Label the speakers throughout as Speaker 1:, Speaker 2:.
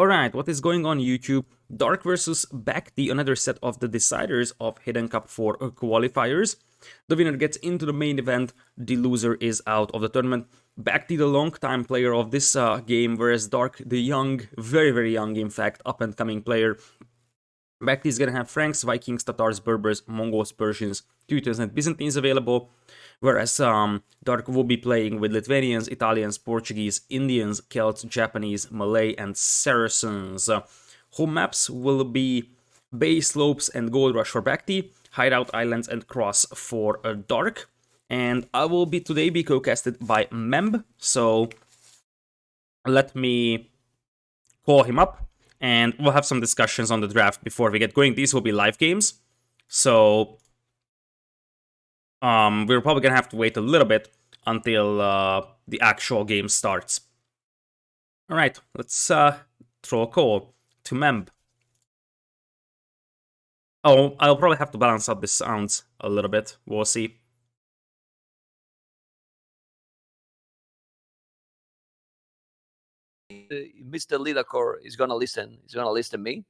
Speaker 1: Alright, what is going on YouTube? Dark versus BacT, another set of the deciders of Hidden Cup for qualifiers. The winner gets into the main event, the loser is out of the tournament. BacT, the long-time player of this game, whereas Dark, the young, very young in fact, up-and-coming player. BacT is gonna have Franks, Vikings, Tatars, Berbers, Mongols, Persians, Teutons and Byzantines available. Whereas Dark will be playing with Lithuanians, Italians, Portuguese, Indians, Celts, Japanese, Malay, and Saracens. Home maps will be Bay, Slopes, and Gold Rush for BacT, Hideout Islands, and Cross for Dark. And I will today be co-casted by Memb, so let me call him up, and we'll have some discussions on the draft before we get going. These will be live games, so we're probably gonna have to wait a little bit until the actual game starts. Alright, let's throw a call to Memb. Oh, I'll probably have to balance out the sounds a little bit. We'll see.
Speaker 2: Mr. Lidacor is gonna listen. He's gonna listen to me.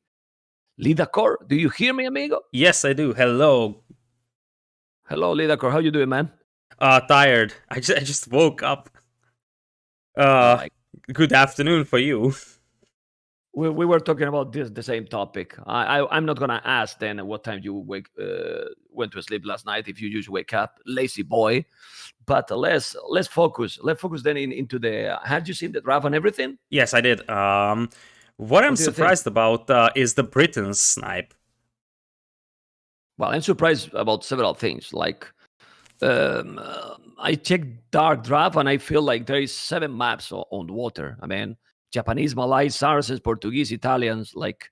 Speaker 2: Lidacor, do you hear me, amigo?
Speaker 1: Yes, I do. Hello.
Speaker 2: Hello, Lidacor. How you doing, man?
Speaker 1: Tired. I just woke up. Good afternoon for you.
Speaker 2: We were talking about the same topic. I'm not gonna ask then what time you went to sleep last night if you just wake up, lazy boy. But let's focus. Let's focus then into the. Had you seen the draft and everything?
Speaker 1: Yes, I did. What I'm surprised about is the Britons snipe.
Speaker 2: Well, I'm surprised about several things. Like, I checked Dark Draft and I feel like there is 7 maps on the water. I mean, Japanese, Malay, Saracens, Portuguese, Italians. Like,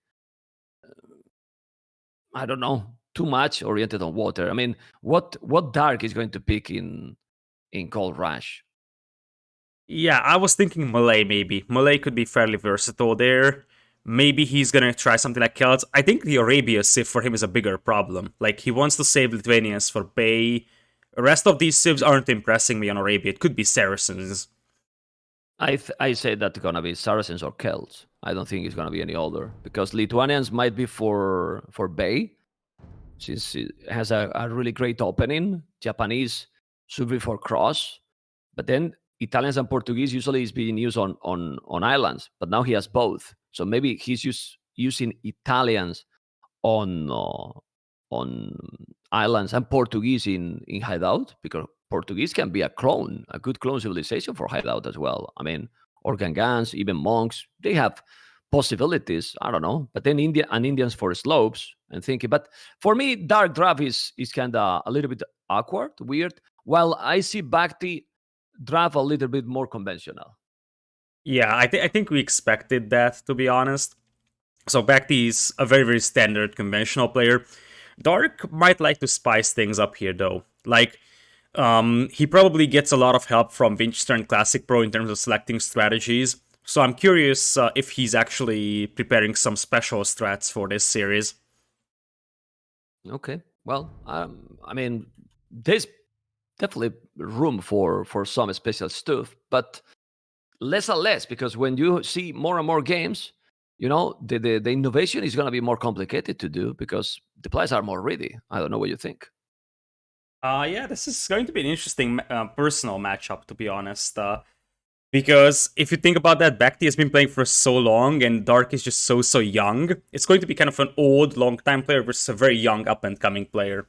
Speaker 2: I don't know, too much oriented on water. I mean, what Dark is going to pick in Gold Rush?
Speaker 1: Yeah, I was thinking Malay maybe. Malay could be fairly versatile there. Maybe he's gonna try something like Celts. I think the Arabia Civ for him is a bigger problem. Like, he wants to save Lithuanians for Bay. The rest of these civs aren't impressing me on Arabia. It could be Saracens.
Speaker 2: I say that's gonna be Saracens or Celts. I don't think it's gonna be any other, because Lithuanians might be for Bay, since it has a really great opening. Japanese should be for Cross, but then Italians and Portuguese usually is being used on islands, but now he has both. So maybe he's using Italians on islands and Portuguese in hideout, because Portuguese can be a good clone civilization for hideout as well. I mean, organ guns, even monks, they have possibilities. I don't know, but then Indians for slopes and thinking. But for me, Dark Draft is kind of a little bit awkward, weird. While I see BacT draft a little bit more conventional.
Speaker 1: Yeah, I think we expected that, to be honest. So BacT is a very standard conventional player. Dark might like to spice things up here though. Like, he probably gets a lot of help from Winchester Classic Pro in terms of selecting strategies. So I'm curious if he's actually preparing some special strats for this series.
Speaker 2: Okay, well, I mean, there's definitely room for some special stuff, but less and less, because when you see more and more games, you know, the innovation is going to be more complicated to do because the players are more ready. I don't know what you think.
Speaker 1: Yeah, this is going to be an interesting personal matchup, to be honest. Because if you think about that, BacT has been playing for so long, and Dark is just so young. It's going to be kind of an old, long-time player versus a very young, up-and-coming player.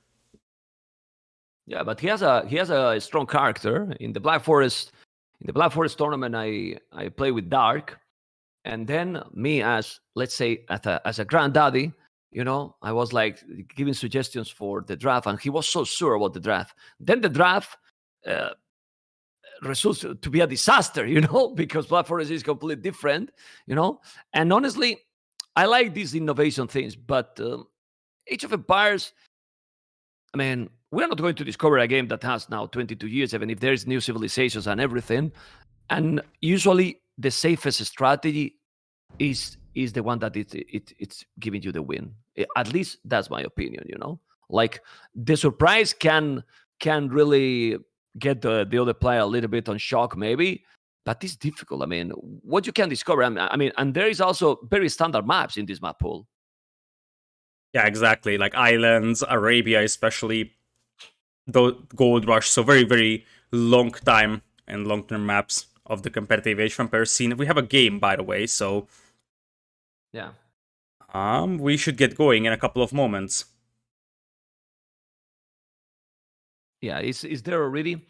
Speaker 2: Yeah, but he has a strong character in the Black Forest. In the Black Forest tournament, I play with Dark, and then me as, let's say, as a granddaddy, you know, I was like giving suggestions for the draft, and he was so sure about the draft. Then the draft results to be a disaster, you know, because Black Forest is completely different, you know. And honestly, I like these innovation things, but Age of Empires, I mean, we're not going to discover a game that has now 22 years, even if there's new civilizations and everything. And usually the safest strategy is the one that it's giving you the win. At least that's my opinion, you know? Like, the surprise can really get the other player a little bit on shock, maybe, that is difficult. I mean, what you can discover. I mean, and there is also very standard maps in this map pool.
Speaker 1: Yeah, exactly. Like islands, Arabia, especially the Gold Rush. So very, very long time and long-term maps of the competitive Age of Empires scene. We have a game, by the way, so
Speaker 2: Yeah.
Speaker 1: we should get going in a couple of moments.
Speaker 2: Yeah, is there already?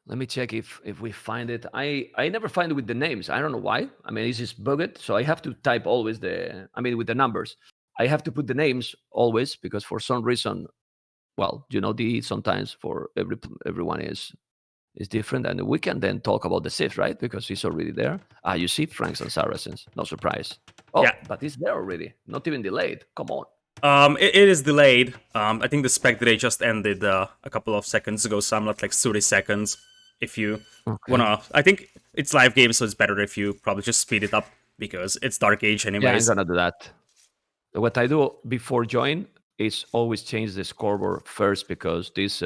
Speaker 2: Let me check if we find it. I never find it with the names. I don't know why. I mean, it's just bugged, so I have to type always with the numbers. I have to put the names always because for some reason, well, the sometimes for everyone is different, and we can then talk about the Sith, right? Because it's already there. You see Franks and Saracens. No surprise. Oh,
Speaker 1: Yeah.
Speaker 2: but it's there already. Not even delayed. Come on.
Speaker 1: It is delayed. I think the spec delay just ended a couple of seconds ago, so I'm not like 30 seconds. If you wanna, I think it's live game, so it's better if you probably just speed it up because it's Dark Age anyways.
Speaker 2: Yeah, I'm gonna do that. What I do before join is always change the scoreboard first because this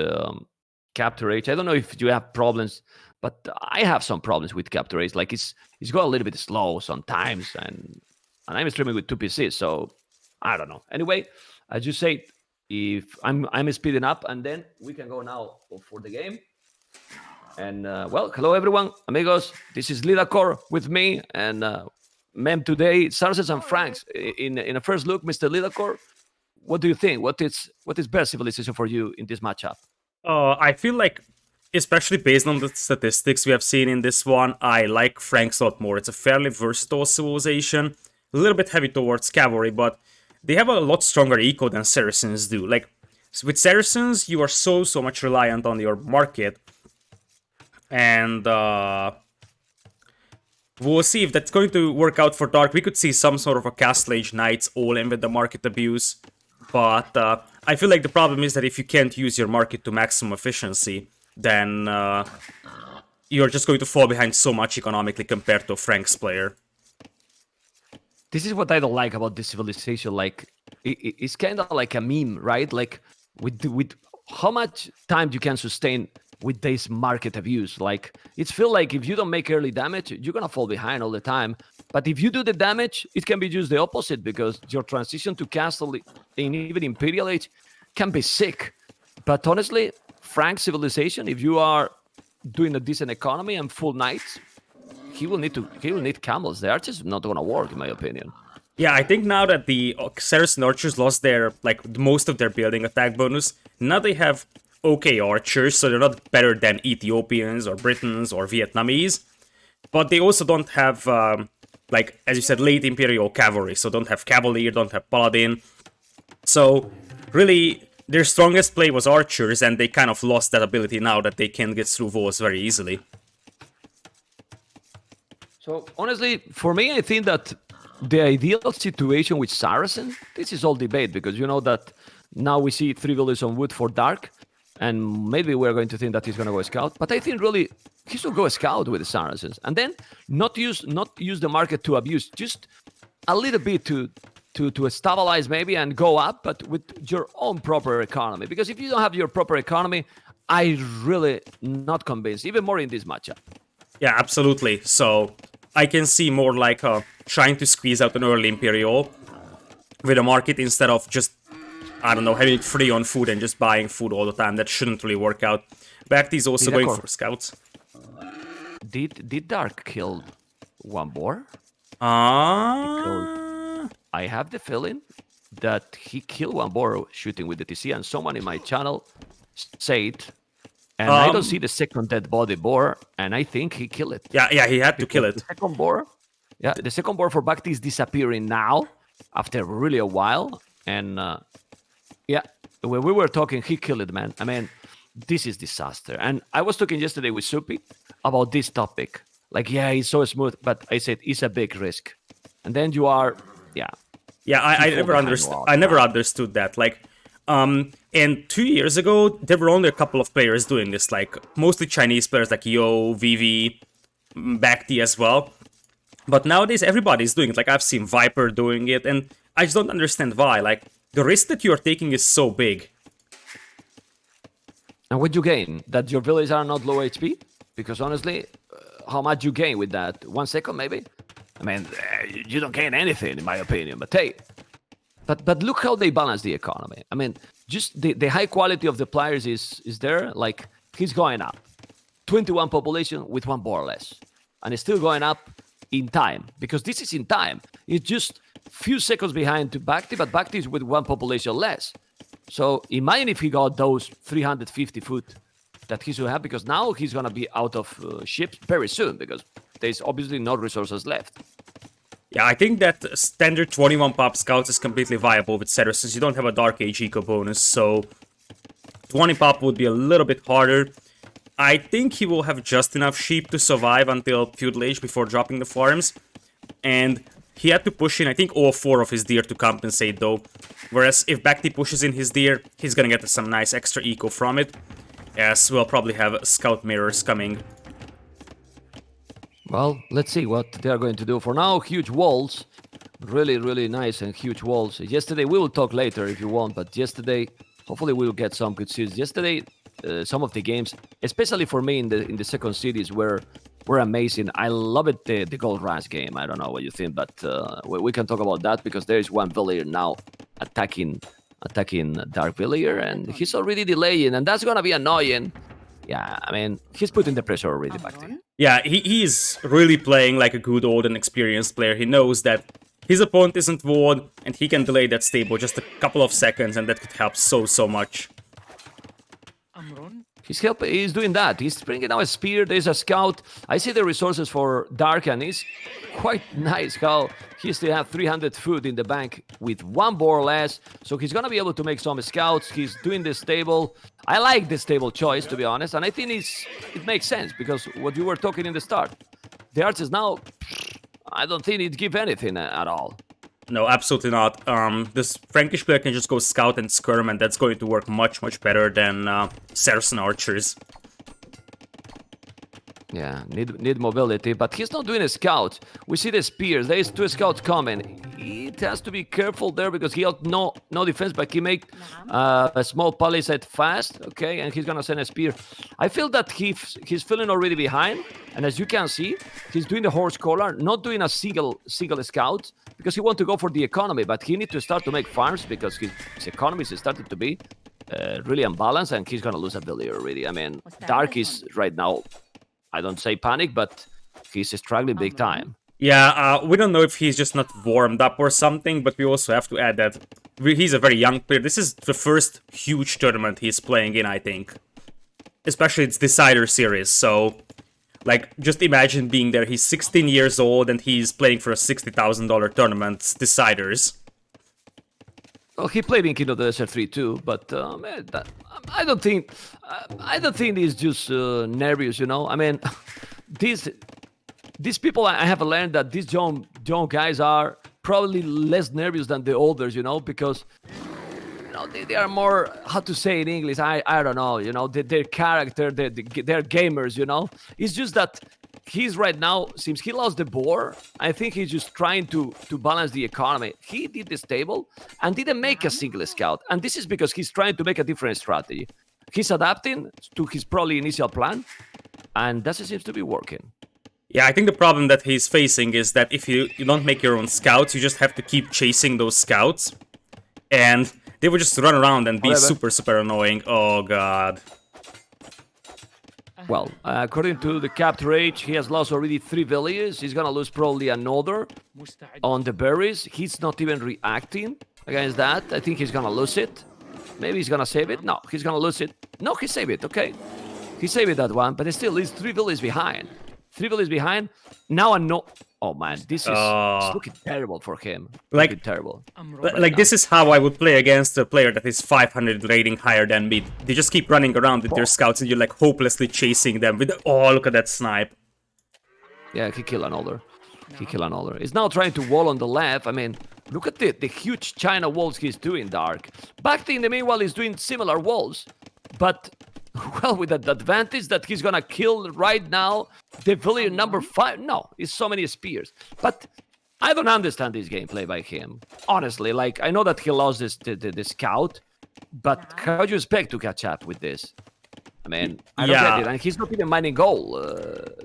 Speaker 2: capture age. I don't know if you have problems, but I have some problems with capture age. Like it's going a little bit slow sometimes, and I'm streaming with two PCs, so I don't know. Anyway, as you say, if I'm speeding up, and then we can go now for the game. And well, hello everyone, amigos. This is Lidacor with me and Memb today. Saracens and Franks. In a first look, Mr. Lidacor, what do you think? What is best civilization for you in this matchup?
Speaker 1: I feel like, especially based on the statistics we have seen in this one, I like Franks a lot more. It's a fairly versatile civilization, a little bit heavy towards cavalry, but they have a lot stronger eco than Saracens do. Like, with Saracens, you are so much reliant on your market, and we'll see if that's going to work out for Dark. We could see some sort of a Castle Age Knights all in with the market abuse, but I feel like the problem is that if you can't use your market to maximum efficiency, then you're just going to fall behind so much economically compared to a Franks player.
Speaker 2: This is what I don't like about this civilization. Like, it's kind of like a meme, right? Like, with how much time you can sustain with this market abuse. Like, it's feel like if you don't make early damage, you're gonna fall behind all the time. But if you do the damage, it can be just the opposite because your transition to castle in even Imperial Age can be sick. But honestly, Frank civilization, if you are doing a decent economy and full knights, he will need camels. They are just not gonna work, in my opinion.
Speaker 1: Yeah, I think now that the Saracen archers lost their most of their building attack bonus, now they have okay archers, so they're not better than Ethiopians or Britons or Vietnamese, but they also don't have as you said, late Imperial cavalry, so don't have Cavalier, don't have Paladin. So really, their strongest play was archers, and they kind of lost that ability now that they can get through walls very easily.
Speaker 2: So honestly, for me, I think that the ideal situation with Saracen, this is all debate because you know that now we see 3 villages on wood for Dark, and maybe we're going to think that he's going to go scout. But I think really he should go scout with the Saracens, and then not use the market to abuse, just a little bit to stabilize maybe and go up, but with your own proper economy. Because if you don't have your proper economy, I really not convinced, even more in this matchup.
Speaker 1: Yeah, absolutely. So I can see more like trying to squeeze out an early Imperial with a market instead of just, I don't know, having it free on food and just buying food all the time. That shouldn't really work out. BacT is also going for scouts.
Speaker 2: Did Dark kill one boar? I have the feeling that he killed one boar shooting with the TC, and someone in my channel said, and I don't see the second dead body boar, and I think he killed it.
Speaker 1: Yeah, he had to kill it.
Speaker 2: The second boar, the second boar for BacT is disappearing now after really a while, and when we were talking, he killed it, man. I mean, this is disaster. And I was talking yesterday with Supi about this topic. Like, yeah, it's so smooth, but I said it's a big risk. And then you are,
Speaker 1: Yeah, I never understood. I never understood that. Like, and 2 years ago, there were only a couple of players doing this. Like, mostly Chinese players, like Yo, Vivi, BacT as well. But nowadays, everybody's doing it. Like, I've seen Viper doing it, and I just don't understand why. Like, the risk that you're taking is so big.
Speaker 2: And what you gain? That your villages are not low HP? Because honestly, how much you gain with that. 1 second, maybe? I mean, you don't gain anything, in my opinion. But hey, but look how they balance the economy. I mean, just the high quality of the players is there. Like, he's going up. 21 population with 1 board less. And it's still going up in time. Because this is in time. It's just few seconds behind to BacT, but BacT is with 1 population less. So imagine if he got those 350 foot that he should have, because now he's going to be out of ships very soon, because there's obviously no resources left.
Speaker 1: Yeah, I think that standard 21 pop scouts is completely viable with Setter, since you don't have a Dark Age eco bonus, so 20 pop would be a little bit harder. I think he will have just enough sheep to survive until Feudal Age before dropping the farms, and he had to push in, I think, all 4 of his deer to compensate, though. Whereas if BacT pushes in his deer, he's gonna get some nice extra eco from it, as we'll probably have scout mirrors coming.
Speaker 2: Well, let's see what they are going to do. For now, huge walls. Really, really nice and huge walls. Yesterday, we will talk later if you want, but yesterday, hopefully we'll get some good series. Yesterday, some of the games, especially for me in the second series, were amazing. I love it, the Gold Rush game. I don't know what you think, but we can talk about that, because there is one villager now attacking Dark Villager, and he's already delaying, and that's gonna be annoying. Yeah, I mean, he's putting the pressure already back there.
Speaker 1: Yeah, he's really playing like a good old and experienced player. He knows that his opponent isn't ward, and he can delay that stable just a couple of seconds, and that could help so much.
Speaker 2: He's doing that. He's bringing now a spear. There's a scout. I see the resources for Dark, and it's quite nice how he still has 300 food in the bank with 1 board less. So he's going to be able to make some scouts. He's doing the stable. I like the stable choice, to be honest. And I think it makes sense, because what you were talking in the start, the archers now, I don't think it give anything at all.
Speaker 1: No, absolutely not. This Frankish player can just go scout and skirm, and that's going to work much better than Saracen archers.
Speaker 2: Yeah, need mobility, but he's not doing a scout. We see the spears. There is 2 scouts coming. He has to be careful there, because he has no defense, but he make a small palisade fast, okay, and he's gonna send a spear. I feel that he's feeling already behind, and as you can see, he's doing the horse collar, not doing a single scout, because he wants to go for the economy, but he needs to start to make farms, because his economy is starting to be really unbalanced, and he's gonna lose a villager already. I mean, Dark is right now, I don't say panic, but he's struggling big time.
Speaker 1: Yeah, we don't know if he's just not warmed up or something, but we also have to add that he's a very young player. This is the first huge tournament he's playing in, I think. Especially it's Decider series, so... Like, just imagine being there. He's 16 years old, and he's playing for a $60,000 tournament, Deciders.
Speaker 2: Well, he played in King of the Desert 3 too, but man, I don't think he's just nervous, you know. I mean, these people, I have learned that these young guys are probably less nervous than the olders, you know, because you know they are more, how to say in English, I don't know, you know, their character, they're gamers, you know. It's just that he's right now, since he lost the board, I think he's just trying to balance the economy. He did the stable and didn't make a single scout. And this is because he's trying to make a different strategy. He's adapting to his probably initial plan, and that seems to be working.
Speaker 1: Yeah, I think the problem that he's facing is that if you don't make your own scouts, you just have to keep chasing those scouts. And they would just run around and be super annoying. Oh god.
Speaker 2: Well, according to the capture age, he has lost already 3 villages. He's gonna lose probably another on the berries. He's not even reacting against that. I think he's gonna lose it. Maybe he's gonna save it. No, he's gonna lose it. No, he saved it, okay. He saved it, that one, but it still is 3 villages behind. 3 villages behind. Now I know. Oh man, this is it's looking terrible for him.
Speaker 1: Like,
Speaker 2: looking terrible.
Speaker 1: Like this is how I would play against a player that is 500 rating higher than me. They just keep running around with their scouts, and you're like hopelessly chasing them with. Oh, look at that snipe.
Speaker 2: Yeah, he killed another. He killed another. He's now trying to wall on the left. I mean, look at the huge China walls he's doing, Dark. BacT in the meanwhile is doing similar walls, but well, with that advantage that he's gonna kill right now the villager number 5. No, it's so many spears. But I don't understand this gameplay by him. Honestly, like, I know that he lost the scout, but how do you expect to catch up with this? I mean, I don't get it. And he's not even mining gold,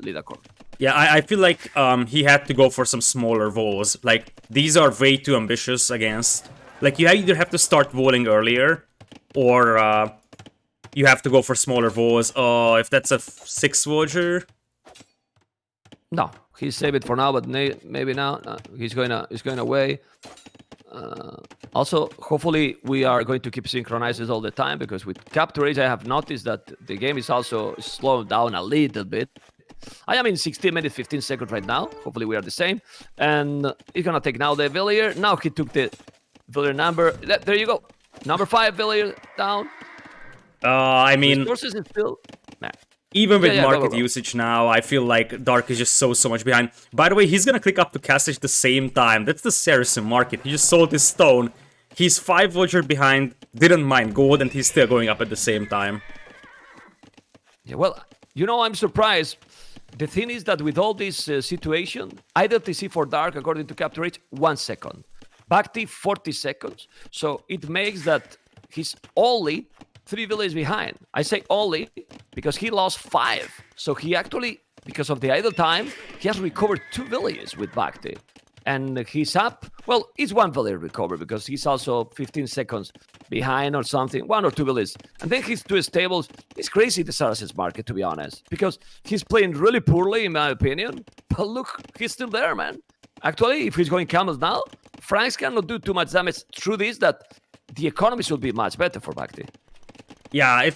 Speaker 2: Lidakor.
Speaker 1: Yeah, I feel like he had to go for some smaller walls. Like, these are way too ambitious against... Like, you either have to start walling earlier, or you have to go for smaller walls. Oh, if that's a 6 Voyager...
Speaker 2: No, he saved it for now, but maybe now he's going away. Also, hopefully we are going to keep synchronizes all the time, because with Capture Age I have noticed that the game is also slowed down a little bit. I am in 16 minutes 15 seconds right now. Hopefully we are the same. And he's gonna take now the Villier. Now he took the Villier number. There you go. Number 5 Villier down.
Speaker 1: I mean,
Speaker 2: resources is still... Nah.
Speaker 1: Even with market usage now, I feel like Dark is just so much behind. By the way, he's gonna click up to cast at the same time. That's the Saracen market. He just sold his stone. He's 5 Voyager behind, didn't mind gold, and he's still going up at the same time.
Speaker 2: Yeah, well, you know, I'm surprised. The thing is that with all this situation, IWTC for Dark, according to Capture Age, 1 second. BacT, 40 seconds. So it makes that he's only 3 villages behind. I say only because he lost 5. So he actually, because of the idle time, he has recovered 2 villages with BacT. And he's up, well, it's 1 village recovered because he's also 15 seconds behind or something, 1 or 2 villages. And then his 2 stables. It's crazy, the Saracens market, to be honest, because he's playing really poorly, in my opinion. But look, he's still there, man. Actually, if he's going camels now, Franks cannot do too much damage through this, that the economy should be much better for BacT.
Speaker 1: Yeah,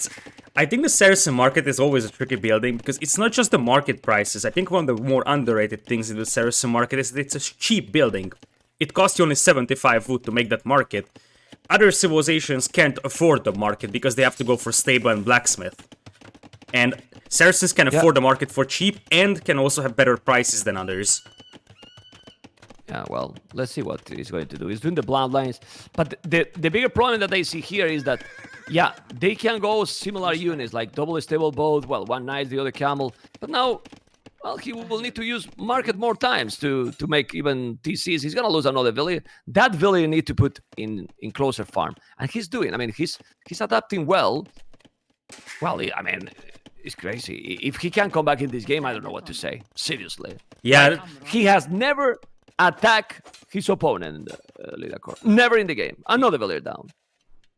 Speaker 1: I think the Saracen market is always a tricky building, because it's not just the market prices. I think one of the more underrated things in the Saracen market is that it's a cheap building. It costs you only 75 wood to make that market. Other civilizations can't afford the market because they have to go for stable and blacksmith. And Saracens can afford the market for cheap and can also have better prices than others.
Speaker 2: Yeah, well, let's see what he's going to do. He's doing the bloodlines. But the bigger problem that I see here is that, yeah, they can go similar units, like double stable both, well, one knight, the other camel. But now, well, he will need to use market more times to make even TCs. He's going to lose another village. That village need to put in closer farm. And he's doing, I mean, he's adapting well. Well, I mean, it's crazy. If he can come back in this game, I don't know what to say. Seriously.
Speaker 1: Yeah.
Speaker 2: Like, he has never attacked his opponent, Lidakor. Never in the game. Another village down.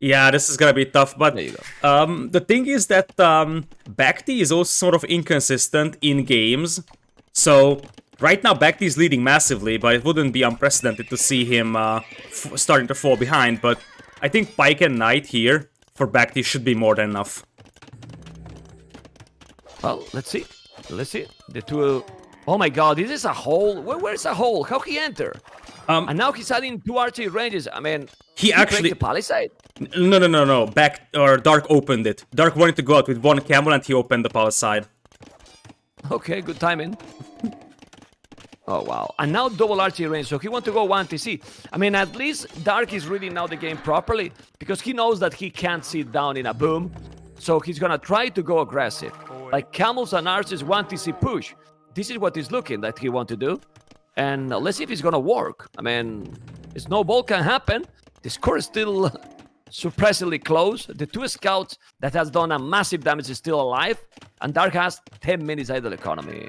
Speaker 1: Yeah, this is gonna be tough, but
Speaker 2: there you go.
Speaker 1: The thing is that BacT is also sort of inconsistent in games. So right now BacT is leading massively, but it wouldn't be unprecedented to see him starting to fall behind. But I think Pike and Knight here for BacT should be more than enough.
Speaker 2: Well, let's see. Let's see. The two... Oh my god, this is a hole. Where's a hole? How he enter? And now he's adding 2 archery ranges. I mean,
Speaker 1: he actually...
Speaker 2: the palisade?
Speaker 1: No. Dark opened it. Dark wanted to go out with 1 camel and he opened the palisade.
Speaker 2: Okay, good timing. Oh, wow. And now double archery range, so he wants to go 1 TC. I mean, at least Dark is reading now the game properly, because he knows that he can't sit down in a boom. So he's gonna try to go aggressive. Like camels and archers 1 TC push. This is what he's looking that he want to do. And let's see if it's gonna work. I mean, a snowball can happen. The score is still surprisingly close. The 2 scouts that has done a massive damage is still alive. And Dark has 10 minutes idle economy.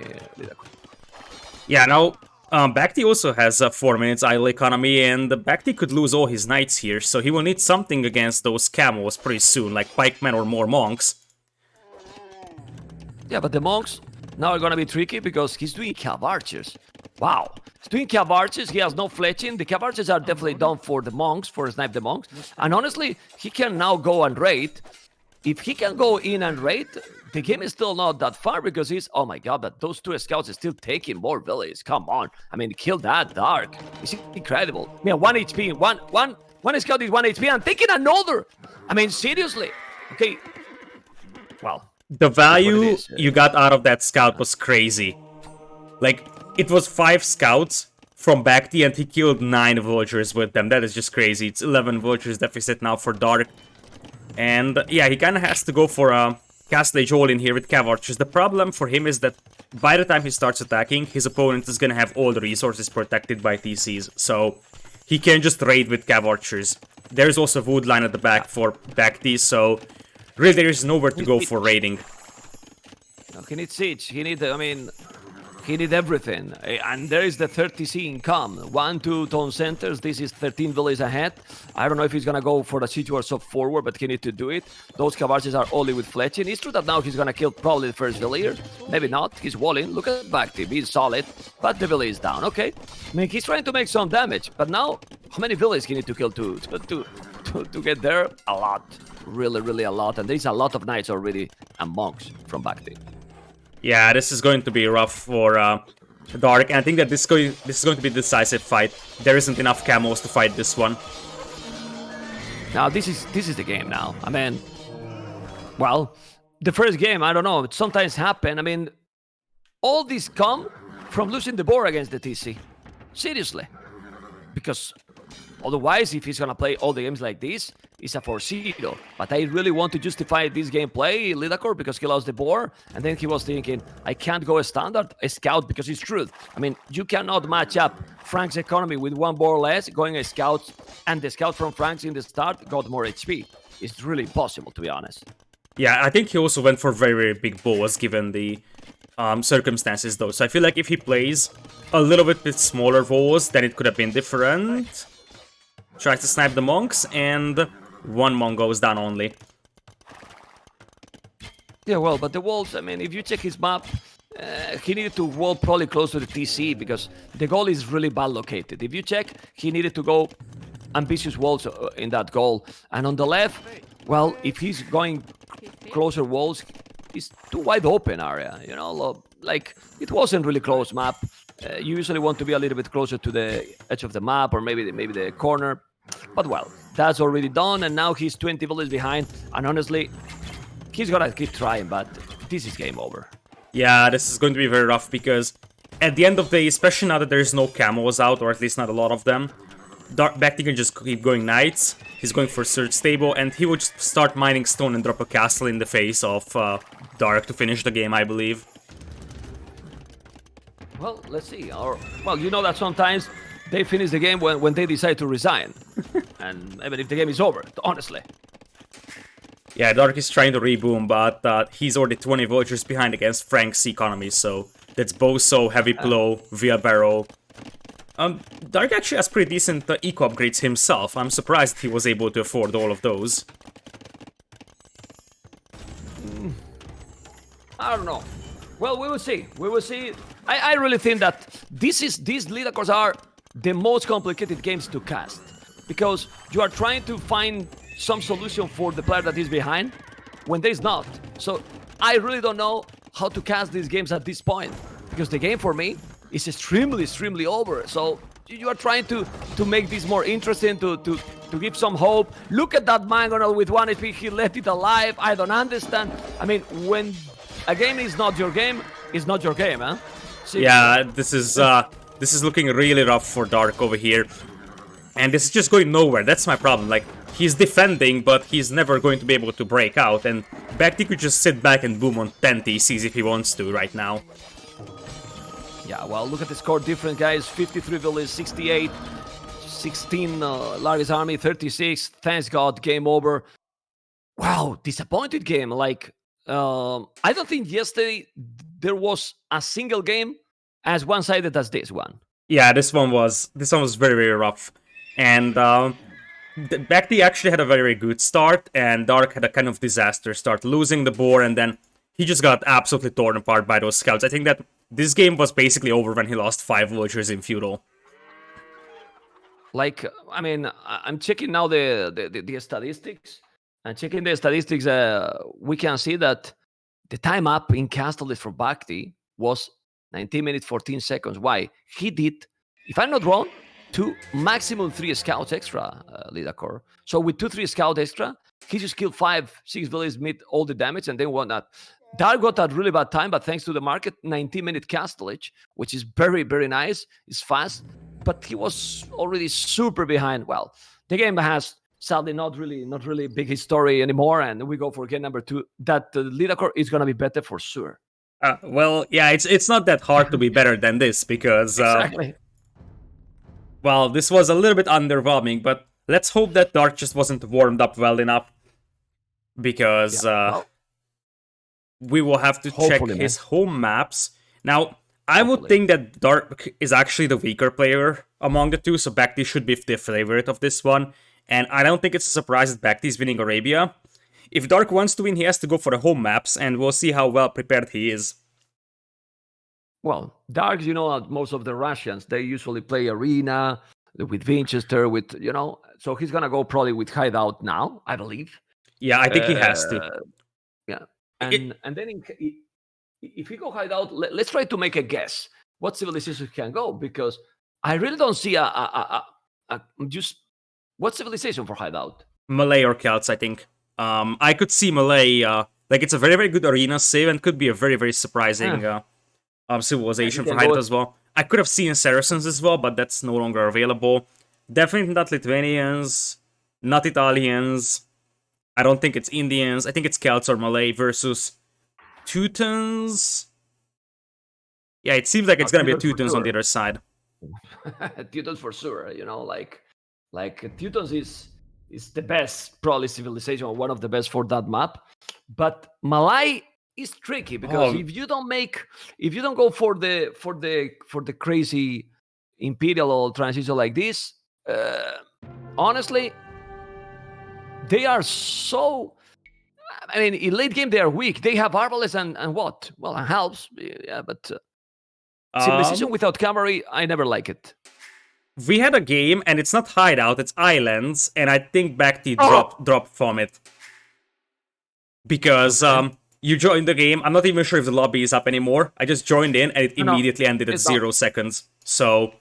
Speaker 1: Yeah, now, BacT also has 4 minutes idle economy, and BacT could lose all his knights here, so he will need something against those camels pretty soon, like pikemen or more monks.
Speaker 2: Yeah, but the monks now are gonna be tricky because he's doing cav archers. Wow. He's doing cav archers, he has no fletching. The cav archers are definitely done for the monks, for snipe the monks. And honestly, he can now go and raid. If he can go in and raid, the game is still not that far because he's... Oh my god, but those 2 scouts are still taking more villages. Come on. I mean, kill that Dark. It's incredible. I mean, 1 HP. One scout is 1 HP and taking another. I mean, seriously. Okay. Well...
Speaker 1: The value you got out of that scout was crazy. Like, it was 5 scouts from BacT and he killed 9 villagers with them. That is just crazy. It's 11 villagers deficit now for Dark. And yeah, he kind of has to go for a Castle Age all in here with cav archers. The problem for him is that by the time he starts attacking, his opponent is going to have all the resources protected by TCs. So he can just raid with cav archers. There's also wood line at the back for BacT, so Really, there is nowhere to
Speaker 2: He
Speaker 1: go
Speaker 2: needs
Speaker 1: for raiding.
Speaker 2: he needs siege. He needs, I mean, he needs everything. And there is the 30C income. 1, 2 town centers. This is 13 villages ahead. I don't know if he's gonna go for the siege or sub forward, but he needs to do it. Those cavalries are only with fletching. It's true that now he's gonna kill probably the first villager. Maybe not. He's walling. Look at BacT. He's solid, but the village is down. Okay. I mean, he's trying to make some damage, but now how many villages he need to kill to get there? A lot. Really, really a lot. And there's a lot of knights already and monks from BacT.
Speaker 1: Yeah, this is going to be rough for Dark, and I think that this is going to be a decisive fight. There isn't enough camos to fight this one.
Speaker 2: Now this is the game now. I mean, well, the first game, I don't know, it sometimes happen. I mean, all this come from losing the board against the TC. Seriously. Because otherwise, if he's gonna play all the games like this, it's a 4-0. But I really want to justify this gameplay, Lidakor, because he lost the board, and then he was thinking, I can't go a standard, a scout, because it's truth. I mean, you cannot match up Frank's economy with one board less, going a scout, and the scout from Frank's in the start got more HP. It's really impossible, to be honest.
Speaker 1: Yeah, I think he also went for very, very big bows given the circumstances, though. So I feel like if he plays a little bit with smaller bows, then it could have been different. Tries to snipe the monks, and one monk goes down only.
Speaker 2: Yeah, well, but the walls, I mean, if you check his map, he needed to wall probably close to the TC because the goal is really bad located. If you check, he needed to go ambitious walls in that goal. And on the left, well, if he's going closer walls, it's too wide open area, you know, like it wasn't really close map. You usually want to be a little bit closer to the edge of the map or maybe the corner. But well, that's already done, and now he's 20 villages behind. And honestly, he's gonna keep trying, but this is game over.
Speaker 1: Yeah, this is going to be very rough because at the end of the day, especially now that there's no camos out, or at least not a lot of them, BacT can just keep going knights. He's going for Surge Stable, and he would start mining stone and drop a castle in the face of Dark to finish the game, I believe.
Speaker 2: Well, let's see. Or, well, you know that sometimes they finish the game when they decide to resign. And even if the game is over, honestly.
Speaker 1: Yeah, Dark is trying to reboom, but he's already 20 villagers behind against Frank's economy, so that's Boso, Heavy Plow, Via Barrow. Dark actually has pretty decent eco upgrades himself. I'm surprised he was able to afford all of those.
Speaker 2: I don't know. Well, we will see. We will see. I really think that these Lidakors are the most complicated games to cast. Because you are trying to find some solution for the player that is behind when there's not. So I really don't know how to cast these games at this point. Because the game for me is extremely over. So you are trying to make this more interesting, to give some hope. Look at that Mangonel with 1 HP, he left it alive. I don't understand. I mean, when a game is not your game, it's not your game, huh? See?
Speaker 1: Yeah, this is looking really rough for Dark over here. And this is just going nowhere. That's my problem. Like, he's defending, but he's never going to be able to break out. And BacT could just sit back and boom on 10 TCs if he wants to right now.
Speaker 2: Yeah, well, look at the score difference, guys. 53 villages, 68, 16 largest army, 36. Thanks God, game over. Wow, disappointed game. Like, I don't think yesterday there was a single game as one-sided as this one.
Speaker 1: Yeah, this one was very, very rough. And BacT actually had a very, very good start, and Dark had a kind of disaster start, losing the board, and then he just got absolutely torn apart by those scouts. I think that this game was basically over when he lost 5 villagers in Feudal.
Speaker 2: Like, I mean, I'm checking now the statistics. And checking the statistics, we can see that the time up in Castle for BacT was 19 minutes, 14 seconds. Why? He did, if I'm not wrong, 2, maximum 3 scouts extra, Lidakor. So with 2-3 scouts extra, he just killed 5-6 villages, made all the damage, and then whatnot. Dark got a really bad time, but thanks to the market, 19-minute castlage, which is very, very nice. It's fast, but he was already super behind. Well, the game has sadly not really big history anymore, and we go for game number 2. That Lidakor is gonna be better for sure.
Speaker 1: Well, yeah, it's not that hard to be better than this because
Speaker 2: Exactly.
Speaker 1: Well, this was a little bit underwhelming, but let's hope that Dark just wasn't warmed up well enough. because
Speaker 2: Well,
Speaker 1: we will have to check
Speaker 2: hopefully, man.
Speaker 1: his home maps. Now, I would
Speaker 2: Hopefully.
Speaker 1: think that Dark is actually the weaker player among the two, so BacT should be the favorite of this one. And I don't think it's a surprise that BacT is winning Arabia. If Dark wants to win, he has to go for the home maps, and we'll see how well prepared he is.
Speaker 2: Well, Darks, most of the Russians, they usually play Arena with Winchester, so he's going to go probably with Hideout now, I believe.
Speaker 1: Yeah, I think he has to.
Speaker 2: Yeah.
Speaker 1: It,
Speaker 2: And then if he go Hideout, let's try to make a guess what civilization can go, because I really don't see just what civilization for Hideout.
Speaker 1: Malay or Celts, I think. I could see Malay, like it's a very, very good arena save and could be a very, very surprising civilization for Hideout as well. I could have seen Saracens as well, but that's no longer available. Definitely not Lithuanians, not Italians. I don't think it's Indians. I think it's Celts or Malay versus Teutons. Yeah, it seems like it's gonna be a Teutons on the other side.
Speaker 2: Teutons for sure. Like Teutons is the best probably civilization, or one of the best for that map. But Malay is tricky because if you don't go for the crazy imperial or transition like this, honestly, they are so. I mean, in late game they are weak. They have Arbalest and what? Well, it helps. Yeah, but civilization without cavalry, I never like it.
Speaker 1: We had a game, and it's not Hideout, it's Islands, and I think BacT dropped from it. Because you joined the game, I'm not even sure if the lobby is up anymore. I just joined in, and it immediately ended at 0 seconds. So...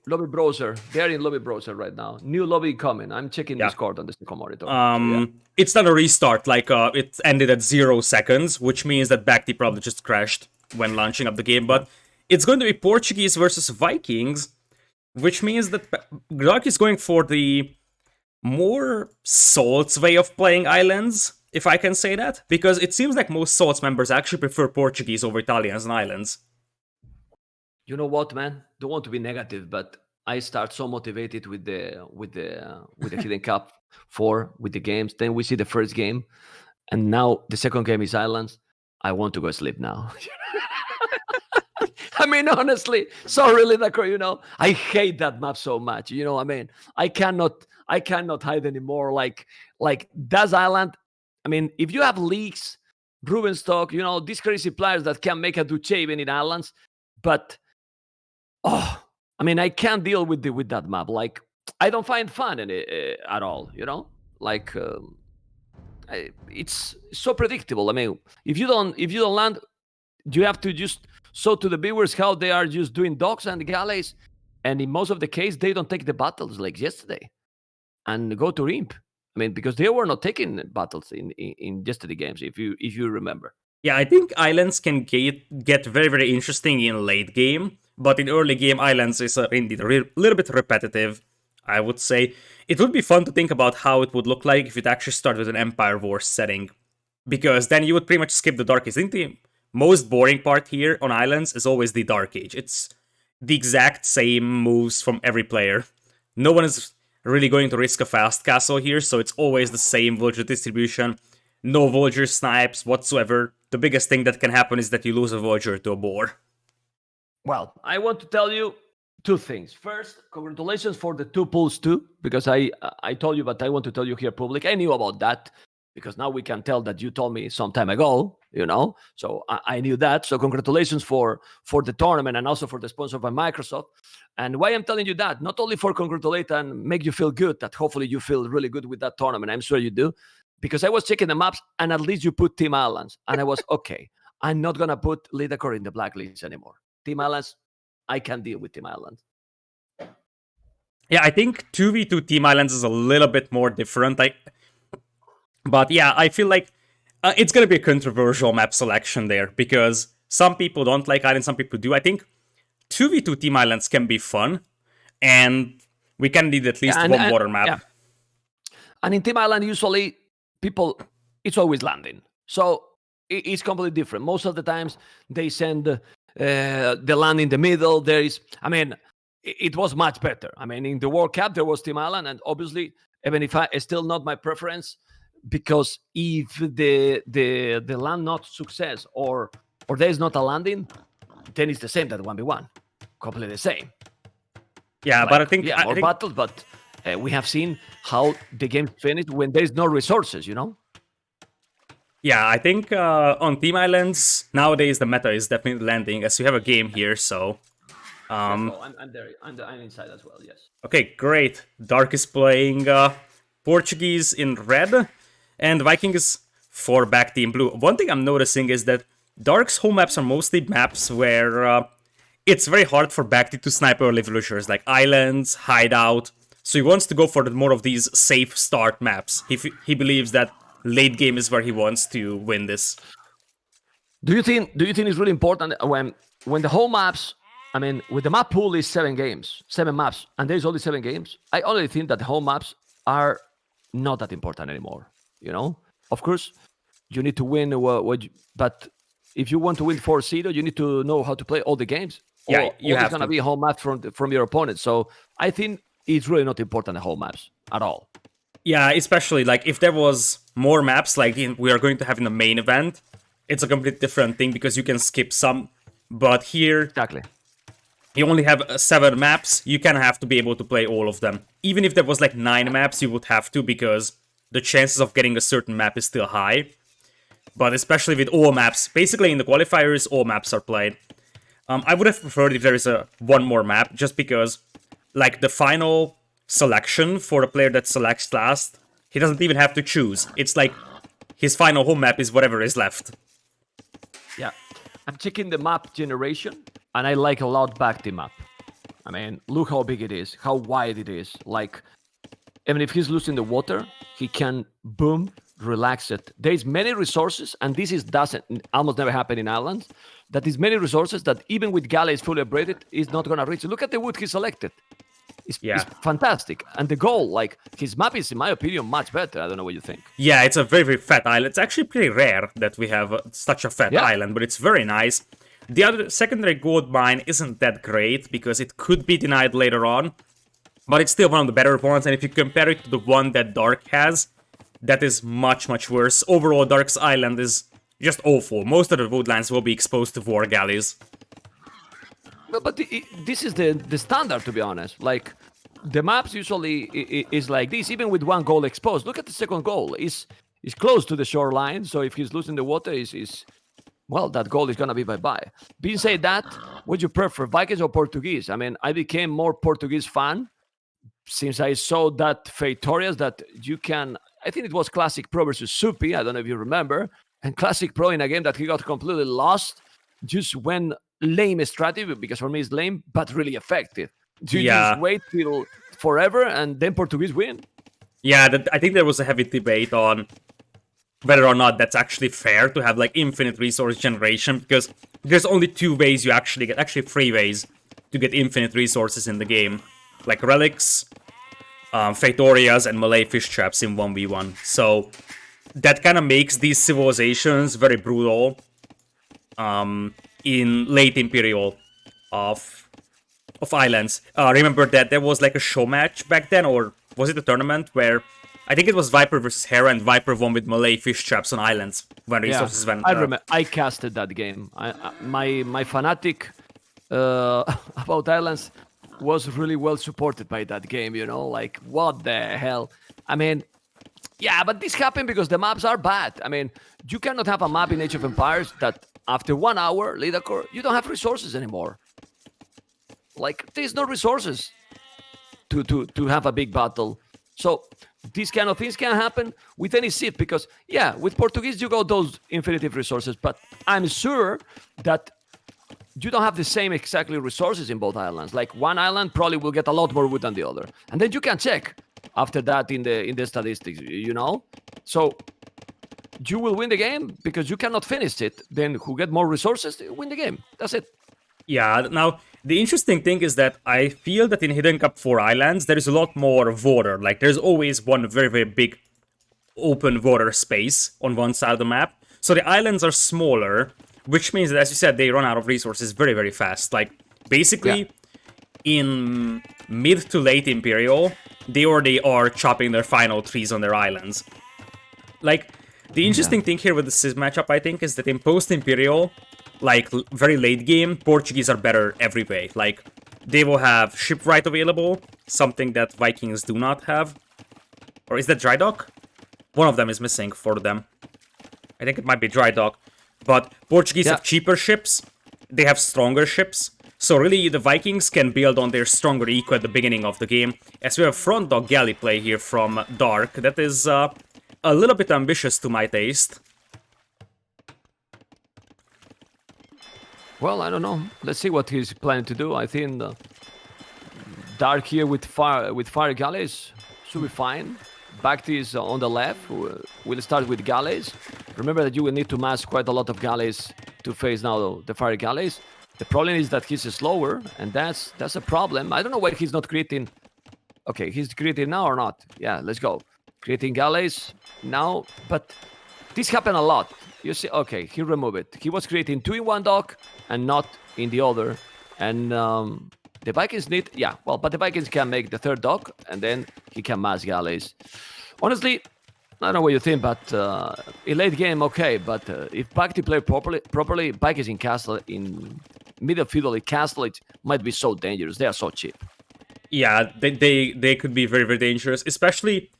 Speaker 2: Lobby browser. They're in lobby browser right now. New lobby coming. I'm checking Discord on the second monitor.
Speaker 1: It's not a restart. Like it ended at 0 seconds, which means that BacT probably just crashed when launching up the game. But it's going to be Portuguese versus Vikings, which means that Dark is going for the more Salts way of playing Islands, if I can say that, because it seems like most Salts members actually prefer Portuguese over Italians and Islands.
Speaker 2: You know what, man? Don't want to be negative, but I start so motivated with the Hidden Cup 4 with the games. Then we see the first game, and now the second game is Islands. I want to go sleep now. I mean, honestly, so really, I hate that map so much. I mean, I cannot hide anymore. Like that island. I mean, if you have leaks, Rubenstock, these crazy players that can make a Duce even in islands, but I mean, I can't deal with that map. Like, I don't find fun in it at all. Like it's so predictable. I mean, if you don't land, you have to just show to the viewers how they are just doing docks and galleys, and in most of the case, they don't take the battles like yesterday, and go to Imp. I mean, because they were not taking battles in yesterday games, if you remember.
Speaker 1: Yeah, I think Islands can get very, very interesting in late game, but in early game, Islands is indeed a little bit repetitive, I would say. It would be fun to think about how it would look like if it actually started with an Empire Wars setting, because then you would pretty much skip the Dark Age. I think the most boring part here on Islands is always the Dark Age. It's the exact same moves from every player. No one is really going to risk a fast castle here, so it's always the same Vulture distribution. No Vulture snipes whatsoever. The biggest thing that can happen is that you lose a Vulture to a boar.
Speaker 2: Well, I want to tell you two things. First, congratulations for the 2 pulls too, because I told you, but I want to tell you here public. I knew about that, because now we can tell that you told me some time ago, So I knew that. So congratulations for the tournament, and also for the sponsor by Microsoft. And why I'm telling you that, not only for congratulate and make you feel good, that hopefully you feel really good with that tournament. I'm sure you do. Because I was checking the maps, and at least you put Team Islands. And I was, okay, I'm not going to put Lidacor in the blacklist anymore. Team Islands, I can deal with Team Islands.
Speaker 1: Yeah, I think 2v2 Team Islands is a little bit more different. But yeah, I feel like it's going to be a controversial map selection there, because some people don't like Islands, some people do. I think 2v2 Team Islands can be fun, and we can need at least one water map.
Speaker 2: Yeah. And in Team Island, usually people, it's always landing. So it's completely different. Most of the times they send the land in the middle. It was much better. I mean, in the World Cup, there was Team Island, and obviously, even if it's still not my preference, because if the land not success or there is not a landing, then it's the same that 1v1, completely the same.
Speaker 1: Yeah,
Speaker 2: Like,
Speaker 1: but I think
Speaker 2: more battles, but we have seen how the game finished when there is no resources, you know.
Speaker 1: Yeah, I think on Team Islands nowadays the meta is definitely landing, as you have a game here. So
Speaker 2: I'm there. I'm inside as well. Yes.
Speaker 1: okay, great. Dark is playing Portuguese in red, and Viking is for BacT in blue. One thing I'm noticing is that Dark's home maps are mostly maps where it's very hard for BacT to snipe early villagers, like islands, hideout. So he wants to go for more of these safe start maps. He believes that late game is where he wants to win this.
Speaker 2: Do you think it's really important when the home maps? I mean, with the map pool is 7 games, 7 maps, and there's only 7 games. I only think that the home maps are not that important anymore. You know, of course, you need to win. But if you want to win 4-0, you need to know how to play all the games.
Speaker 1: Yeah, you have
Speaker 2: it's gonna be a home map from your opponent. So I think it's really not important the home maps at all.
Speaker 1: Yeah, especially like if there was more maps like we are going to have in the main event, it's a completely different thing because you can skip some. But here,
Speaker 2: Exactly.
Speaker 1: you only have 7 maps. You kind of have to be able to play all of them. Even if there was like 9 maps, you would have to because the chances of getting a certain map is still high. But especially with all maps, basically in the qualifiers, all maps are played. I would have preferred if there is one more map, just because like the final selection for a player that selects last, he doesn't even have to choose. It's like his final home map is whatever is left.
Speaker 2: Yeah. I'm checking the map generation, and I like a lot BacT map. I mean, look how big it is, how wide it is. Like, even if he's losing the water, he can boom, relax it. There's many resources, and doesn't almost never happen in islands. That is many resources that even with galleys fully upgraded, is not gonna reach. Look at the wood he selected. It's fantastic. And the goal, like his map is, in my opinion, much better. I don't know what you think.
Speaker 1: Yeah, it's a very, very fat island. It's actually pretty rare that we have such a fat island, but it's very nice. The other secondary gold mine isn't that great because it could be denied later on, but it's still one of the better ones. And if you compare it to the one that Dark has, that is much, much worse. Overall, Dark's island is just awful. Most of the woodlands will be exposed to war galleys.
Speaker 2: But this is the standard, to be honest. Like, the maps usually is like this, even with one goal exposed. Look at the second goal. Is close to the shoreline, so if he's losing the water, well, that goal is gonna be bye-bye. Being said that, would you prefer Vikings or Portuguese? I mean, I became more Portuguese fan since I saw that Fatorias that you can. I think it was Classic Pro versus Supi. I don't know if you remember. And Classic Pro in a game that he got completely lost, just went lame strategy, because for me it's lame, but really effective. You just wait till forever and then Portuguese win.
Speaker 1: Yeah, I think there was a heavy debate on whether or not that's actually fair to have like infinite resource generation, because there's only 2 ways you actually get, actually 3 ways to get infinite resources in the game, like relics, Fatorias, and Malay fish traps in 1v1. So that kind of makes these civilizations very brutal in late Imperial of islands. Remember that there was like a show match back then, or was it a tournament where I think it was Viper versus Hera, and Viper won with Malay fish traps on islands when resources went.
Speaker 2: I remember. I casted that game. My fanatic about islands was really well supported by that game. You know, like what the hell? I mean, yeah, but this happened because the maps are bad. I mean, you cannot have a map in Age of Empires that after 1 hour, Lidacor, you don't have resources anymore. Like, there's no resources to have a big battle. So these kind of things can happen with any seed, because with Portuguese you got those infinitive resources, but I'm sure that you don't have the same exactly resources in both islands. Like, one island probably will get a lot more wood than the other, and then you can check after that in the statistics, you know. So you will win the game because you cannot finish it. Then who get more resources win the game. That's it.
Speaker 1: Yeah, now the interesting thing is that I feel that in Hidden Cup 4 Islands, there is a lot more water. Like, there's always one very, very big open water space on one side of the map. So the islands are smaller, which means that, as you said, they run out of resources very, very fast. Like, basically, in mid to late Imperial, they already are chopping their final trees on their islands. Like, the interesting thing here with the Cis matchup, I think, is that in post-Imperial, like, very late game, Portuguese are better every way. Like, they will have Shipwright available, something that Vikings do not have. Or is that Dry Dock? One of them is missing for them. I think it might be Dry Dock. But Portuguese have cheaper ships, they have stronger ships. So really, the Vikings can build on their stronger eco at the beginning of the game. As we have front dock galley play here from Dark, that is a little bit ambitious to my taste.
Speaker 2: Well, I don't know. Let's see what he's planning to do. I think Dark here with fire galleys should be fine. BacT is on the left. We'll start with galleys. Remember that you will need to mass quite a lot of galleys to face now the fire galleys. The problem is that he's slower, and that's a problem. I don't know why he's not creating. Okay, he's creating now or not? Yeah, let's go. Creating galleys now, but this happened a lot. You see, okay, he removed it. He was creating 2 in one dock and not in the other. And the Vikings need, but the Vikings can make the third dock, and then he can mass galleys. Honestly, I don't know what you think, but in late game, okay. But if BacT play properly, Vikings in castle, in middle fiddle, castle, it might be so dangerous. They are so cheap.
Speaker 1: Yeah, they could be very, very dangerous, especially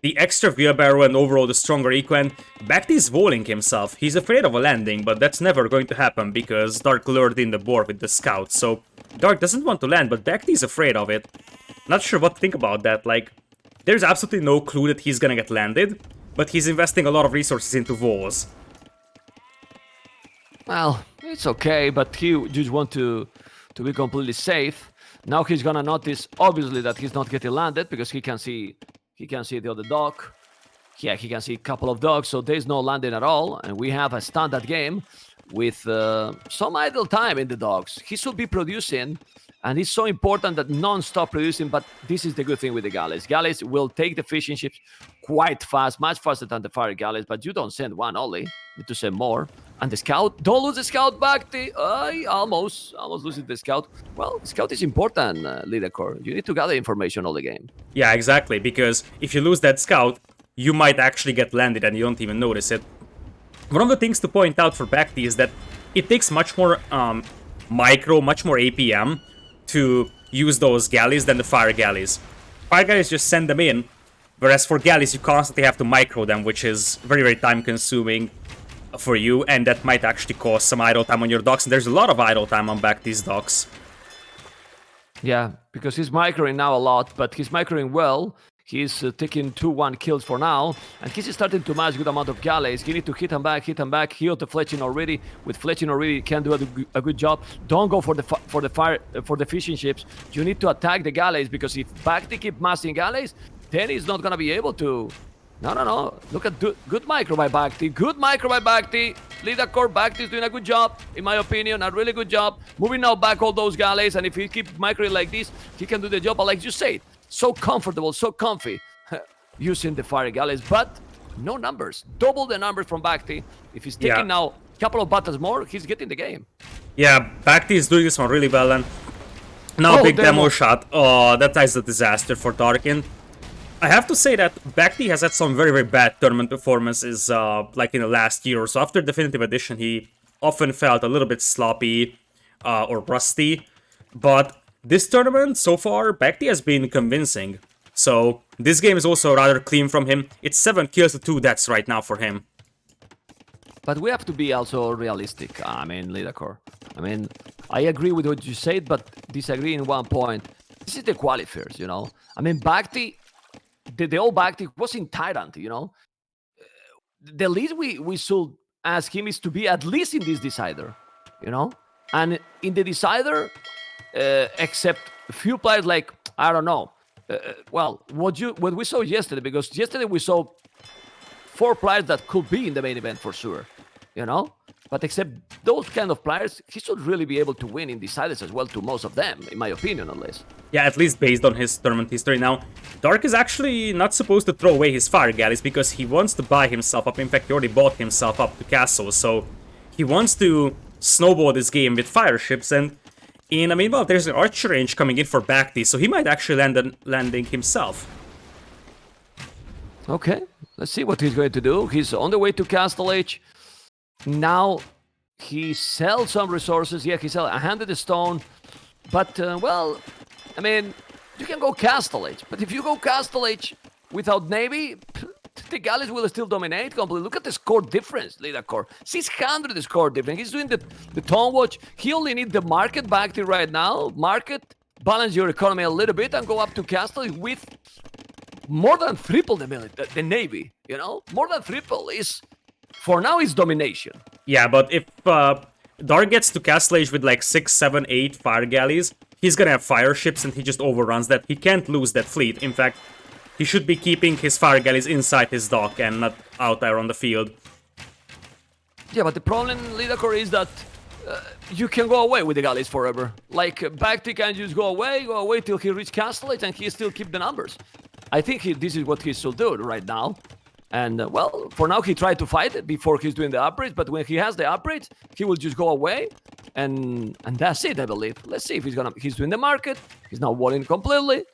Speaker 1: the extra wheelbarrow and overall the stronger eco. And BacT is walling himself. He's afraid of a landing, but that's never going to happen because Dark lured in the board with the scout. So Dark doesn't want to land, but BacT is afraid of it. Not sure what to think about that. Like, there's absolutely no clue that he's gonna get landed, but he's investing a lot of resources into walls.
Speaker 2: Well, it's okay, but he just want to be completely safe. Now he's gonna notice, obviously, that he's not getting landed because he can see the other dock. Yeah, he can see a couple of docks, so there's no landing at all. And we have a standard game with some idle time in the docks. He should be producing, and it's so important that non-stop producing, but this is the good thing with the galleys. Galleys will take the fishing ships quite fast, much faster than the fire galleys, but you don't send one only. You need to send more. And the scout, don't lose the scout back. Almost losing the scout. Well, scout is important, leader core. You need to gather information all the game.
Speaker 1: Yeah, exactly, because if you lose that scout, you might actually get landed and you don't even notice it. One of the things to point out for BacT is that it takes much more micro, much more APM to use those galleys than the fire galleys. Fire galleys just send them in, whereas for galleys you constantly have to micro them, which is very, very time consuming for you, and that might actually cause some idle time on your docks, and there's a lot of idle time on BacT's docks.
Speaker 2: Yeah, because he's microing now a lot, but he's microing well. He's taking 2-1 kills for now, and he's starting to mash good amount of galleys. You need to hit him back. He got the fletching already. With fletching already, he can do a good job. Don't go for the fishing ships. You need to attack the galleys, because if BacT keep mashing galleys, then he's not gonna be able to. No. Look at good micro by BacT. Good micro by BacT. Leader core BacT is doing a good job, in my opinion, a really good job. Moving now back all those galleys, and if he keeps microing like this, he can do the job. But like you said, so comfortable, so comfy using the fire galleys, but no numbers. Double the numbers from BacT. If he's taking now a couple of battles more, he's getting the game.
Speaker 1: Yeah, BacT is doing this one really well, and now big demo shot. Oh, that is a disaster for Darkin. I have to say that BacT has had some very, very bad tournament performances, like in the last year or so. After Definitive Edition, he often felt a little bit sloppy or rusty, but this tournament, so far, BacT has been convincing. So, this game is also rather clean from him. It's 7 kills to 2 deaths right now for him.
Speaker 2: But we have to be also realistic, leader core. I agree with what you said, but disagree in one point. This is the qualifiers, you know? BacT, the old BacT was in Tyrant, you know? The least we should ask him is to be at least in this decider, you know? And in the decider, except a few players like, I don't know, what we saw yesterday, because yesterday we saw 4 players that could be in the main event for sure, you know? But except those kind of players, he should really be able to win in deciders as well to most of them, in my opinion, at least. Yeah,
Speaker 1: at least based on his tournament history. Now, Dark is actually not supposed to throw away his fire galleys because he wants to buy himself up. In fact, he already bought himself up to castle, so he wants to snowball this game with fire ships, and meanwhile, there's an archer range coming in for BacT, so he might actually landing himself.
Speaker 2: Okay, let's see what he's going to do. He's on the way to Castle Age. Now he sells some resources. Yeah, he sells 100 stone. But, well, I mean, you can go Castle Age. But if you go Castle Age without Navy, the galleys will still dominate completely. Look at the score difference, Lidacor. 600 the score difference. He's doing the tone watch. He only needs the market BacT right now. Market, balance your economy a little bit and go up to Castle Age with more than triple the Navy, you know? More than triple is, for now, is domination.
Speaker 1: Yeah, but if Dark gets to Castle Age with like 6, 7, 8 fire galleys, he's gonna have fire ships and he just overruns that. He can't lose that fleet. In fact, he should be keeping his fire galleys inside his dock and not out there on the field.
Speaker 2: Yeah, but the problem, Lidacor, is that you can go away with the galleys forever. Like, BacT can just go away till he reaches Castle Age and he still keep the numbers. I think this is what he should do right now. And, well, for now he tried to fight it before he's doing the upgrades, but when he has the upgrades, he will just go away, and that's it, I believe. Let's see if he's doing the market, he's now walling completely,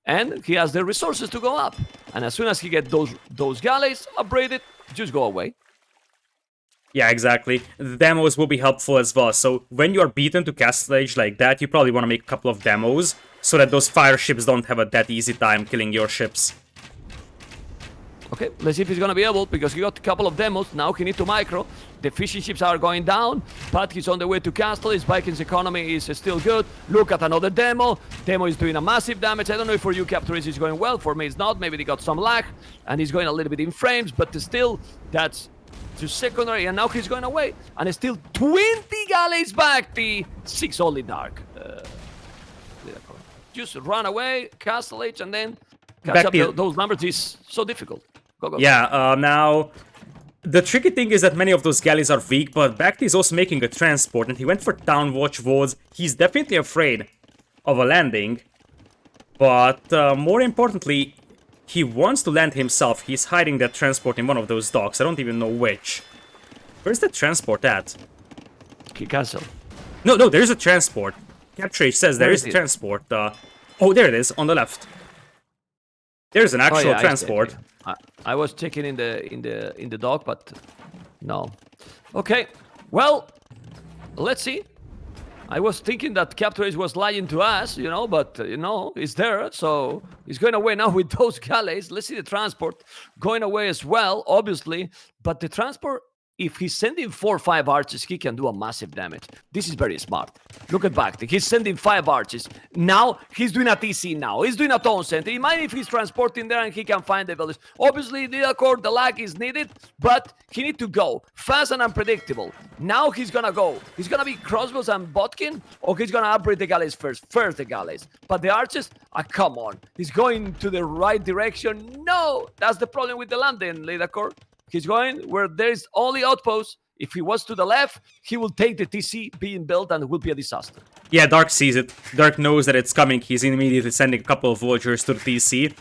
Speaker 2: and he has the resources to go up. And as soon as he gets those galleys upgraded, just go away.
Speaker 1: Yeah, exactly. The demos will be helpful as well. So when you are beaten to Castle Age like that, you probably want to make a couple of demos so that those fire ships don't have that easy time killing your ships.
Speaker 2: Okay, let's see if he's gonna be able, because he got a couple of demos. Now he needs to micro. The fishing ships are going down, but he's on the way to Castle. His Vikings economy is still good. Look at another demo. Demo is doing a massive damage. I don't know if for you, Captures, is going well. For me, it's not. Maybe they got some lag, and he's going a little bit in frames, but still, that's just secondary. And now he's going away, and it's still 20 galleys back. The 6 only Dark. Just run away, Castle Age, and then catch up those numbers is so difficult. Go.
Speaker 1: Yeah, now, the tricky thing is that many of those galleys are weak, but BacT is also making a transport, and he went for Town Watch wards. He's definitely afraid of a landing, but more importantly, he wants to land himself. He's hiding that transport in one of those docks. I don't even know which. Where's the transport at?
Speaker 2: Key Castle.
Speaker 1: No, there's a transport. Capture says there is a transport. Oh, there it is, on the left. There's an actual transport.
Speaker 2: I was checking in the dock, but no. Okay, well, let's see. I was thinking that Captures was lying to us, you know, but it's there, so he's going away now with those galleys. Let's see the transport going away as well, obviously, but the transport, if he's sending 4 or 5 archers, he can do a massive damage. This is very smart. Look at BacT. He's sending 5 archers. Now, he's doing a TC now. He's doing a tone center. Imagine if he's transporting there and he can find the village. Obviously, the lag is needed, but he needs to go fast and unpredictable. Now he's gonna go. He's gonna be crossbows and Botkin, or he's gonna upgrade the galleys first. First the galleys. But the archers, come on. He's going to the right direction. No! That's the problem with the landing, Lidacor. He's going where there's only outposts. If he was to the left, he will take the TC being built and it will be a disaster.
Speaker 1: Yeah, Dark sees it. Dark knows that it's coming. He's immediately sending a couple of villagers to the TC.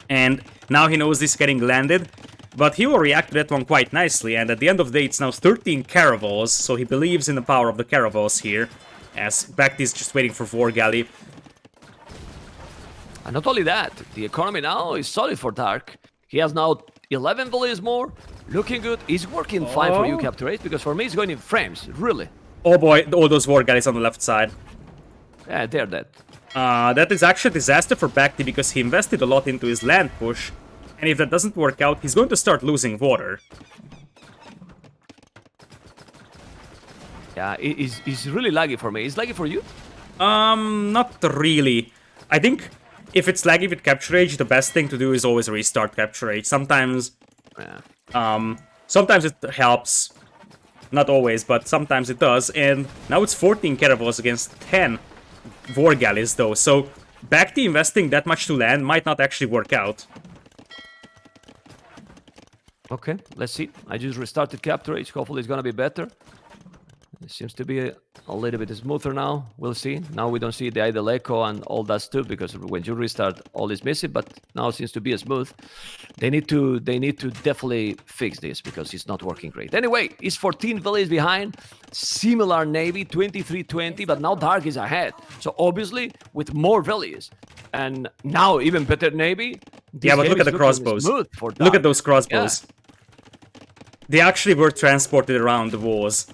Speaker 1: And now he knows this is getting landed. But he will react to that one quite nicely. And at the end of the day, it's now 13 caravels. So he believes in the power of the caravels here. As BacT is just waiting for War Galley.
Speaker 2: And not only that, the economy now is solid for Dark. He has now 11 villages more, looking good. He's working fine for you, Captures, because for me, he's going in frames, really.
Speaker 1: Oh boy, all those war galleys on the left side.
Speaker 2: Yeah, they're dead.
Speaker 1: That is actually a disaster for BacT because he invested a lot into his land push, and if that doesn't work out, he's going to start losing water.
Speaker 2: Yeah, it's really laggy for me. Is laggy for you?
Speaker 1: Not really. I think if it's laggy with Capture Age, the best thing to do is always restart Capture Age. Sometimes, sometimes it helps. Not always, but sometimes it does. And now it's 14 caravels against 10 war galleys, though. So BacT investing that much to land might not actually work out.
Speaker 2: Okay, let's see. I just restarted Capture Age. Hopefully, it's gonna be better. It seems to be a little bit smoother now. We'll see. Now we don't see the idle echo and all that stuff because when you restart, all is missing. But now it seems to be smooth. They need to definitely fix this because it's not working great. Anyway, it's 14 villages behind. Similar Navy, 23-20, but now Dark is ahead. So obviously with more villages. And now even better Navy.
Speaker 1: Yeah, but
Speaker 2: game
Speaker 1: look at
Speaker 2: is
Speaker 1: the
Speaker 2: looking
Speaker 1: crossbows.
Speaker 2: smooth for
Speaker 1: Look at
Speaker 2: Dark.
Speaker 1: those crossbows. They actually were transported around the walls.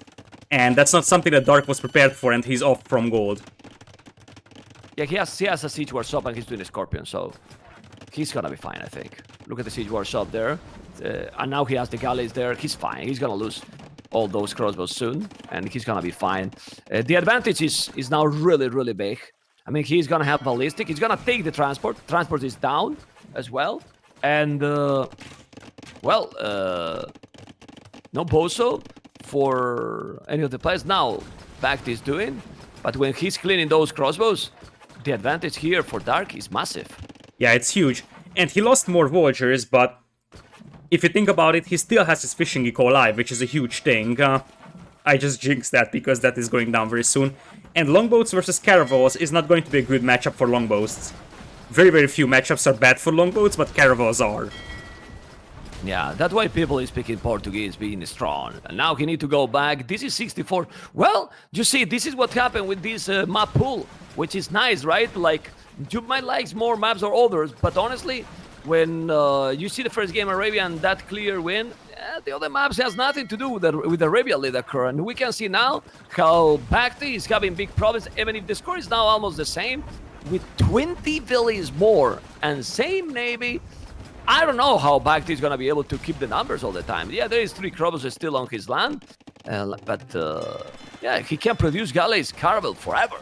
Speaker 1: And that's not something that Dark was prepared for, and he's off from gold.
Speaker 2: Yeah, he has a siege workshop and he's doing a scorpion, so he's gonna be fine, I think. Look at the siege workshop there, and now he has the galleys there. He's fine. He's gonna lose all those crossbows soon, and he's gonna be fine. The advantage is now really, really big. I mean, he's gonna have ballistic. He's gonna take the transport. Transport is down as well, and well, no bozo for any of the players now. BacT is doing, but when he's cleaning those crossbows, the advantage here for Dark is massive.
Speaker 1: Yeah, it's huge. And he lost more villagers, but if you think about it, he still has his fishing eco alive, which is a huge thing. I just jinxed that because that is going down very soon. And longboats versus caravels is not going to be a good matchup for longboats. Very, very few matchups are bad for longboats, but caravels are.
Speaker 2: Yeah, that's why people is speaking Portuguese, being strong. And now he need to go back. This is 64. Well, you see, this is what happened with this map pool, which is nice, right? Like, you might like more maps or others, but honestly, when you see the first game Arabia and that clear win, the other maps has nothing to do with the Arabia leader current. We can see now how BacT is having big problems, even if the score is now almost the same, with 20 villas more and same Navy. I don't know how BacT is going to be able to keep the numbers all the time. Yeah, there is 3 crows still on his land, but yeah, he can produce galleys caravel forever.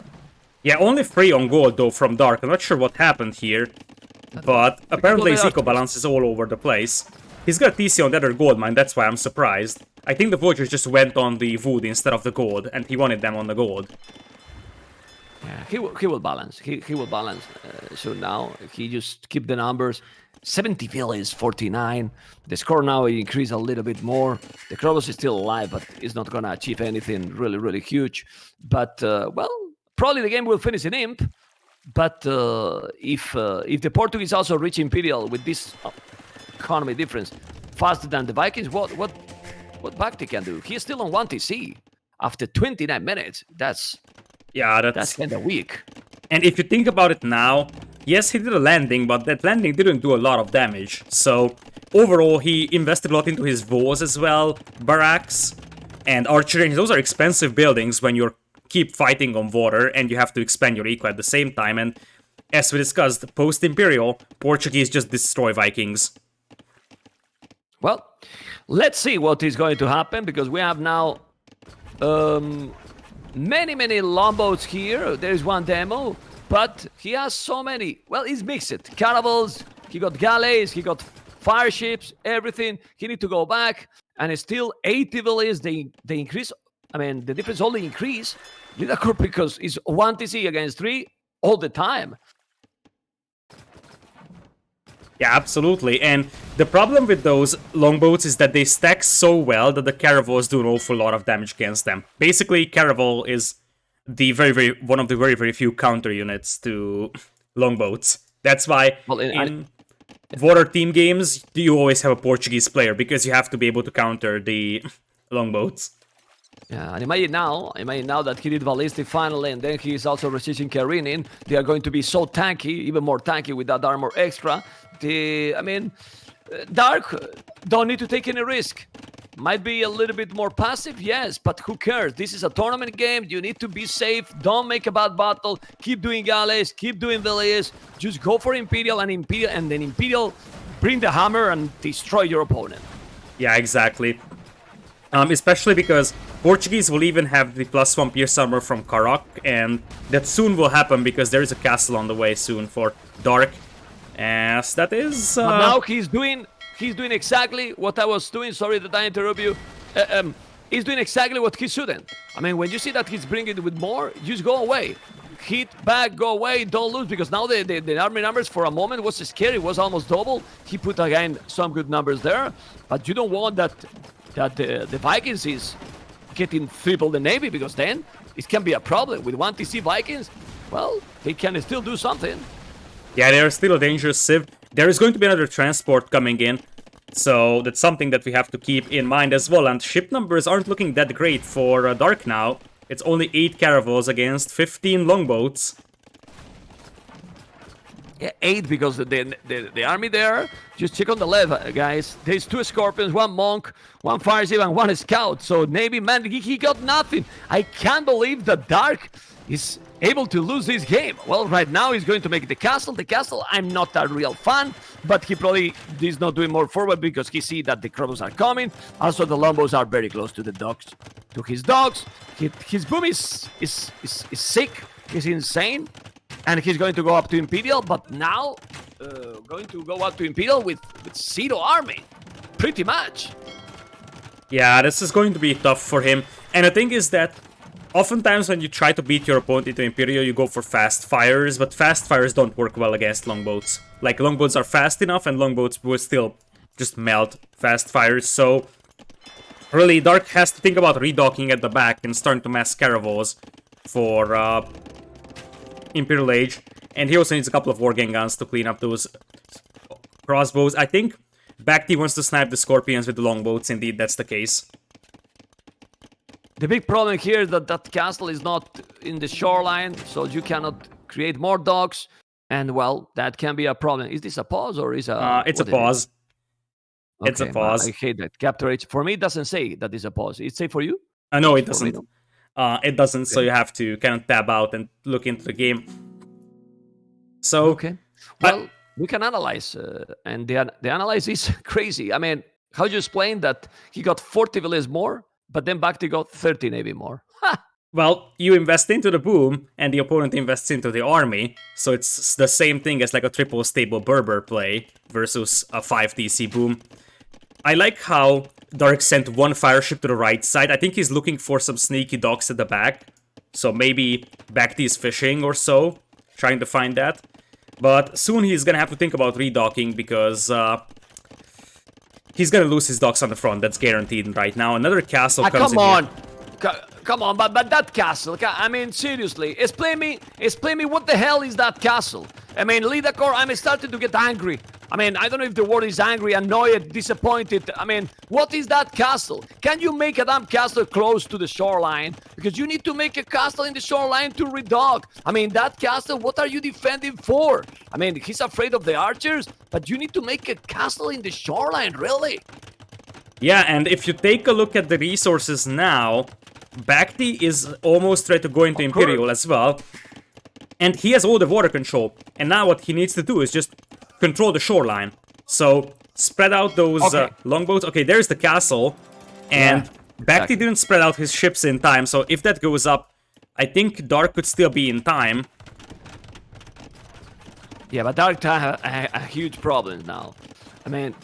Speaker 1: Yeah, only 3 on gold though from Dark. I'm not sure what happened here, but apparently his eco balance is all over the place. He's got TC on the other gold mine, that's why I'm surprised. I think the villagers just went on the wood instead of the gold, and he wanted them on the gold.
Speaker 2: Yeah, he will balance. He will balance soon now. He just keep the numbers. 70 villas, 49. The score now increased a little bit more. The Krobos is still alive, but he's not going to achieve anything really, really huge. But, well, probably the game will finish in Imp. But if the Portuguese also reach Imperial with this economy difference faster than the Vikings, what BacT can do? He's still on 1 TC after 29 minutes. That's kind of weak.
Speaker 1: And if you think about it now, yes, he did a landing, but that landing didn't do a lot of damage. So overall, he invested a lot into his walls as well, barracks, and archery. And those are expensive buildings when you keep fighting on water and you have to expand your eco at the same time. And as we discussed, post-Imperial, Portuguese just destroy Vikings.
Speaker 2: Well, let's see what is going to happen, because we have now many longboats here. There is one demo, but he has so many. Well, he's mixed. Caravels, he got galleys, he got fire ships, everything. He need to go back, and it's still 80 villas. They increase. I mean, the difference only increase. Because it's 1 TC against 3 all the time.
Speaker 1: Yeah, absolutely. And the problem with those longboats is that they stack so well that the caravels do an awful lot of damage against them. Basically, caravel is the one of the very few counter units to longboats. That's why in water team games you always have a Portuguese player, because you have to be able to counter the longboats.
Speaker 2: Yeah, and imagine now that he did ballistic finally, and then he is also resisting careening. They are going to be so tanky, even more tanky with that armor extra. Dark don't need to take any risk. Might be a little bit more passive, yes, but who cares? This is a tournament game. You need to be safe. Don't make a bad battle. Keep doing galleys. Keep doing villages. Just go for Imperial, and then Imperial bring the hammer and destroy your opponent.
Speaker 1: Yeah, exactly. Especially because Portuguese will even have the +1 pierce armor from Karak, and that soon will happen because there is a castle on the way soon for Dark. As that is...
Speaker 2: But now he's doing exactly what I was doing. Sorry that I interrupt you. He's doing exactly what he shouldn't. I mean, when you see that he's bringing it with more, just go away. Hit back, go away, don't lose, because now the army numbers for a moment was scary. It was almost double. He put again some good numbers there, but you don't want that the Vikings is getting triple the Navy, because then it can be a problem. With 1 TC Vikings, well, they can still do something.
Speaker 1: Yeah, they are still a dangerous civ. There is going to be another transport coming in, so that's something that we have to keep in mind as well. And ship numbers aren't looking that great for Dark now. It's only 8 caravels against 15 longboats.
Speaker 2: Yeah, 8 because the army there. Just check on the left, guys. There's 2 scorpions, 1 monk, 1 fire shield, and 1 scout. So Navy, man, he got nothing. I can't believe that Dark is able to lose this game. Well, right now he's going to make the castle. The castle, I'm not a real fan, but he probably is not doing more forward because he see that the crobos are coming. Also, the longbows are very close to the dogs, to his dogs. His boom is sick. He's insane. And he's going to go up to Imperial, but now going to go up to Imperial with zero army, pretty much.
Speaker 1: Yeah, this is going to be tough for him. And the thing is that oftentimes when you try to beat your opponent into Imperial, you go for fast fires, but fast fires don't work well against longboats. Like, longboats are fast enough, and longboats will still just melt fast fires, so really, Dark has to think about redocking at the back and starting to mass caravels for Imperial Age, and he also needs a couple of Wargang guns to clean up those crossbows. I think BacT wants to snipe the Scorpions with the longboats, indeed that's the case.
Speaker 2: The big problem here is that that castle is not in the shoreline, so you cannot create more docks, and well, that can be a problem. Is this a pause or is a...
Speaker 1: It's a pause.
Speaker 2: Okay,
Speaker 1: it's a pause.
Speaker 2: I hate that. Capture H. For me, it doesn't say that it's a pause. It say for you?
Speaker 1: No, it doesn't. It doesn't,
Speaker 2: okay.
Speaker 1: So you have to kind of tab out and look into the game. So...
Speaker 2: Okay. Well, we can analyze, and the analyze is crazy. I mean, how do you explain that he got 40 villas more, but then BacT got 30 Navy more? Ha!
Speaker 1: Well, you invest into the boom, and the opponent invests into the army, so it's the same thing as like a triple stable Berber play versus a 5 DC boom. I like how Dark sent one fire ship to the right side. I think he's looking for some sneaky docks at the back, so maybe BacT is fishing or so, trying to find that. But soon he's gonna have to think about redocking because he's gonna lose his docks on the front. That's guaranteed right now. Another castle comes in.
Speaker 2: Come on! Come on, but that castle, I mean, seriously, explain me what the hell is that castle? I mean, Lidakor, I'm starting to get angry. I mean, I don't know if the word is angry, annoyed, disappointed. I mean, what is that castle? Can you make a damn castle close to the shoreline? Because you need to make a castle in the shoreline to redock. I mean, that castle, what are you defending for? I mean, he's afraid of the archers, but you need to make a castle in the shoreline, really?
Speaker 1: Yeah, and if you take a look at the resources now, BacT is almost ready to go into Imperial as well. And he has all the water control. And now what he needs to do is just control the shoreline. So, spread out those longboats. Okay, there's the castle. And BacT didn't spread out his ships in time. So, if that goes up, I think Dark could still be in time.
Speaker 2: Yeah, but Dark have a huge problem now. I mean...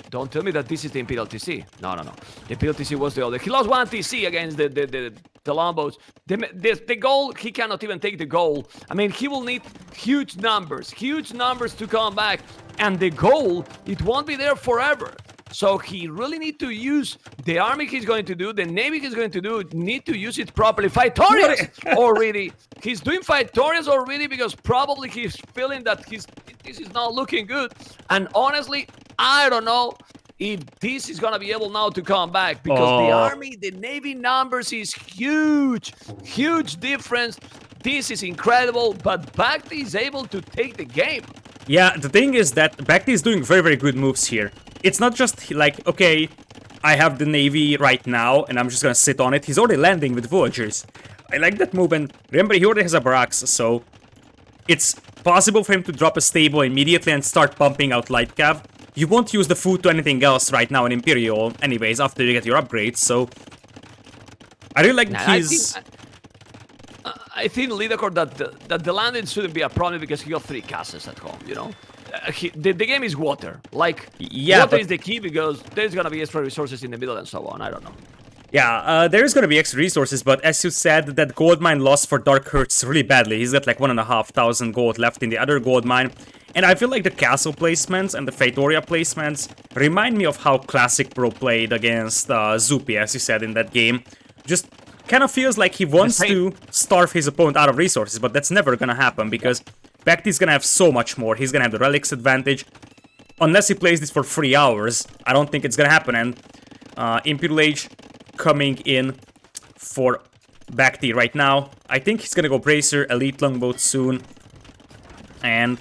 Speaker 2: Don't tell me that this is the Imperial TC. No. The Imperial TC was the other. He lost 1 TC against the longboats. The goal, he cannot even take the goal. I mean, he will need huge numbers to come back. And the goal, it won't be there forever. So he really need to use the army he's going to do, the navy he's going to do, need to use it properly. Fightorius already. He's doing Fightorius already because probably he's feeling that this is not looking good. And honestly, I don't know if this is going to be able now to come back because the army, the navy numbers is huge difference. This is incredible, but BacT is able to take the game.
Speaker 1: Yeah, the thing is that BacT is doing very, very good moves here. It's not just like, okay, I have the navy right now and I'm just gonna sit on it. He's already landing with villagers. I like that move, and remember, he already has a barracks, so it's possible for him to drop a stable immediately and start pumping out light cav. You won't use the food to anything else right now in Imperial anyways after you get your upgrades, so I really like his...
Speaker 2: I think Lidakor that the landing shouldn't be a problem because he got 3 castles at home, you know? The game is water. Like, water is the key because there's gonna be extra resources in the middle and so on. I don't know.
Speaker 1: Yeah, there is gonna be extra resources, but as you said, that gold mine loss for Dark hurts really badly. He's got like 1,500 gold left in the other gold mine. And I feel like the castle placements and the Feitoria placements remind me of how Classic Pro played against Zupi, as you said in that game. Just kind of feels like he wants to starve his opponent out of resources, but that's never gonna happen because BacT is gonna have so much more. He's gonna have the relics advantage. Unless he plays this for 3 hours, I don't think it's gonna happen. And Imperial Age coming in for BacT right now. I think he's gonna go Bracer, Elite Longboat soon. And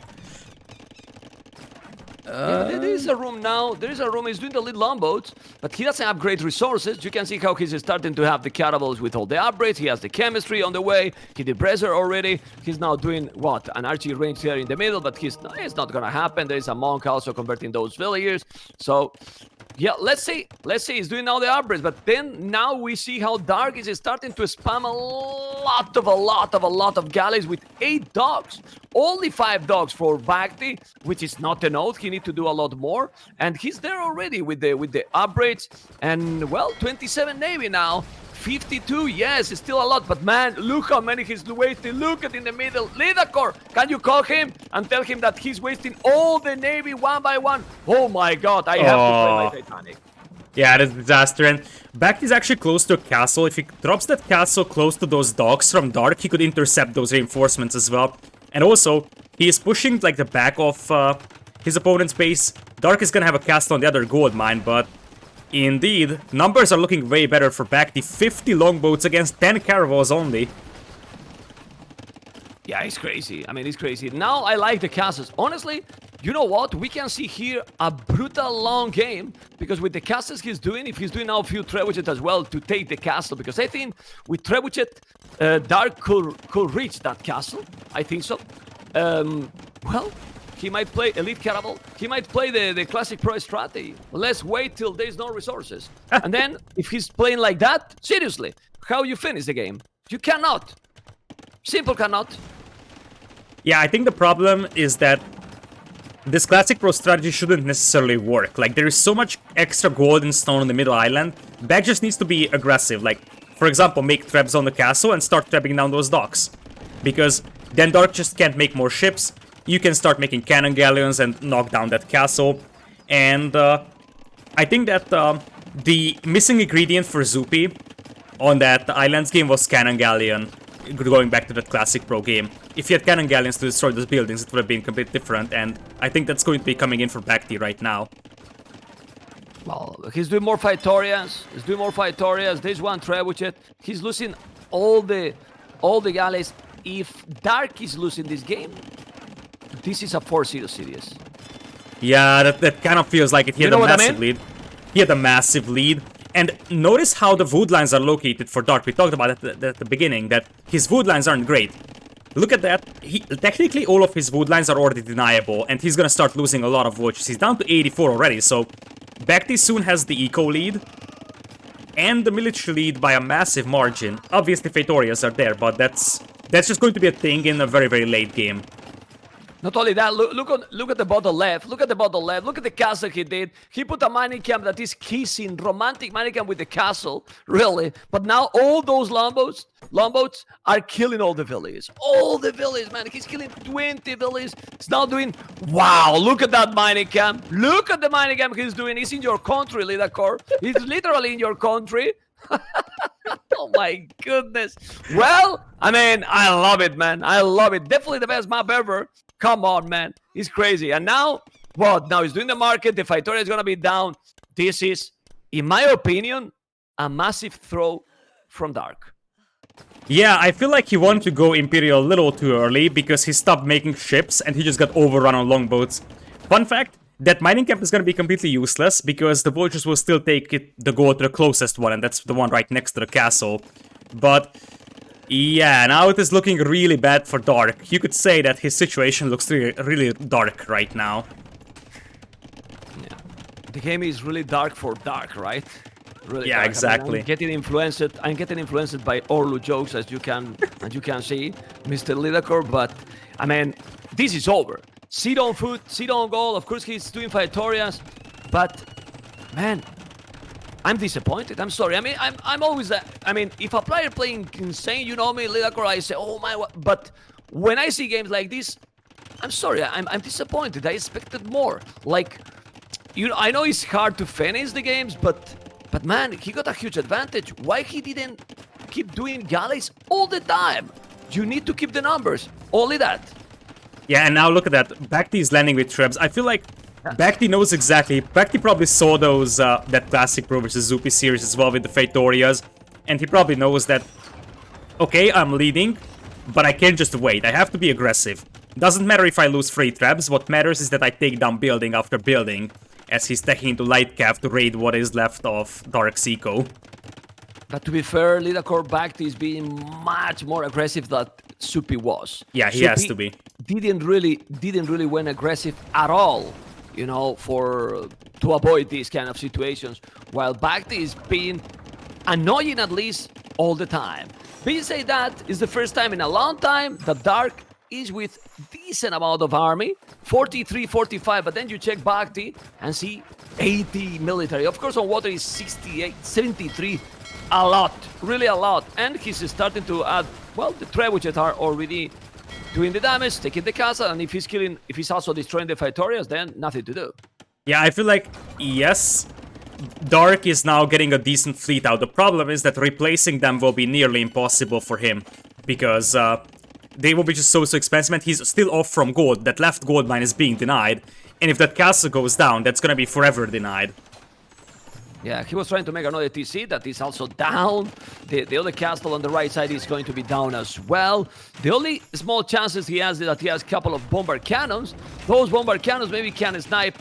Speaker 2: yeah, there is a room now. There is a room. He's doing the lead longboats, but he doesn't have great resources. You can see how he's starting to have the catables with all the upgrades. He has the chemistry on the way. He did Brazier already. He's now doing what? An archery range here in the middle, but it's not gonna happen. There is a monk also converting those villagers. So yeah, let's see. He's doing all the upgrades, but then now we see how Dark is starting to spam a lot of galleys with 8 dogs. Only 5 dogs for BacT, which is not enough. He needs to do a lot more, and he's there already with the upgrades. And well, 27 navy now. 52, yes, it's still a lot, but man, look how many he's wasting. Look at in the middle. Lidakor, can you call him and tell him that he's wasting all the navy one by one? Oh my god, I have to play my Titanic.
Speaker 1: Yeah, that's a disaster. And BacT is actually close to a castle. If he drops that castle close to those dogs from Dark, he could intercept those reinforcements as well. And also, he is pushing like the back of his opponent's base. Dark is gonna have a castle on the other gold mine, but indeed, numbers are looking way better for BacT. 50 longboats against 10 caravels only.
Speaker 2: Yeah, it's crazy. I mean, it's crazy. Now I like the castles. Honestly, you know what? We can see here a brutal long game, because with the castles he's doing, if he's doing now a few trebuchet as well to take the castle, because I think with trebuchet, Dark could reach that castle. I think so. Well, he might play Elite Caravel. He might play the classic pro strategy. Let's wait till there's no resources. And then, if he's playing like that, seriously, how you finish the game? You cannot. Simple cannot.
Speaker 1: Yeah, I think the problem is that this classic pro strategy shouldn't necessarily work. Like, there is so much extra gold and stone on the middle island. BacT just needs to be aggressive. Like, for example, make trebs on the castle and start trebbing down those docks. Because then Dark just can't make more ships. You can start making cannon galleons and knock down that castle. And I think that the missing ingredient for Zupi on that Islands game was cannon galleon. Going back to that classic pro game. If you had cannon galleons to destroy those buildings, it would have been completely different. And I think that's going to be coming in for BacT right now.
Speaker 2: Well, he's doing more Fightorians. There's one trebuchet. He's losing all the galleys. If Dark is losing this game, this is a 4-0 series.
Speaker 1: Yeah, that kind of feels like it. He had a massive lead. He had a massive lead. And notice how the wood lines are located for Dark. We talked about it at the beginning, that his wood lines aren't great. Look at that. Technically, all of his wood lines are already deniable, and he's gonna start losing a lot of watches. He's down to 84 already, so BacT soon has the eco lead and the military lead by a massive margin. Obviously, Fatorias are there, but that's just going to be a thing in a very, very late game.
Speaker 2: Not only that, look at the bottom left. Look at the castle he did. He put a mining camp that is kissing, romantic mining camp with the castle, really. But now all those longboats are killing all the villages. All the villages, man. He's killing 20 villages. He's now doing, wow, look at that mining camp. Look at the mining camp he's doing. He's in your country, Lidakor. He's literally in your country. Oh my goodness. Well, I mean, I love it, man. I love it. Definitely the best map ever. Come on, man. He's crazy. And now, what? Now he's doing the market. The Fightoria is going to be down. This is, in my opinion, a massive throw from Dark.
Speaker 1: Yeah, I feel like he wanted to go Imperial a little too early because he stopped making ships and he just got overrun on longboats. Fun fact, that mining camp is going to be completely useless because the vultures will still take the gold to the closest one, and that's the one right next to the castle. But yeah, now it is looking really bad for Dark. You could say that his situation looks really dark right now.
Speaker 2: Yeah, the game is really dark for Dark, right? Really
Speaker 1: yeah,
Speaker 2: dark.
Speaker 1: exactly.
Speaker 2: I mean, I'm getting influenced by Orlu jokes, as you can see, Mr. Lidakor. But I mean, this is over. Sit on foot, sit on goal. Of course, he's doing Fightorians, but man, I'm disappointed. I'm sorry. I mean, I'm always. I mean, if a player playing insane, you know me, Lidakor, I say, oh my. But when I see games like this, I'm sorry. I'm disappointed. I expected more. Like, I know it's hard to finish the games, but man, he got a huge advantage. Why he didn't keep doing galleys all the time? You need to keep the numbers. Only that.
Speaker 1: Yeah, and now look at that. BacT is landing with trebs. I feel like BacT knows exactly. BacT probably saw those that classic Pro vs Zupi series as well with the Fatorias, and he probably knows that, okay, I'm leading, but I can't just wait. I have to be aggressive. Doesn't matter if I lose 3 traps, what matters is that I take down building after building, as he's taking into light cav to raid what is left of Dark Seco.
Speaker 2: But to be fair, Lidacore BacT is being much more aggressive than Supi was.
Speaker 1: Yeah, he has to be.
Speaker 2: Didn't really went aggressive at all, you know, to avoid these kind of situations. While BacT is being annoying at least all the time. Being said that, it's the first time in a long time that Dark is with decent amount of army, 43, 45, but then you check BacT and see 80 military. Of course, on water is 68, 73, a lot, really a lot. And he's starting to add, well, the trebuchets are already doing the damage, taking the castle, and if he's also destroying the Faitorias, then nothing to do.
Speaker 1: Yeah, I feel like, yes, Dark is now getting a decent fleet out. The problem is that replacing them will be nearly impossible for him, because they will be just so expensive, and he's still off from gold. That left gold mine is being denied, and if that castle goes down, that's gonna be forever denied.
Speaker 2: Yeah, he was trying to make another TC that is also down. The other castle on the right side is going to be down as well. The only small chances he has is that he has a couple of bombard cannons. Those bombard cannons maybe can snipe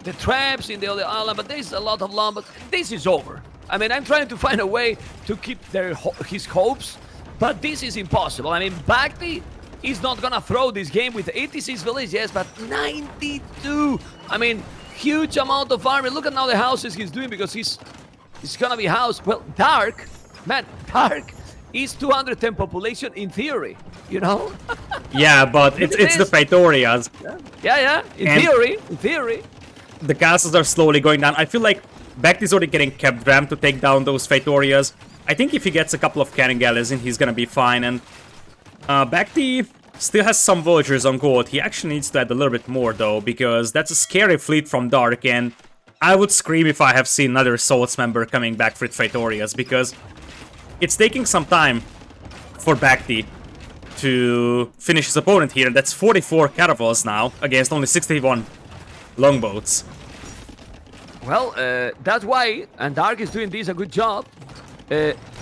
Speaker 2: the traps in the other island, but there's a lot of long, but this is over. I mean, I'm trying to find a way to keep his hopes, but this is impossible. I mean, BacT is not gonna throw this game with 86 village, yes, but 92. I mean, huge amount of army. Look at now the houses he's doing, because he's gonna be housed. Well, Dark, man, Dark is 210 population in theory, you know?
Speaker 1: Yeah, but it's the Faitorias.
Speaker 2: Yeah, in theory.
Speaker 1: The castles are slowly going down. I feel like BacT is already getting kept rammed to take down those Faitorias. I think if he gets a couple of cannon galleys in, he's gonna be fine. And BacT still has some villagers on gold. He actually needs to add a little bit more, though, because that's a scary fleet from Dark, and I would scream if I have seen another Souls member coming back for Faitorias, because it's taking some time for BacT to finish his opponent here. That's 44 caravels now, against only 61 longboats.
Speaker 2: Well, that's why, and Dark is doing this a good job.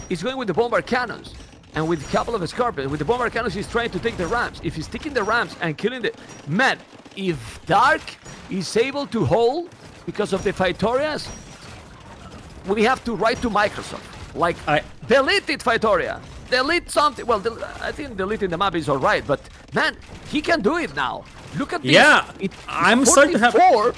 Speaker 2: He's going with the bombard cannons and with a couple of scorpions. With the bombard cannons, he's trying to take the ramps. If he's taking the ramps and killing the... Man, if Dark is able to hold because of the Faitorias, we have to write to Microsoft. Like, delete it, Faitoria. Delete something. Well, I think deleting the map is alright, but man, he can do it now. Look at this.
Speaker 1: Yeah, I'm starting to have...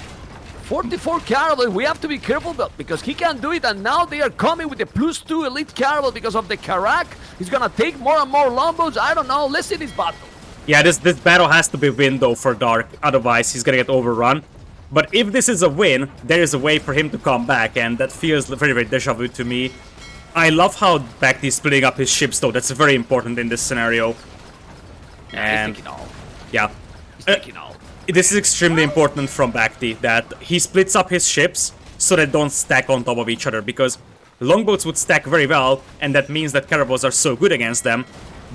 Speaker 2: 44 caravel. We have to be careful because he can do it, and now they are coming with the +2 elite caravel because of the Karak. He's gonna take more and more longbows. I don't know. Let's see this battle.
Speaker 1: Yeah, this battle has to be win though for Dark, otherwise he's gonna get overrun. But if this is a win, there is a way for him to come back, and that feels very, very deja vu to me. I love how BacT is splitting up his ships though. That's very important in this scenario. And
Speaker 2: he's taking all.
Speaker 1: Yeah.
Speaker 2: He's taking all.
Speaker 1: This is extremely important from BacT, that he splits up his ships so they don't stack on top of each other, because longboats would stack very well, and that means that caravels are so good against them.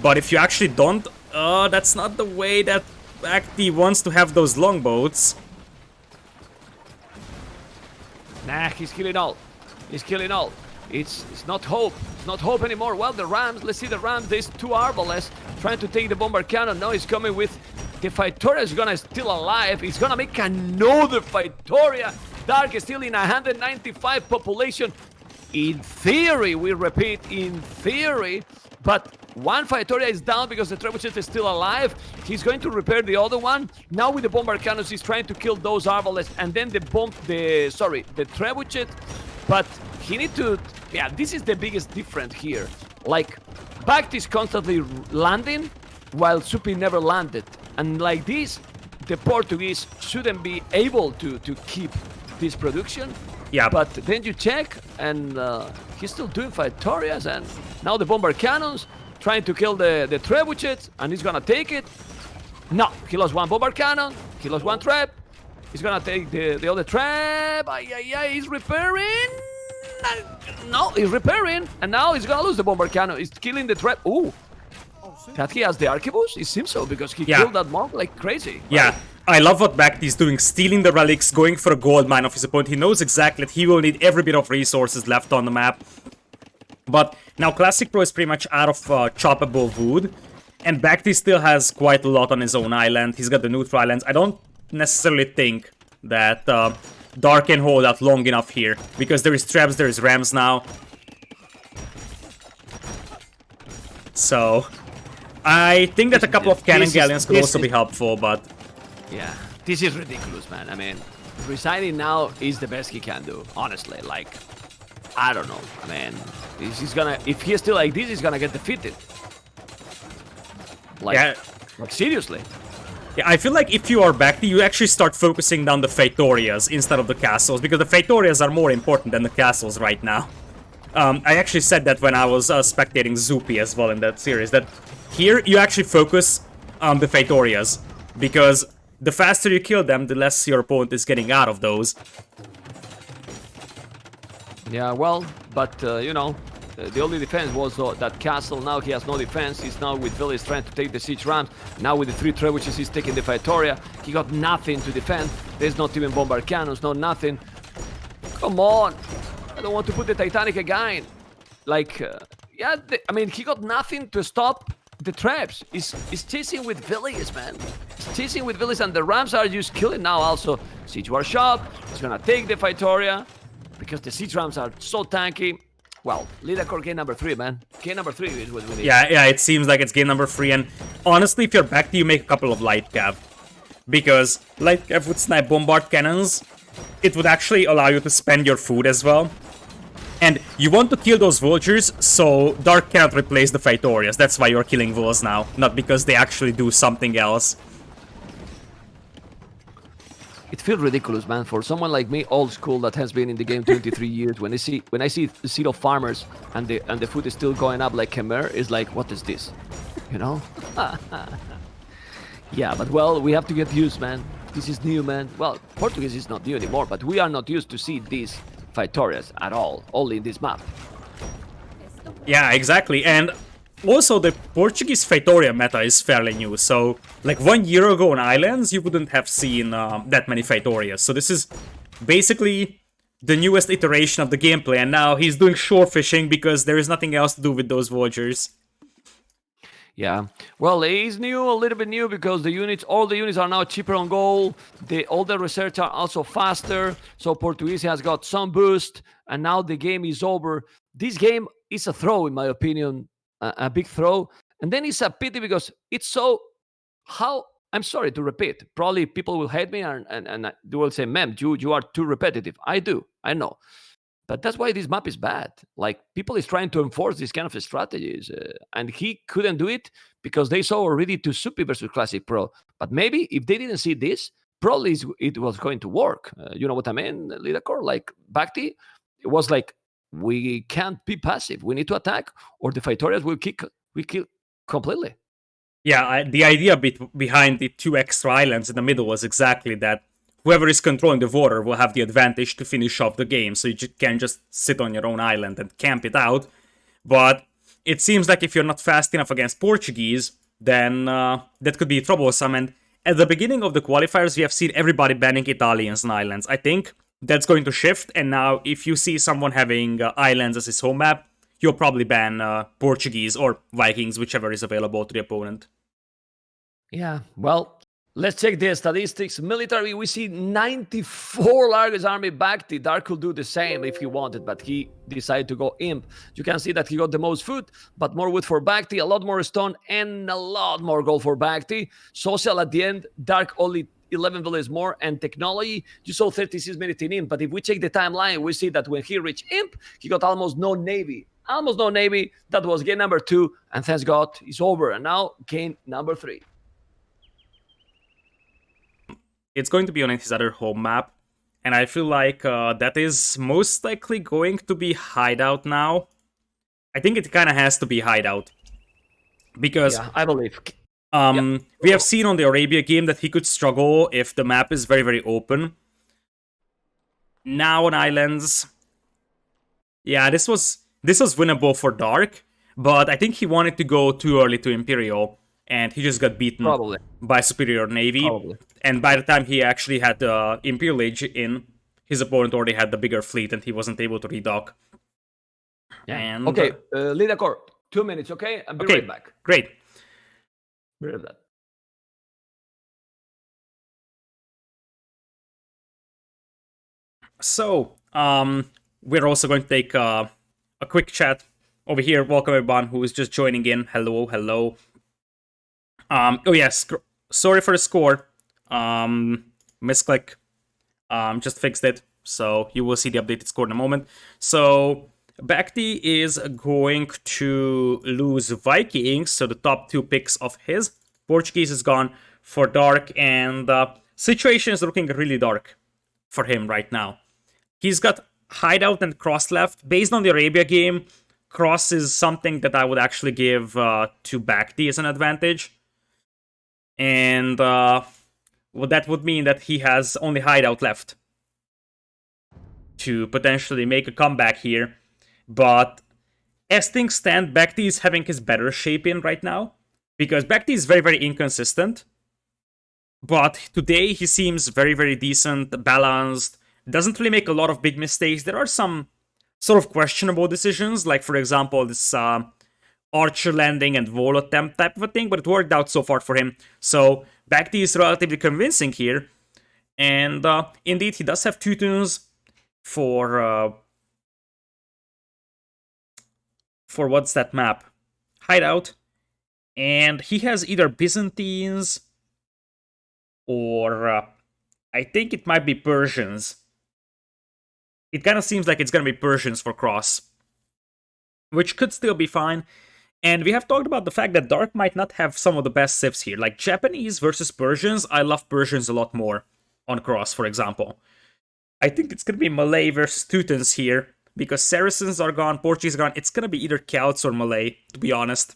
Speaker 1: But if you actually don't, that's not the way that BacT wants to have those longboats.
Speaker 2: Nah, he's killing all. He's killing all. It's not hope. It's not hope anymore. Well, the Rams, let's see the Rams. There's 2 Arbalest trying to take the bombard cannon. Now he's coming with the Faitoria. Is gonna still alive. He's gonna make another Faitoria. Dark is still in 195 population. In theory, we repeat, in theory. But one Faitoria is down because the trebuchet is still alive. He's going to repair the other one. Now with the bombard cannons, he's trying to kill those Arbalest, and then the trebuchet. But he need to... Yeah, this is the biggest difference here. Like, BacT is constantly landing, while Supi never landed. And like this, the Portuguese shouldn't be able to keep this production.
Speaker 1: Yeah.
Speaker 2: But then you check, and he's still doing Faitorias, and now the bombard cannons, trying to kill the trebuchets, and he's gonna take it. No, he lost one bombard cannon, he lost one trap. He's gonna take the other trap. He's repairing. No, he's repairing, and now he's gonna lose the bombard cannon. He's killing the trap. Ooh, that he has the arquebus? It seems so, because he killed that monk like crazy. Right?
Speaker 1: Yeah, I love what BacT is doing, stealing the relics, going for a gold mine of his opponent. He knows exactly that he will need every bit of resources left on the map. But now Classic Pro is pretty much out of choppable wood, And BacT still has quite a lot on his own island. He's got the neutral islands. I don't necessarily think that Dark can hold out long enough here, because there is traps, there is rams now. So I think that a couple of cannon galleons could also be helpful, but
Speaker 2: yeah, this is ridiculous, man. I mean, resigning now is the best he can do, honestly. Like, I don't know, man. He's gonna, if he's still like this, he's gonna get defeated. Like,
Speaker 1: yeah.
Speaker 2: Like seriously.
Speaker 1: Yeah, I feel like if you are BacT, you actually start focusing down the Fetorias instead of the castles, because the Fetorias are more important than the castles right now. I actually said that when I was spectating Zoopy as well in that series, that here you actually focus on the Fetorias, because the faster you kill them, the less your opponent is getting out of those.
Speaker 2: Yeah, well, but, you know, the only defense was that castle. Now he has no defense. He's now with Villis trying to take the siege rams. Now with the 3 trebuchets, he's taking the Feitoria. He got nothing to defend. There's not even bombard cannons, no nothing. Come on. I don't want to put the Titanic again. Like, yeah, I mean, he got nothing to stop the traps. He's chasing with Villis, man. He's chasing with Villis, and the rams are just killing now also. Siege war shop. He's gonna take the Feitoria because the siege rams are so tanky. Well, Lidakor game number 3, man. Game number 3 is what we need.
Speaker 1: Yeah, it seems like it's game number 3, and honestly, if you're BacT, you make a couple of light cav. Because light cav would snipe bombard cannons. It would actually allow you to spend your food as well. And you want to kill those vultures, so Dark cannot replace the Feitorias. That's why you're killing Vulls now, not because they actually do something else.
Speaker 2: It feels ridiculous, man, for someone like me, old school, that has been in the game 23 years. When I see zero farmers and the food is still going up like Khmer, it's like, what is this? You know? Yeah, but well, we have to get used, man. This is new, man. Well, Portuguese is not new anymore, but we are not used to see these Feitorias at all, only in this map.
Speaker 1: Yeah, exactly. And also, the Portuguese Feitoria meta is fairly new, so like 1 year ago on Islands, you wouldn't have seen that many Feitorias. So this is basically the newest iteration of the gameplay, and now he's doing shore fishing because there is nothing else to do with those vultures.
Speaker 2: Yeah, well, it is new, a little bit new, because all the units are now cheaper on goal. All the research are also faster, so Portuguese has got some boost, and now the game is over. This game is a throw, in my opinion, a big throw, and then it's a pity because it's so... I'm sorry to repeat, probably people will hate me and they will say, Memb, you are too repetitive. I know. But that's why this map is bad. Like, people is trying to enforce these kind of strategies, and he couldn't do it because they saw already to Soupy versus Classic Pro. But maybe if they didn't see this, probably it was going to work. You know what I mean, Lidakor? Like, BacT, it was like, we can't be passive. We need to attack, or the Feitorias will kill completely.
Speaker 1: Yeah, the idea behind the 2 extra islands in the middle was exactly that. Whoever is controlling the water will have the advantage to finish off the game, so you can't just sit on your own island and camp it out. But it seems like if you're not fast enough against Portuguese, then that could be troublesome. And at the beginning of the qualifiers, we have seen everybody banning Italians and islands. I think that's going to shift, and now if you see someone having islands as his home map, you'll probably ban Portuguese or Vikings, whichever is available to the opponent.
Speaker 2: Yeah, well... Let's check the statistics. Military, we see 94 largest army BacT. Dark could do the same if he wanted, but he decided to go imp. You can see that he got the most food, but more wood for BacT, a lot more stone, and a lot more gold for BacT. Social at the end, Dark only 11 villages more, and technology, you saw 36 minutes in imp. But if we check the timeline, we see that when he reached imp, he got almost no navy. Almost no navy. That was game number 2, and thanks God, it's over. And now game number 3.
Speaker 1: It's going to be on his other home map, and I feel like that is most likely going to be Hideout now. I think it kind of has to be Hideout, because
Speaker 2: yeah, I believe.
Speaker 1: We have seen on the Arabia game that he could struggle if the map is very, very open. Now on Islands, yeah, this was winnable for Dark, but I think he wanted to go too early to Imperial, and he just got beaten by superior navy.
Speaker 2: Probably.
Speaker 1: And by the time he actually had the Imperial Age in, his opponent already had the bigger fleet, and he wasn't able to redock.
Speaker 2: Yeah.
Speaker 1: And
Speaker 2: okay, Lidakor, 2 minutes, okay? I'll be right back.
Speaker 1: Great.
Speaker 2: Rid of that.
Speaker 1: So, we're also going to take a quick chat over here. Welcome everyone who is just joining in. Hello, hello. Oh yes, sorry for the score. Misclick. Just fixed it, so you will see the updated score in a moment. So, BacT is going to lose Vikings, so the top 2 picks of his. Portuguese is gone for Dark, and situation is looking really dark for him right now. He's got Hideout and Cross left. Based on the Arabia game, Cross is something that I would actually give to BacT as an advantage. And well, that would mean that he has only Hideout left to potentially make a comeback here. But as things stand, BacT is having his better shape in right now. Because BacT is very, very inconsistent. But today he seems very, very decent, balanced. Doesn't really make a lot of big mistakes. There are some sort of questionable decisions, like for example this archer landing and wall attempt type of a thing, but it worked out so far for him. So BacT is relatively convincing here, and indeed he does have Teutons for what's that map? Hideout, and he has either Byzantines or I think it might be Persians. It kind of seems like it's going to be Persians for Cross, which could still be fine. And we have talked about the fact that Dark might not have some of the best civs here. Like Japanese versus Persians, I love Persians a lot more on Cross, for example. I think it's going to be Malay versus Teutons here, because Saracens are gone, Portuguese are gone. It's going to be either Celts or Malay, to be honest.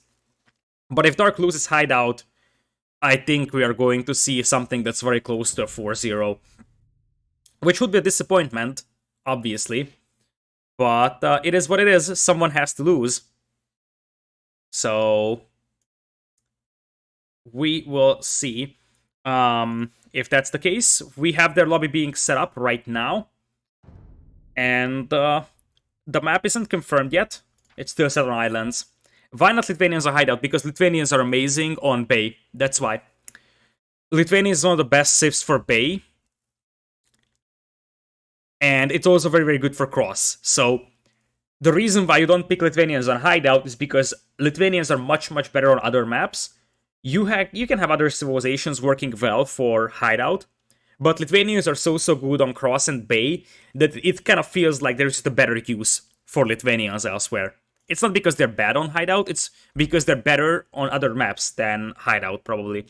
Speaker 1: But if Dark loses Hideout, I think we are going to see something that's very close to a 4-0. Which would be a disappointment, obviously. But it is what it is. Someone has to lose. So we will see if that's the case. We have their lobby being set up right now. And the map isn't confirmed yet. It's still set on islands. Why not Lithuanians are Hideout? Because Lithuanians are amazing on Bay. That's why. Lithuania is one of the best civs for Bay. And it's also very, very good for Cross. So the reason why you don't pick Lithuanians on Hideout is because Lithuanians are much, much better on other maps. You can have other civilizations working well for Hideout, but Lithuanians are so good on Cross and Bay that it kind of feels like there's just a better use for Lithuanians elsewhere. It's not because they're bad on Hideout, it's because they're better on other maps than Hideout, probably.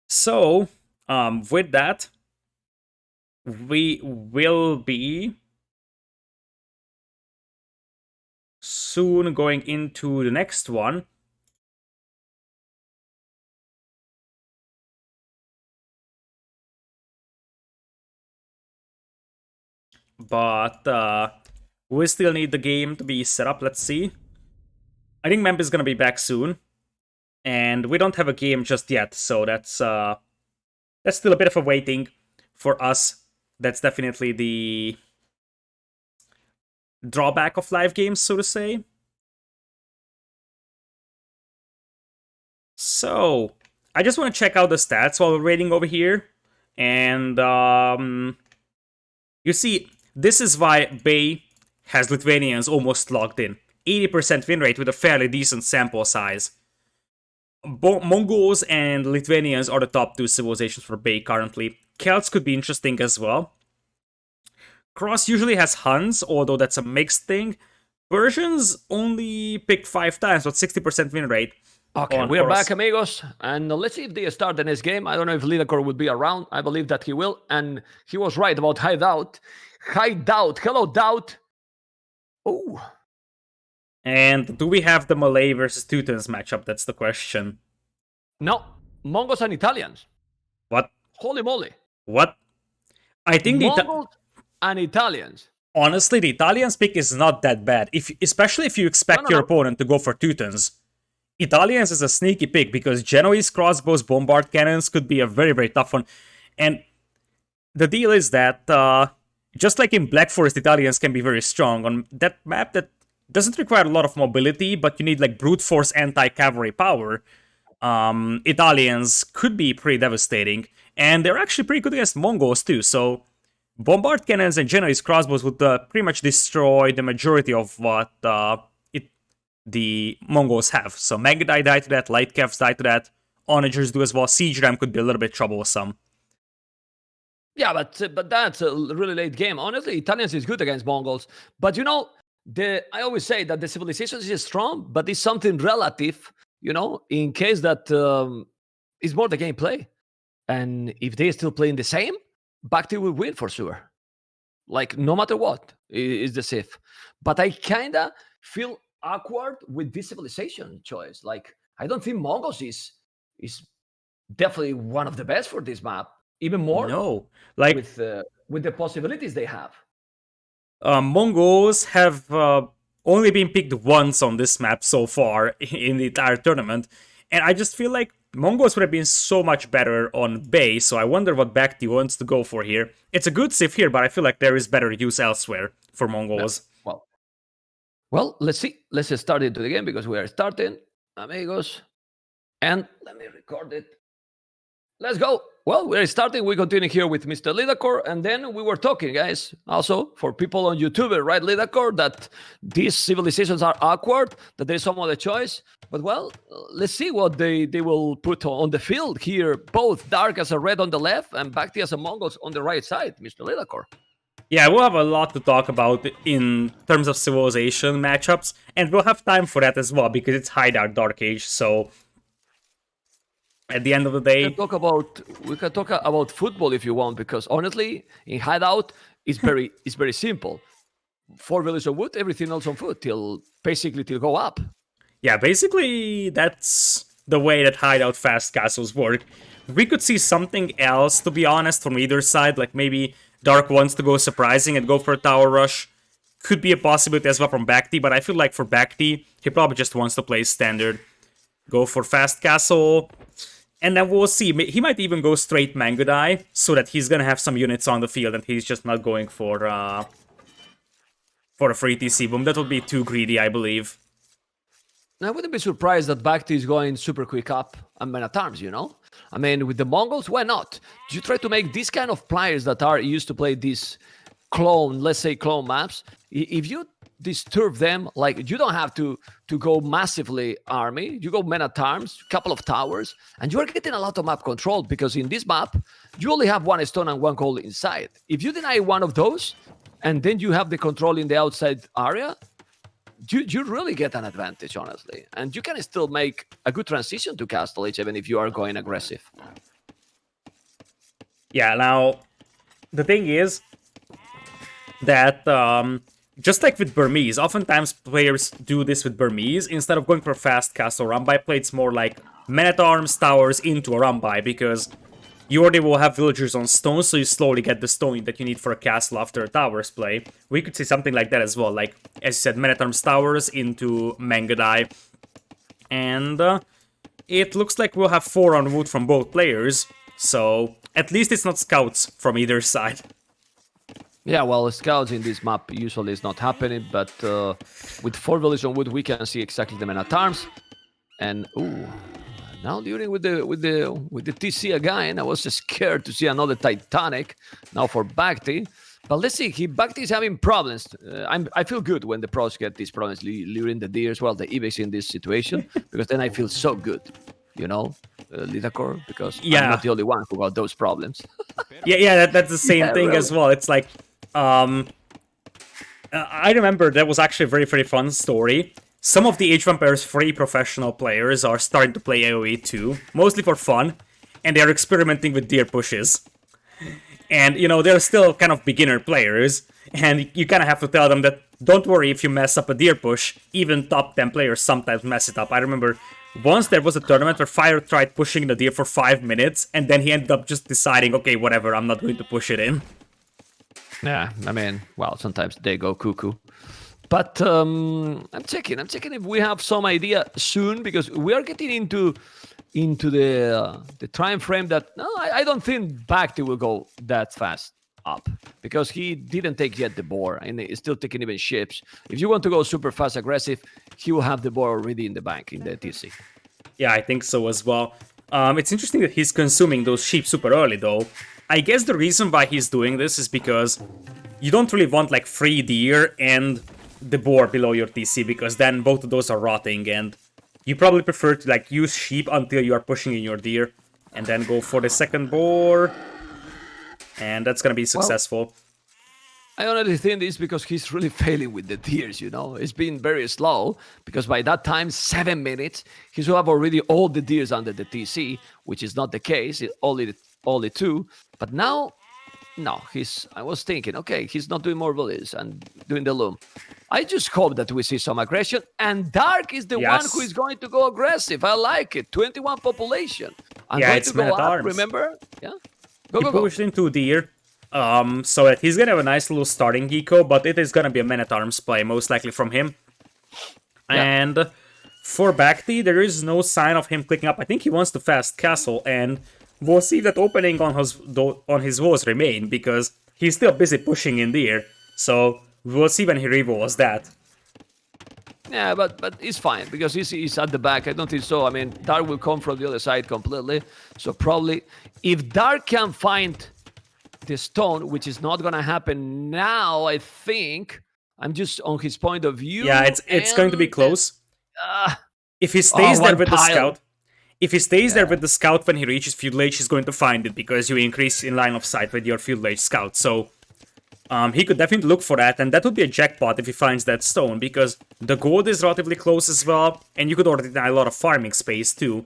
Speaker 1: So, with that, we will be soon going into the next one. But we still need the game to be set up. Let's see. I think Memb is gonna be back soon, and we don't have a game just yet, so that's still a bit of a waiting for us. That's definitely the drawback of live games, so to say. So, I just want to check out the stats while we're waiting over here. And, you see, this is why Bay has Lithuanians almost locked in. 80% win rate with a fairly decent sample size. Mongols and Lithuanians are the top 2 civilizations for Bay currently. Celts could be interesting as well. Cross usually has Huns, although that's a mixed thing. Persians only picked 5 times, with 60% win rate.
Speaker 2: Okay, we are back, amigos, and let's see if they start the next game. I don't know if Lidakor will be around. I believe that he will, and he was right about Hideout. Hideout, hello, Doubt. Oh.
Speaker 1: And do we have the Malay versus Teutons matchup? That's the question.
Speaker 2: No, Mongols and Italians.
Speaker 1: What?
Speaker 2: Holy moly.
Speaker 1: What? I think
Speaker 2: Mongols and Italians.
Speaker 1: Honestly, the Italians pick is not that bad, especially if you expect your opponent to go for Teutons. Italians is a sneaky pick because Genoese crossbows, bombard cannons could be a very, very tough one. And the deal is that just like in Black Forest, Italians can be very strong on that map that doesn't require a lot of mobility, but you need like brute force anti-cavalry power. Italians could be pretty devastating, and they're actually pretty good against Mongols too. So bombard cannons and Genoese crossbows would pretty much destroy the majority of what the Mongols have. So Magdai die to that, Light Cavs die to that, Onagers do as well. Siege Ram could be a little bit troublesome.
Speaker 2: Yeah, but that's a really late game. Honestly, Italians is good against Mongols. But you know, I always say that the civilization is strong, but it's something relative, you know, in case that it's more the gameplay. And if they're still playing the same, BacT will win for sure. Like, no matter what, is the Sith. But I kind of feel awkward with this civilization choice. Like, I don't think Mongols is definitely one of the best for this map. Even more
Speaker 1: No, like
Speaker 2: with the possibilities they have.
Speaker 1: Mongols have only been picked once on this map so far in the entire tournament, and I just feel like Mongols would have been so much better on Bay, so I wonder what BacT wants to go for here. It's a good Sif here, but I feel like there is better use elsewhere for Mongols.
Speaker 2: Yeah. Well, let's see. Let's just start into the game because we are starting, amigos. And let me record it. Let's go. Well, we're starting. We continue here with Mr. Lidacor, and then we were talking, guys, also for people on YouTube, right, Lidacor, that these civilizations are awkward, that there's some other choice. But, well, let's see what they will put on the field here. Both Dark as a red on the left and BacT as a Mongols on the right side, Mr. Lidacor.
Speaker 1: Yeah, we'll have a lot to talk about in terms of civilization matchups, and we'll have time for that as well, because it's Hideout Dark Age, so at the end of the day,
Speaker 2: we can talk about football if you want, because honestly, in Hideout, it's very simple. 4 villages of wood, everything else on foot till go up.
Speaker 1: yeah, basically that's the way that Hideout fast castles work. We could see something else, to be honest, from either side, like maybe Dark wants to go surprising and go for a tower rush. Could be a possibility as well from BacT, but I feel like for BacT, he probably just wants to play standard. Go for fast castle, and then we'll see. He might even go straight Mangodai, so that he's gonna have some units on the field, and he's just not going for a free TC boom. That would be too greedy, I believe.
Speaker 2: I wouldn't be surprised that BacT is going super quick up and Man at Arms, you know? I mean, with the Mongols, why not? You try to make these kind of players that are used to play these let's say clone maps. If you disturb them, like, you don't have to go massively army. You go Men at Arms, couple of towers, and you're getting a lot of map control, because in this map, you only have 1 stone and 1 gold inside. If you deny one of those, and then you have the control in the outside area, you really get an advantage, honestly. And you can still make a good transition to Castle Age, even if you are going aggressive.
Speaker 1: Yeah, now, the thing is that, just like with Burmese, oftentimes players do this with Burmese. Instead of going for fast castle run-by play, it's more like men-at-arms towers into a run-by, because you already will have villagers on stone, so you slowly get the stone that you need for a castle after a towers play. We could see something like that as well, like, as you said, men-at-arms towers into Mangodai. And it looks like we'll have 4 on wood from both players, so at least it's not scouts from either side.
Speaker 2: Yeah, well, scouts in this map usually is not happening, but with 4 villages on wood, we can see exactly the men-at-arms. And now during with the TC again, I was scared to see another Titanic. Now for BacT, but let's see. BacT is having problems. I feel good when the pros get these problems, luring the deers, well, the Ibex in this situation, because then I feel so good, you know, Lidacor, because I'm not the only one who got those problems.
Speaker 1: yeah, that's the same thing
Speaker 2: really.
Speaker 1: as well. It's like, I remember that was actually a very, very fun story. Some of the Age of Empires free professional players are starting to play AoE too, mostly for fun, and they're experimenting with deer pushes. And, you know, they're still kind of beginner players, and you kind of have to tell them that, don't worry if you mess up a deer push, even top 10 players sometimes mess it up. I remember once there was a tournament where Fire tried pushing the deer for 5 minutes, and then he ended up just deciding, okay, whatever, I'm not going to push it in.
Speaker 2: Yeah, I mean, well, sometimes they go cuckoo. But I'm checking if we have some idea soon, because we are getting into the time frame that I don't think BacT will go that fast. up because he didn't take yet the boar and he's still taking even ships. If you want to go super fast aggressive, he will have the boar already in the bank in the TC.
Speaker 1: Yeah, I think so as well. It's interesting that he's consuming those sheep super early, though. I guess the reason why he's doing this is because you don't really want, like, free deer and the boar below your TC, because then both of those are rotting, and you probably prefer to, like, use sheep until you are pushing in your deer, and then go for the second boar, and that's gonna be successful.
Speaker 2: Well, I honestly think this because he's really failing with the deers, you know. It's been very slow because by that time, 7 minutes, he should have already all the deers under the TC, which is not the case. It's only 2. But now, no, I was thinking, okay, he's not doing more bullies and doing the loom. I just hope that we see some aggression. And Dark is the one who is going to go aggressive. I like it. 21 population. I'm going
Speaker 1: it's
Speaker 2: to go
Speaker 1: Man-at-Arms.
Speaker 2: up, remember? Yeah.
Speaker 1: He pushed into deer. So that he's gonna have a nice little starting eco, but it is gonna be a Man-at-Arms play, most likely from him. Yeah. And for BacT, there is no sign of him clicking up. I think he wants to fast castle, and we'll see that opening on his walls remain, because he's still busy pushing in deer. So we'll see when he rerolls that.
Speaker 2: Yeah, but it's fine, because he's at the back. I don't think so. I mean, Dark will come from the other side completely. So probably, if Dark can find the stone, which is not gonna happen now, I think. I'm just on his point of view.
Speaker 1: Yeah, it's going to be close. If he stays there with the scout, with the scout when he reaches Feudal Age, he's going to find it, because you increase in line of sight with your Feudal Age scout. So he could definitely look for that, and that would be a jackpot if he finds that stone, because the gold is relatively close as well, and you could already deny a lot of farming space too.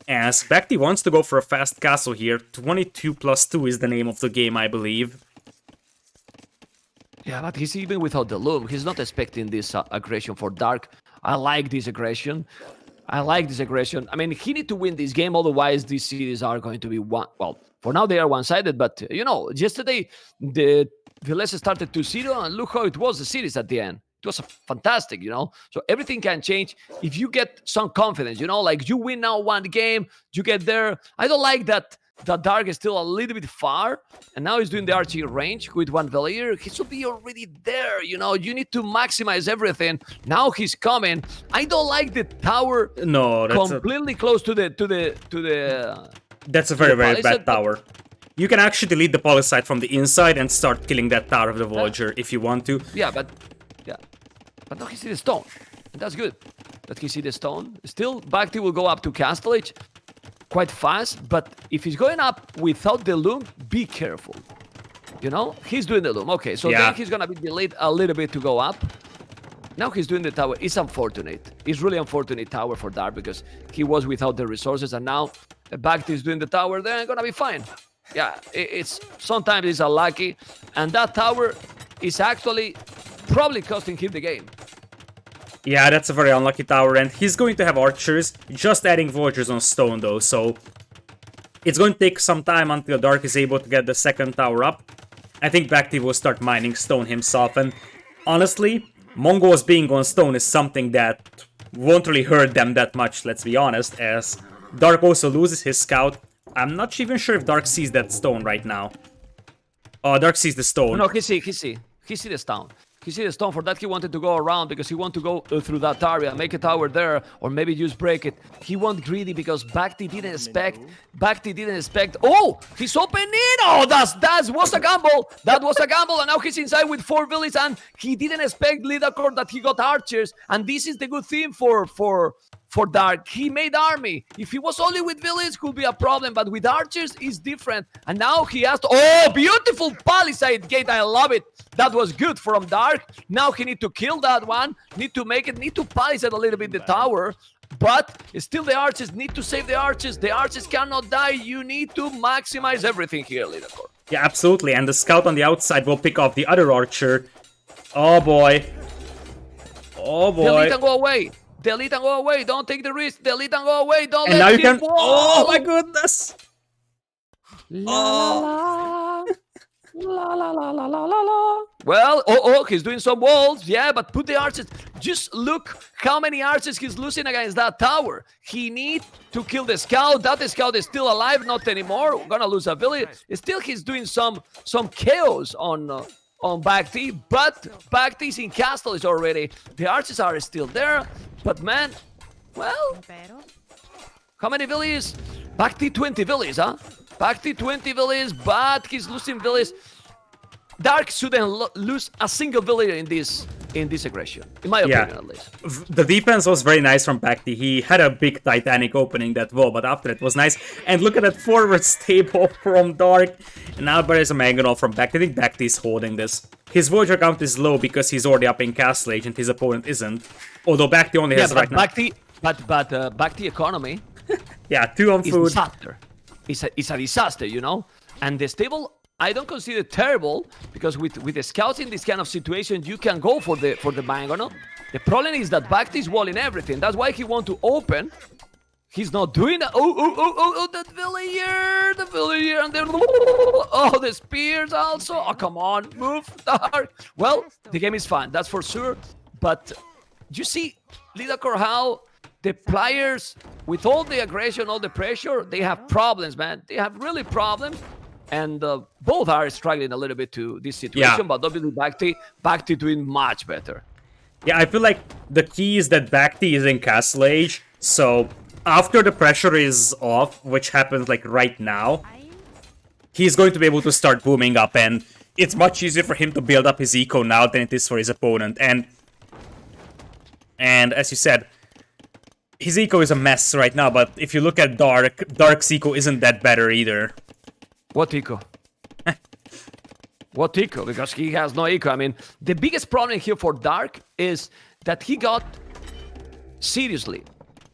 Speaker 1: As BacT wants to go for a fast castle here. 22+2 is the name of the game, I believe.
Speaker 2: Yeah, but he's even without the loom. He's not expecting this aggression for Dark. I like this aggression. I mean, he need to win this game, otherwise these series are going to be one. Well, for now they are one-sided, but you know, yesterday the Vélez started 2-0, and look how it was the series at the end. It was fantastic, you know. So everything can change if you get some confidence, you know, like you win now one game, you get there. I don't like that Dark is still a little bit far, and now he's doing the archery range with one Valier. He should be already there, you know. You need to maximize everything. Now he's coming. I don't like the tower.
Speaker 1: No, that's
Speaker 2: completely close to the.
Speaker 1: That's a very bad tower. You can actually delete the Palisade from the inside and start killing that Tower of the Voyager if you want to.
Speaker 2: Yeah, but now he see the stone. And that's good that he see the stone. Still, BacT will go up to Castle Age quite fast, but if he's going up without the loom, be careful. You know, he's doing the loom. Okay, so then he's gonna be delayed a little bit to go up. Now he's doing the tower. It's unfortunate. It's really unfortunate tower for Dark, because he was without the resources, and now BacT is doing the tower. They're gonna be fine. Yeah, it's sometimes it's unlucky, and that tower is actually probably costing him the game.
Speaker 1: Yeah, that's a very unlucky tower, and he's going to have archers, just adding Voyagers on stone though, so it's going to take some time until Dark is able to get the second tower up. I think BacT will start mining stone himself, and honestly, Mongols being on stone is something that won't really hurt them that much, let's be honest, as Dark also loses his scout. I'm not even sure if Dark sees that stone right now. Oh, Dark sees the stone.
Speaker 2: No, he see the stone. He see the stone. For that, he wanted to go around because he wanted to go through that area, make a tower there, or maybe just break it. He went greedy because BacT didn't expect. Oh, he's opening. Oh, that was a gamble. That was a gamble, and now he's inside with 4 villages, and he didn't expect Lidacor that he got archers. And this is the good thing for Dark. He made army. If he was only with village, could be a problem, but with archers, it's different. And now he has to. Oh, beautiful Palisade gate. I love it. That was good from Dark. Now he need to kill that one. Need to Palisade a little bit the tower. But still the archers need to save the archers. The archers cannot die. You need to maximize everything here, Lidacor.
Speaker 1: Yeah, absolutely. And the scout on the outside will pick off the other archer. Oh boy. Oh boy.
Speaker 2: Delete and go away. Delete and go away. Don't take the risk. Delete and go away. Don't
Speaker 1: and
Speaker 2: let
Speaker 1: now you
Speaker 2: him
Speaker 1: can. Oh my goodness.
Speaker 2: La, la, la, la, la, la, la, la. Well, he's doing some walls. Yeah, but put the archers. Just look how many archers he's losing against that tower. He need to kill the scout. That scout is still alive, not anymore. We're gonna lose a village. Still, he's doing some chaos on BacT, but BacT's in castles already. The archers are still there, but man, well, how many villages? BacT 20 villages, huh? BacT 20 villages, but he's losing villages. Dark shouldn't lose a single villager in this aggression, in my opinion at least.
Speaker 1: The defense was very nice from BacT. He had a big Titanic opening that wall, but after it was nice. And look at that forward stable from Dark. And now there is a Mangonel from BacT. I think BacT is holding this. His Voyager count is low because he's already up in Castle Age and his opponent isn't. Although BacT only has right now.
Speaker 2: But BacT economy.
Speaker 1: Yeah, 2 on food.
Speaker 2: Disaster. It's a disaster, you know. And the stable, I don't consider it terrible because with the scouts in this kind of situation, you can go for the Mangonel. The problem is that BacT is walling everything. That's why he want to open. He's not doing that. Oh, that villager, and then the spears also. Oh, come on, move, Dark. Well, the game is fine, that's for sure. But you see, Lidakor, how the players, with all the aggression, all the pressure, they have problems, man. They have really problems. And both are struggling a little bit to this situation, but obviously BacT doing much better.
Speaker 1: Yeah, I feel like the key is that BacT is in Castle Age, so after the pressure is off, which happens like right now, he's going to be able to start booming up, and it's much easier for him to build up his eco now than it is for his opponent. And as you said, his eco is a mess right now, but if you look at Dark's eco isn't that better either.
Speaker 2: What eco? What eco? Because he has no eco. I mean, the biggest problem here for Dark is that he got, seriously,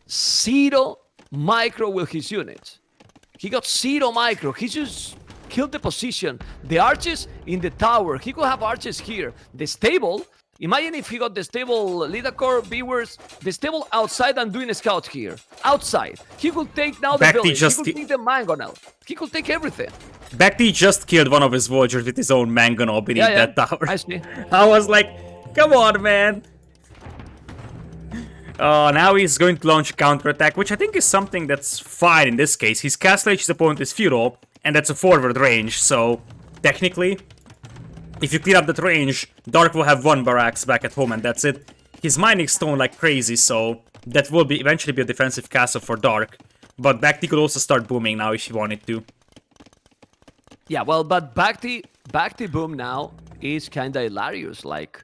Speaker 2: 0 micro with his units. He got 0 micro. He just killed the position. The archers in the tower. He could have archers here. The stable, imagine if he got the stable Lidakor, viewers, the stable outside and doing a scout here. Outside. He could take now the
Speaker 1: BacT
Speaker 2: village. He could take the Mangonel. He could take everything.
Speaker 1: BacT just killed one of his Voyagers with his own Mangonel beneath that tower.
Speaker 2: I see.
Speaker 1: I was like, come on, man. Oh, now he's going to launch a counterattack, which I think is something that's fine in this case. His Castle Age's opponent is feudal, and that's a forward range, so technically, if you clear up that range, Dark will have 1 barracks back at home, and that's it. He's mining stone like crazy, so that will eventually be a defensive castle for Dark. But BacT could also start booming now if he wanted to.
Speaker 2: Yeah, well, but BacT boom now is kind of hilarious. Like,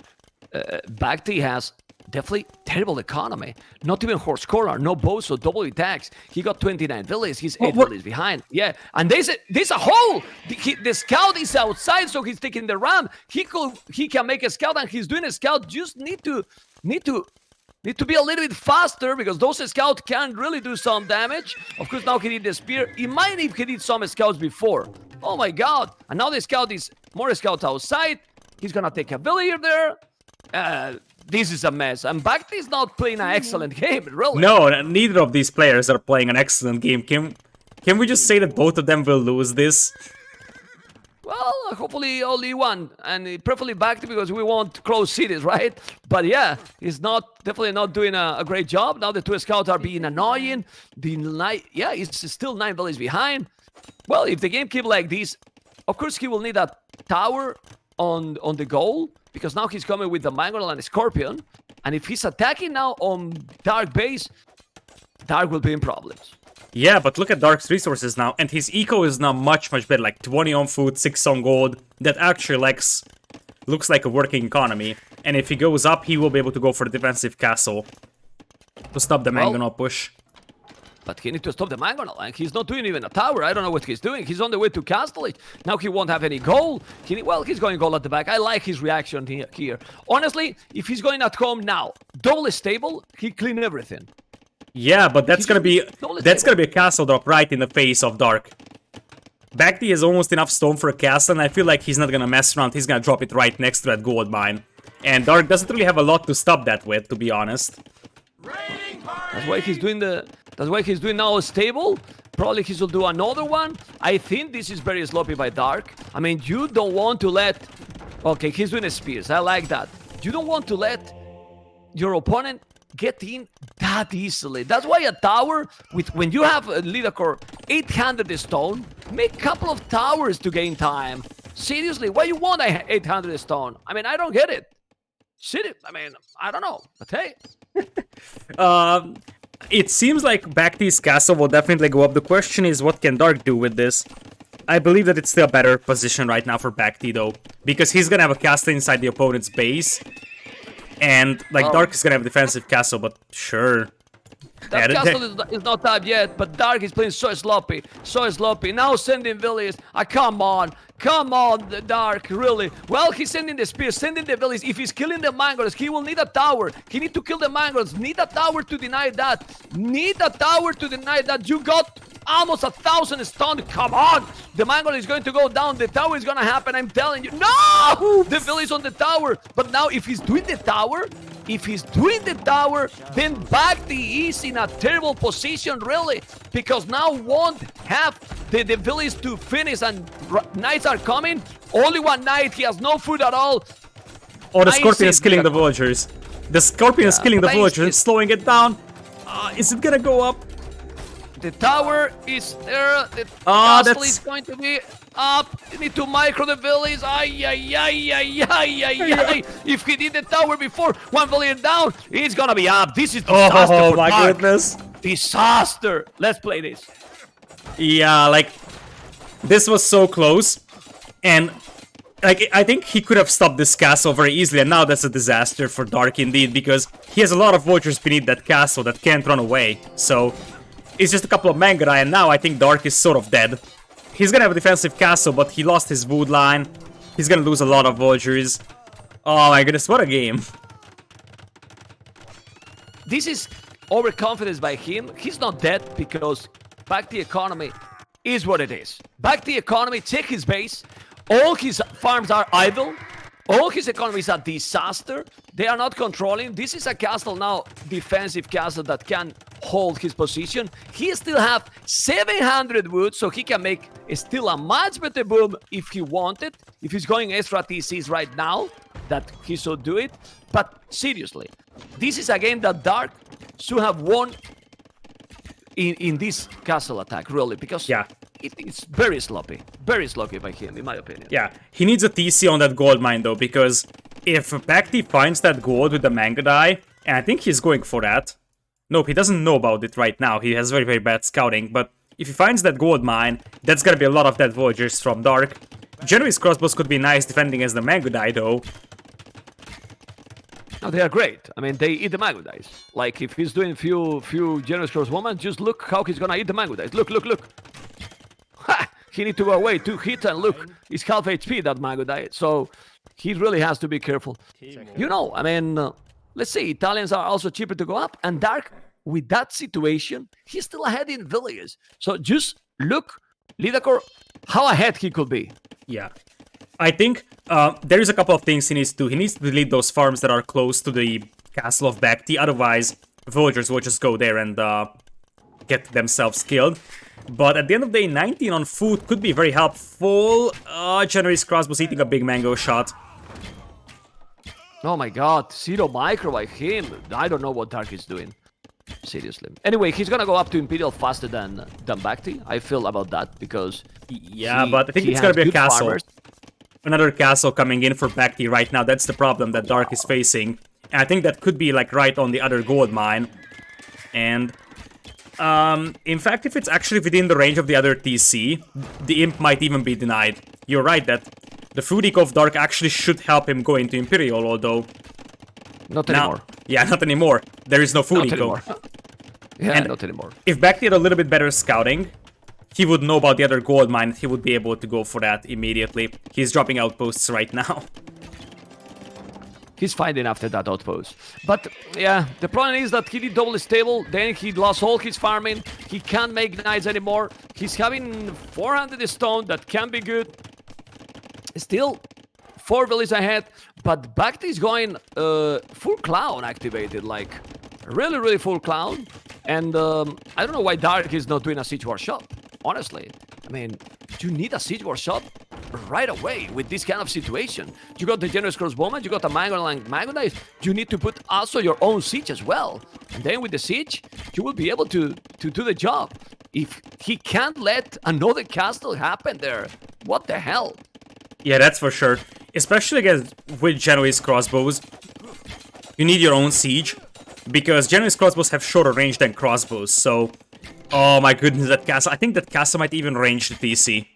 Speaker 2: BacT has definitely terrible economy. Not even horse collar, no bows or double attacks. He got 29 villages. He's 8 villages behind. Yeah, and there's a hole. The scout is outside, so he's taking the ram. He can make a scout, and he's doing a scout. Just need to be a little bit faster because those scouts can really do some damage. Of course, now he did the spear. Imagine if he did some scouts before. Oh my god. And now the scout is more scouts outside. He's gonna take a villager there. This is a mess. And BacT is not playing an excellent game, really.
Speaker 1: No, neither of these players are playing an excellent game. Can we just say that both of them will lose this?
Speaker 2: Well, hopefully only one, and preferably BacT because we want close cities, right? But yeah, he's definitely not doing a great job. Now the 2 scouts are being annoying. He's still 9 villages behind. Well, if the game keeps like this, of course he will need a tower on the goal because now he's coming with the Mangonel and the Scorpion. And if he's attacking now on Dark base, Dark will be in problems.
Speaker 1: Yeah, but look at Dark's resources now, and his eco is now much better, like 20 on food, 6 on gold. That actually looks like a working economy. And if he goes up, he will be able to go for the defensive castle to stop the Mangonel push.
Speaker 2: But he needs to stop the Mangonel, and he's not doing even a tower. I don't know what he's doing. He's on the way to Castle Age. Now he won't have any goal. He's going goal at the back. I like his reaction here. Honestly, if he's going at home now, double stable, he clean everything.
Speaker 1: Yeah, but that's gonna be a castle drop right in the face of Dark. BacT has almost enough stone for a castle, and I feel like he's not gonna mess around. He's gonna drop it right next to that gold mine. And Dark doesn't really have a lot to stop that with, to be honest.
Speaker 2: That's why he's doing now a stable. Probably he will do another one. I think this is very sloppy by Dark. I mean, you don't want to let... Okay, he's doing a spears. I like that. You don't want to let your opponent get in that easily. That's why a tower, when you have a leader core 800 stone, make a couple of towers to gain time. Seriously, why you want a 800 stone? I mean, I don't get it. I mean, I don't know, but hey.
Speaker 1: It seems like BacT's castle will definitely go up. The question is, what can Dark do with this? I believe that it's still a better position right now for BacT though, because he's gonna have a castle inside the opponent's base, and like Dark is gonna have a defensive castle. But sure,
Speaker 2: that castle is not tapped yet, but Dark is playing so sloppy, so sloppy. Now sending Villiers. Come on, Dark, really. Well, he's sending the spear, sending the Villiers. If he's killing the Mangols, he will need a tower. He need to kill the Mangols. Need a tower to deny that. You got almost 1,000 stun. Come on, the Mangol is going to go down. The tower is gonna happen. I'm telling you. No, the Villiers on the tower. But now, if he's doing the tower, then BacT is in a terrible position, really, because now won't have the Villiers to finish, and knights are coming. Only one knight, he has no food at all.
Speaker 1: Oh, the Scorpion is killing the villagers. The Scorpion is killing the villagers, slowing it down. Is it gonna go up?
Speaker 2: The tower is there. The castle is going to be up. You need to micro the Villiers. If he did the tower before, one Villier down, it's gonna be up. This is disaster.
Speaker 1: Oh
Speaker 2: for
Speaker 1: my
Speaker 2: Dark.
Speaker 1: goodness.
Speaker 2: Disaster. Let's play this.
Speaker 1: Yeah, like, this was so close. And, like, I think he could have stopped this castle very easily. And now that's a disaster for Dark indeed, because he has a lot of vultures beneath that castle that can't run away. So it's just a couple of Mangudai, and now I think Dark is sort of dead. He's gonna have a defensive castle, but he lost his wood line. He's gonna lose a lot of vultures. Oh my goodness, what a game.
Speaker 2: This is overconfidence by him. He's not dead because BacT economy is what it is. BacT economy, check his base. All his farms are idle. All his economy is a disaster. They are not controlling. This is a castle now, defensive castle that can hold his position. He still have 700 wood, so he can make still a much better boom if he wanted. If he's going extra TCs right now, that he should do it. But seriously, this is a game that Dark should have won in this castle attack, really, because it's very sloppy by him, in my opinion.
Speaker 1: Yeah, he needs a TC on that gold mine though, because if BacT finds that gold with the Mangudai, and I think he's going for that. Nope, he doesn't know about it right now. He has very, very bad scouting, but if he finds that gold mine, that's gonna be a lot of dead villagers from Dark. Generous crossbows could be nice defending as the Mangudai though.
Speaker 2: No, they are great. I mean, they eat the Mangudais. Like, if he's doing few generous crossbowmen, just look how he's gonna eat the Mangudais. Look. Ha! He need to go away, 2 hits, and look, he's half HP, that Mangudai. So, he really has to be careful. You know, I mean, let's say Italians are also cheaper to go up, and Dark, with that situation, he's still ahead in Villiers. So, just look, Lidakor, how ahead he could be.
Speaker 1: Yeah. I think there is a couple of things he needs to do. He needs to delete those farms that are close to the castle of BacT, otherwise villagers will just go there and get themselves killed. But at the end of the day, 19 on food could be very helpful. Generous crossbows eating a big mango shot.
Speaker 2: Oh my god, 0 micro by him. I don't know what Dark is doing. Seriously. Anyway, he's gonna go up to Imperial faster than BacT. I feel about that, because
Speaker 1: but I think it's gonna be a castle.
Speaker 2: Farmers.
Speaker 1: Another castle coming in for BacT right now. That's the problem that Dark is facing. And I think that could be like right on the other gold mine. And in fact, if it's actually within the range of the other TC, the Imp might even be denied. You're right that the food eco of Dark actually should help him go into Imperial, although...
Speaker 2: Not anymore.
Speaker 1: Yeah, not anymore. There is no food eco.
Speaker 2: Anymore. Yeah, not anymore.
Speaker 1: If BacT had a little bit better scouting, he would know about the other gold mine. He would be able to go for that immediately. He's dropping outposts right now.
Speaker 2: He's finding after that outpost. But yeah, the problem is that he did double stable, then he lost all his farming. He can't make knights anymore. He's having 400 stone, that can be good. Still 4 villages ahead, but BacT is going full clown activated, like really full clown. And I don't know why Dark is not doing a siege war shop. Honestly, I mean, do you need a siege war shop? right away with this kind of situation. You got the generous crossbowman, you got a Mango Knight. You need to put also your own siege as well. And then with the siege, you will be able to do the job. If he can't let another castle happen there, what the hell?
Speaker 1: Yeah, that's for sure. Especially against with Genoese crossbows. You need your own siege. Because Genoese crossbows have shorter range than crossbows, so... Oh my goodness, that castle. I think that castle might even range the TC.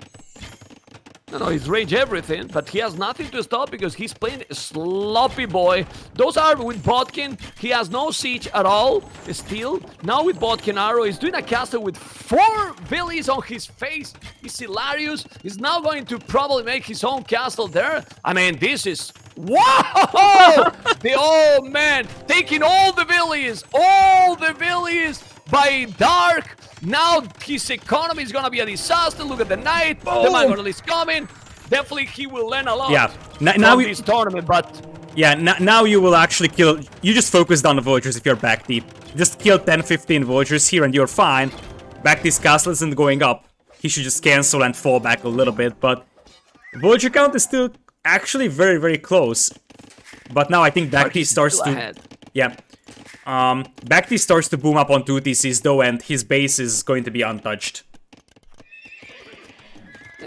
Speaker 2: No, he's range everything, but he has nothing to stop because he's playing sloppy boy. Those are with Bodkin. He has no siege at all. Still, now with Bodkin Arrow, he's doing a castle with 4 villies on his face. He's hilarious. He's now going to probably make his own castle there. I mean, this is... Whoa! The old man taking all the villies by Dark. Now his economy is gonna be a disaster. Look at the knight. The Mangonel is coming. Definitely he will learn a lot
Speaker 1: now
Speaker 2: from this tournament, but...
Speaker 1: Yeah, now you will actually kill... You just focus on the villagers if you're BacT. Just kill 10-15 villagers here and you're fine. BacT's castle isn't going up. He should just cancel and fall back a little bit, but... Villager count is still actually very, very close. But now I think BacT starts to...
Speaker 2: Ahead.
Speaker 1: Yeah. BacT starts to boom up on 2 TCs though, and his base is going to be untouched.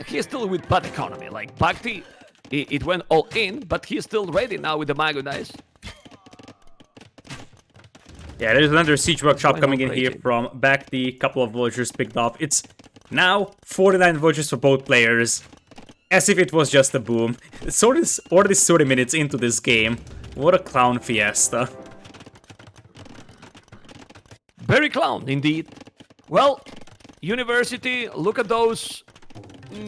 Speaker 2: He's still with bad economy. Like, BacT, it went all in, but he's still ready now with the Mango Dice.
Speaker 1: Yeah, there's another siege workshop coming in here from BacT. Couple of villagers picked off. It's now 49 villagers for both players. As if it was just a boom. It's already 30 minutes into this game. What a clown fiesta.
Speaker 2: Very clown, indeed. Well, University, look at those.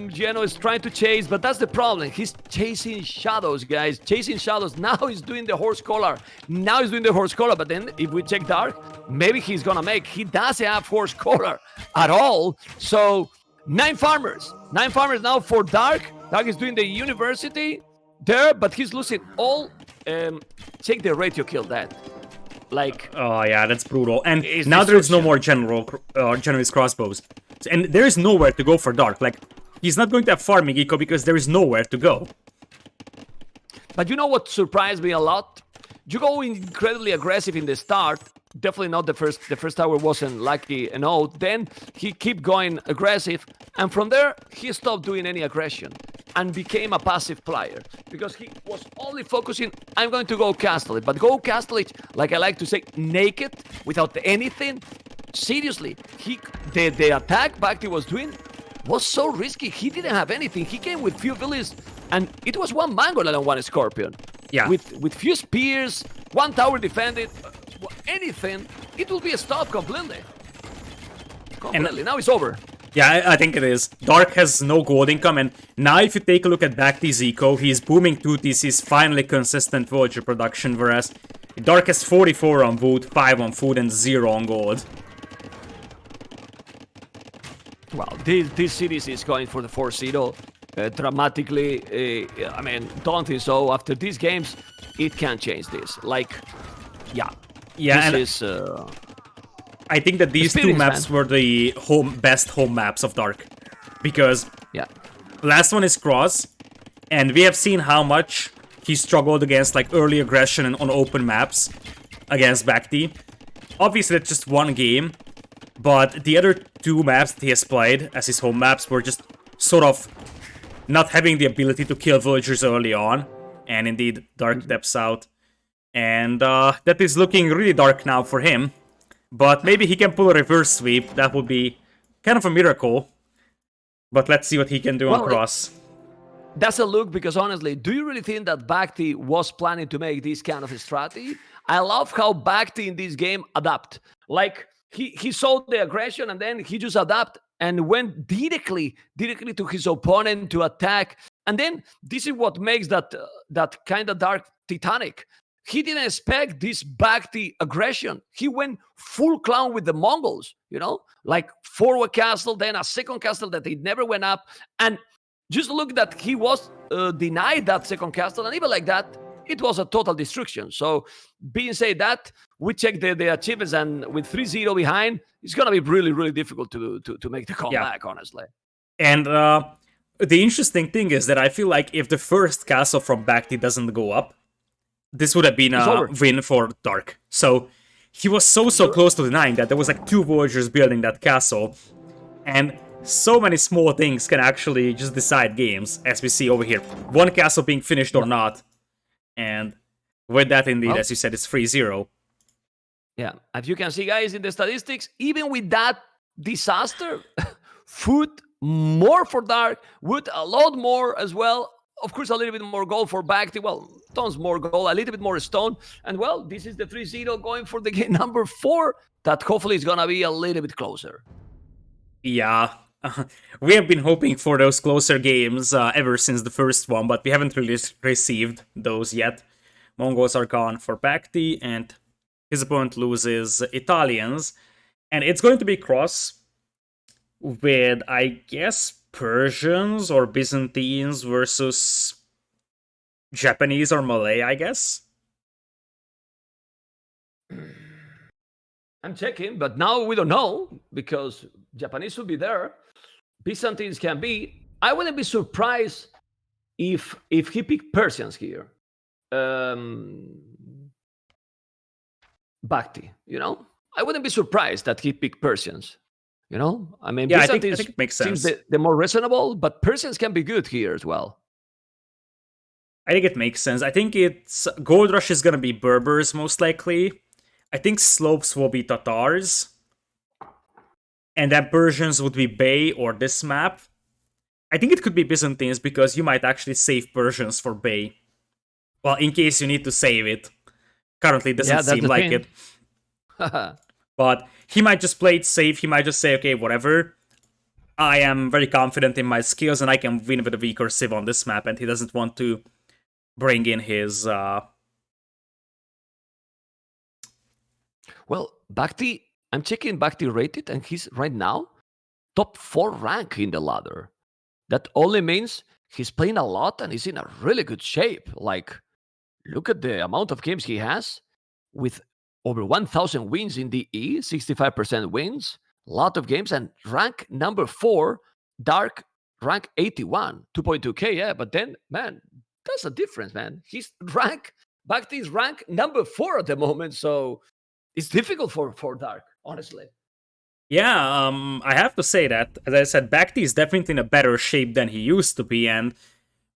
Speaker 2: Geno is trying to chase, but that's the problem. He's chasing shadows, guys. Chasing shadows. Now he's doing the horse collar. But then, if we check Dark, maybe he's gonna make. He doesn't have horse collar at all. So, 9 farmers. 9 farmers now for Dark. Dark is doing the University there, but he's losing all. Check the ratio kill that. Like,
Speaker 1: oh yeah, that's brutal. And now there is no more generous crossbows, and there is nowhere to go for Dark. Like, he's not going to have farming eco because there is nowhere to go.
Speaker 2: But you know what surprised me a lot? You go incredibly aggressive in the start. Definitely not the first. The first tower wasn't lucky enough. Then he kept going aggressive, and from there he stopped doing any aggression and became a passive player because he was only focusing. I'm going to go castle it, but go castle it, like I like to say, naked without anything. Seriously, the attack BacT was doing was so risky. He didn't have anything. He came with few villas, and it was 1 Mangonel and 1 Scorpion.
Speaker 1: Yeah,
Speaker 2: with few spears, 1 tower defended. Anything, it will be a stop completely. And now it's over.
Speaker 1: Yeah, I think it is. Dark has no gold income, and now if you take a look at BacT's eco, he's booming 2 TCs, finally consistent villager production, whereas Dark has 44 on wood, 5 on food, and 0 on gold.
Speaker 2: Well, this series is going for the 4-0 dramatically. I mean, don't think so. After these games, it can change this. Like, yeah.
Speaker 1: Yeah,
Speaker 2: this is...
Speaker 1: I think that these 2 maps were the best home maps of Dark. Because last one is Cross, and we have seen how much he struggled against like early aggression and on open maps against BacT. Obviously that's just 1 game, but the other 2 maps that he has played as his home maps were just sort of not having the ability to kill villagers early on. And indeed, Dark steps out. And that is looking really dark now for him. But maybe he can pull a reverse sweep. That would be kind of a miracle. But let's see what he can do on Cross.
Speaker 2: That's a look, because honestly, do you really think that BacT was planning to make this kind of a strategy? I love how BacT in this game adapt. Like, he saw the aggression and then he just adapt and went directly to his opponent to attack. And then this is what makes that kind of Dark Titanic. He didn't expect this BacT aggression. He went full clown with the Mongols, you know? Like, forward castle, then a second castle that he never went up. And just look that he was denied that second castle. And even like that, it was a total destruction. So, being said that, we check the achievements, and with 3-0 behind, it's going to be really, really difficult to make the comeback, honestly.
Speaker 1: And the interesting thing is that I feel like if the first castle from BacT doesn't go up, this would have been
Speaker 2: It's
Speaker 1: a
Speaker 2: over.
Speaker 1: win for Dark. So he was so
Speaker 2: You're-
Speaker 1: close to denying that. There was like 2 villagers building that castle, and so many small things can actually just decide games, as we see over here. One castle being finished or not, and with that, indeed,
Speaker 2: Well,
Speaker 1: as you said, it's 3-0.
Speaker 2: yeah, as you can see, guys, in the statistics, even with that disaster, food more for Dark, wood a lot more as well. Of course, a little bit more gold for BacT. Well, tons more gold, a little bit more stone. And well, this is the 3-0 going for the game number 4. That hopefully is going to be a little bit closer.
Speaker 1: Yeah, we have been hoping for those closer games ever since the first one, but we haven't really received those yet. Mongols are gone for BacT, and his opponent loses Italians, and it's going to be cross with, I guess, Persians or Byzantines versus Japanese or Malay, I guess.
Speaker 2: I'm checking, but now we don't know because Japanese will be there. Byzantines can be. I wouldn't be surprised if he picked Persians here. BacT, you know? I wouldn't be surprised that he picked Persians. You know? I mean,
Speaker 1: Yeah, I
Speaker 2: Byzantines
Speaker 1: think it makes
Speaker 2: seems
Speaker 1: sense.
Speaker 2: the more reasonable, but Persians can be good here as well.
Speaker 1: I think it makes sense. I think it's Gold Rush is gonna be Berbers most likely. I think slopes will be Tatars. And then Persians would be Bay or this map. I think it could be Byzantines because you might actually save Persians for Bay. Well, in case you need to save it. Currently, it doesn't seem like it. But he might just play it safe. He might just say, okay, whatever. I am very confident in my skills and I can win with a weaker Civ on this map. And he doesn't want to bring in his...
Speaker 2: Well, BacT, I'm checking BacT rated, and he's right now top 4 rank in the ladder. That only means he's playing a lot and he's in a really good shape. Like, look at the amount of games he has with over 1,000 wins in DE, 65% wins, a lot of games, and rank number 4, Dark rank 81, 2.2k. Yeah, but then, man, that's a difference, man. He's rank, BacT's rank number 4 at the moment, so it's difficult for Dark, honestly.
Speaker 1: Yeah, I have to say that, as I said, BacT is definitely in a better shape than he used to be, and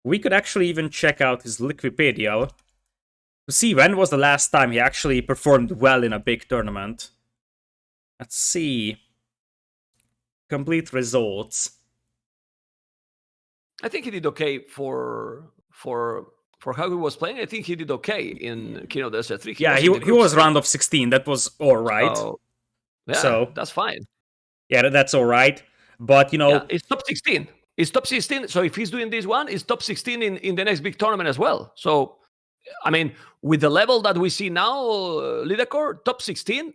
Speaker 1: we could actually even check out his Wikipedia to see when was the last time he actually performed well in a big tournament. Let's see. Complete results.
Speaker 2: I think he did okay for how he was playing. I think he did okay in King of the Desert 3.
Speaker 1: He was round of 16. That was alright.
Speaker 2: So that's fine.
Speaker 1: Yeah, that's alright. But,
Speaker 2: it's top 16. It's top 16. So if he's doing this one, it's top 16 in the next big tournament as well. So, I mean, with the level that we see now, Lidacor, top 16,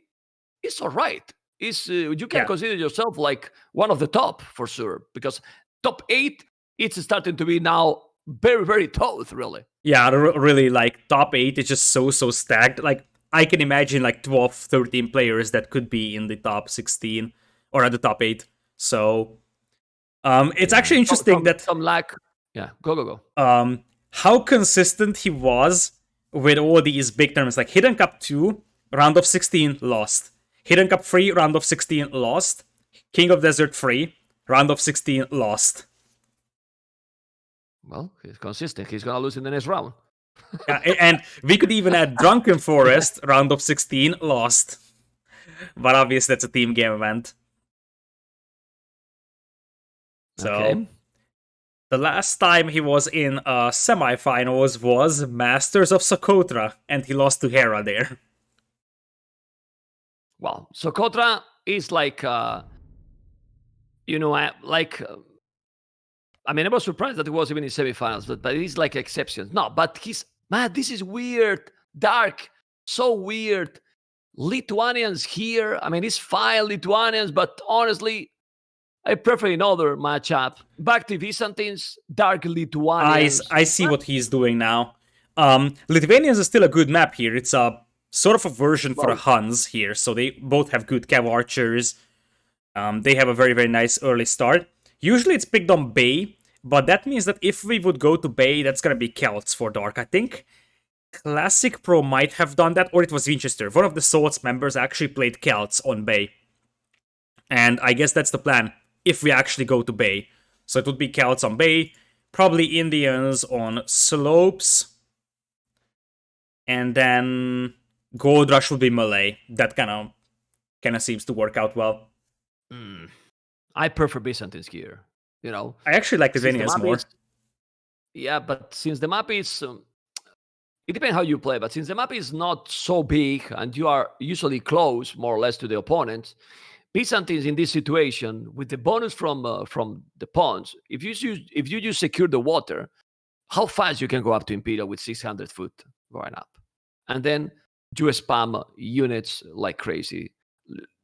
Speaker 2: it's all right. You can consider yourself like one of the top for sure, because top 8, it's starting to be now very, very tough, really.
Speaker 1: Yeah, really, like, top 8 is just so stacked. Like, I can imagine, like, 12, 13 players that could be in the top 16 or at the top 8. So, it's actually interesting that...
Speaker 2: Some lack... Yeah, go.
Speaker 1: How consistent he was with all these big tournaments. Like, Hidden Cup 2, round of 16, lost. Hidden Cup 3, round of 16, lost. King of Desert 3, round of 16, lost.
Speaker 2: Well, he's consistent. He's going to lose in the next round.
Speaker 1: And we could even add Drunken Forest, round of 16, lost. But obviously that's a team game event. So, the last time he was in semifinals was Masters of Socotra, and he lost to Hera there.
Speaker 2: Well, Socotra is like, I was surprised that he was even in semifinals, but he's like exceptions. No, but this is weird. Dark, so weird. Lithuanians here. I mean, it's fine, Lithuanians, but honestly, I prefer another matchup. BacT Byzantines, Dark Lithuanians.
Speaker 1: I see what he's doing now. Lithuanians is still a good map here. It's a sort of a version for the Huns here, so they both have good cav archers. They have a very, very nice early start. Usually it's picked on Bay, But that means that if we would go to Bay, that's gonna be Celts for Dark. I think Classic Pro might have done that, or it was Winchester. One of the Swords members actually played Celts on Bay. And I guess that's the plan, if we actually go to Bay. So it would be Celts on Bay, probably Indians on Slopes, and then Gold Rush would be melee. That kind of seems to work out well.
Speaker 2: I prefer Byzantines here. You know,
Speaker 1: I actually like the
Speaker 2: since
Speaker 1: Venias
Speaker 2: map
Speaker 1: more.
Speaker 2: Yeah, but since the map is, it depends how you play. But since the map is not so big and you are usually close, more or less, to the opponent, Byzantines in this situation with the bonus from the pawns, if you just secure the water, how fast you can go up to Imperial with 600 foot going up, and then you spam units like crazy.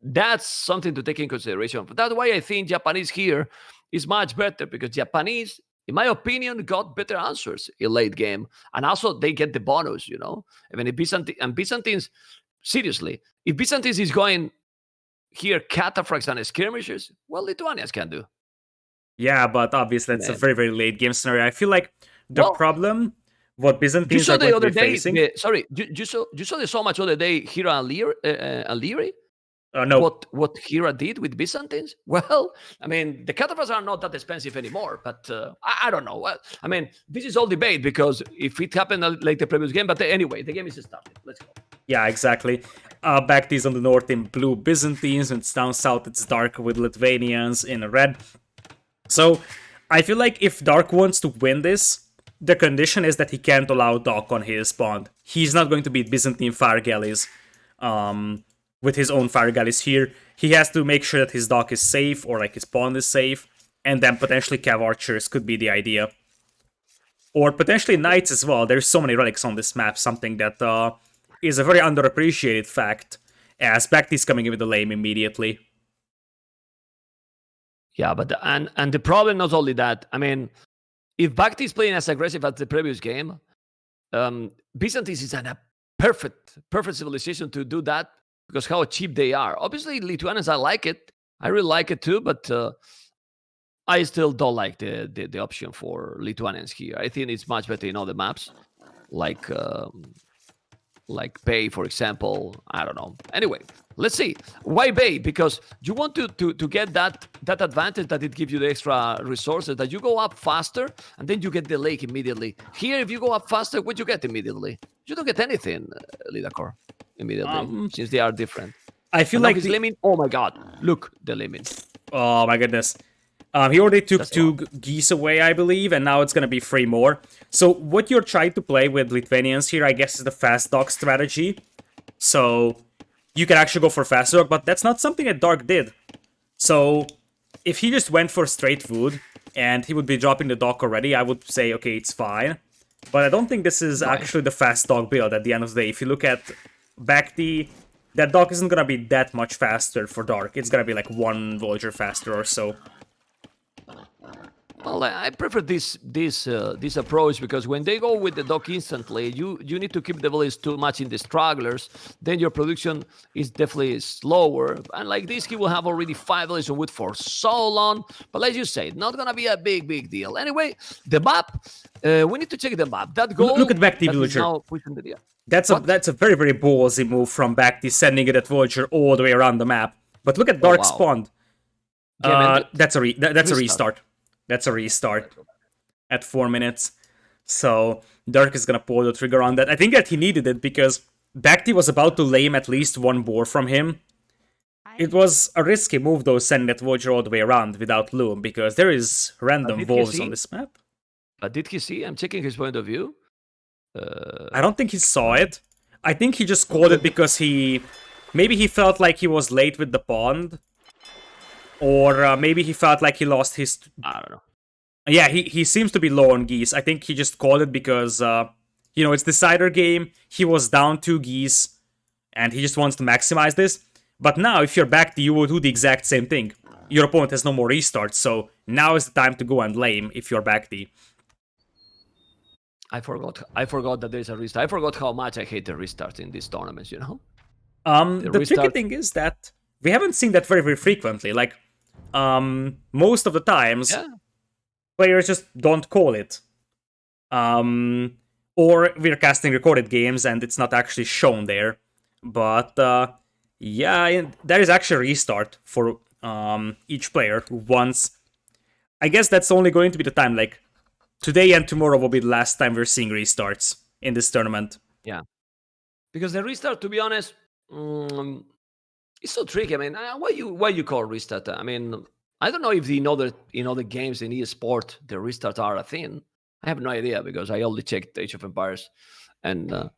Speaker 2: That's something to take in consideration. That's why I think Japanese here is much better, because Japanese, in my opinion, got better answers in late game, and also they get the bonus. You know, I mean, if Byzantines, seriously, if Byzantines is going here cataphracts and skirmishes, well, Lithuanians can do.
Speaker 1: Yeah, but obviously that's a very, very late game scenario. I feel like the problem what Byzantines
Speaker 2: you saw
Speaker 1: are going
Speaker 2: the other
Speaker 1: to be
Speaker 2: day.
Speaker 1: facing.
Speaker 2: You saw the so much other day Hira and Leary.
Speaker 1: No.
Speaker 2: What Hira did with Byzantines? Well, I mean, the cataphracts are not that expensive anymore, but I don't know. Well, I mean, this is all debate, because if it happened like the previous game, but anyway, the game is started. Let's go.
Speaker 1: Yeah, exactly. BacT is on the north in blue Byzantines, and it's down south it's dark with Lithuanians in red. So I feel like if Dark wants to win this, the condition is that he can't allow Doc on his pond. He's not going to beat Byzantine fire galleys with his own fire galleys here. He has to make sure that his Doc is safe, or like his pond is safe, and then potentially Cav Archers could be the idea. Or potentially Knights as well. There's so many relics on this map, something that is a very underappreciated fact, as BacT is coming in with the lame immediately.
Speaker 2: Yeah, but and the problem not only that. I mean, if BacT is playing as aggressive as the previous game, Byzantines is in a perfect civilization to do that, because how cheap they are. Obviously, Lithuanians, I like it. I really like it too, but I still don't like the option for Lithuanians here. I think it's much better in other maps, like Bay, for example. I don't know. Anyway, let's see. Why Bay? Because you want to get that advantage that it gives you the extra resources, that you go up faster and then you get the lake immediately. Here, if you go up faster, what you get immediately? You don't get anything, Lidakor, immediately, since they are different.
Speaker 1: I feel like
Speaker 2: his limit. Oh my god! Look, the limit.
Speaker 1: Oh my goodness. He already took 2 geese away, I believe, and now it's gonna be 3 more. So what you're trying to play with Lithuanians here, I guess, is the fast dog strategy. So you can actually go for fast dog, but that's not something that Dark did. So if he just went for straight food, and he would be dropping the dock already, I would say, okay, it's fine. But I don't think this is actually the fast dog build at the end of the day. If you look at BacT, that dock isn't gonna be that much faster for Dark. It's gonna be like 1 Voyager faster or so.
Speaker 2: Well, I prefer this approach, because when they go with the dock instantly, you need to keep the village too much in the stragglers. Then your production is definitely slower. And like this, he will have already 5 villages of wood for so long. But like you say, not gonna be a big deal. Anyway, the map. We need to check the map. That goal.
Speaker 1: Look at BacT Villager.
Speaker 2: Now pushing the deal.
Speaker 1: That's a very, very ballsy move from BacT, sending it at Voyager all the way around the map. But look at Dark's pond. That's a restart. That's a restart at 4 minutes. So Dark is gonna pull the trigger on that. I think that he needed it, because BacT was about to lame at least 1 boar from him. It was a risky move though, sending that Voyager all the way around without Loom, because there is random wolves on this map.
Speaker 2: But did he see? I'm checking his point of view.
Speaker 1: I don't think he saw it. I think he just called it because maybe he felt like he was late with the pond. Or maybe he felt like he lost his...
Speaker 2: I don't know.
Speaker 1: Yeah, he seems to be low on geese. I think he just called it because, it's decider game. He was down 2 geese, and he just wants to maximize this. But now, if you're BacT, you will do the exact same thing. Your opponent has no more restarts, so now is the time to go and lame if you're BacT.
Speaker 2: I forgot that there's a restart. I forgot how much I hate the restarts in these tournaments,
Speaker 1: The tricky thing is that we haven't seen that very, very frequently. Like, most of the times...
Speaker 2: Yeah.
Speaker 1: players just don't call it. Or we're casting recorded games and it's not actually shown there. But yeah, there is actually a restart for each player who wants. I guess that's only going to be the time. Like today and tomorrow will be the last time we're seeing restarts in this tournament.
Speaker 2: Yeah, because the restart, to be honest, it's so tricky. I mean, why you call restart? I mean, I don't know if in other games in eSport the restarts are a thing. I have no idea because I only checked Age of Empires, and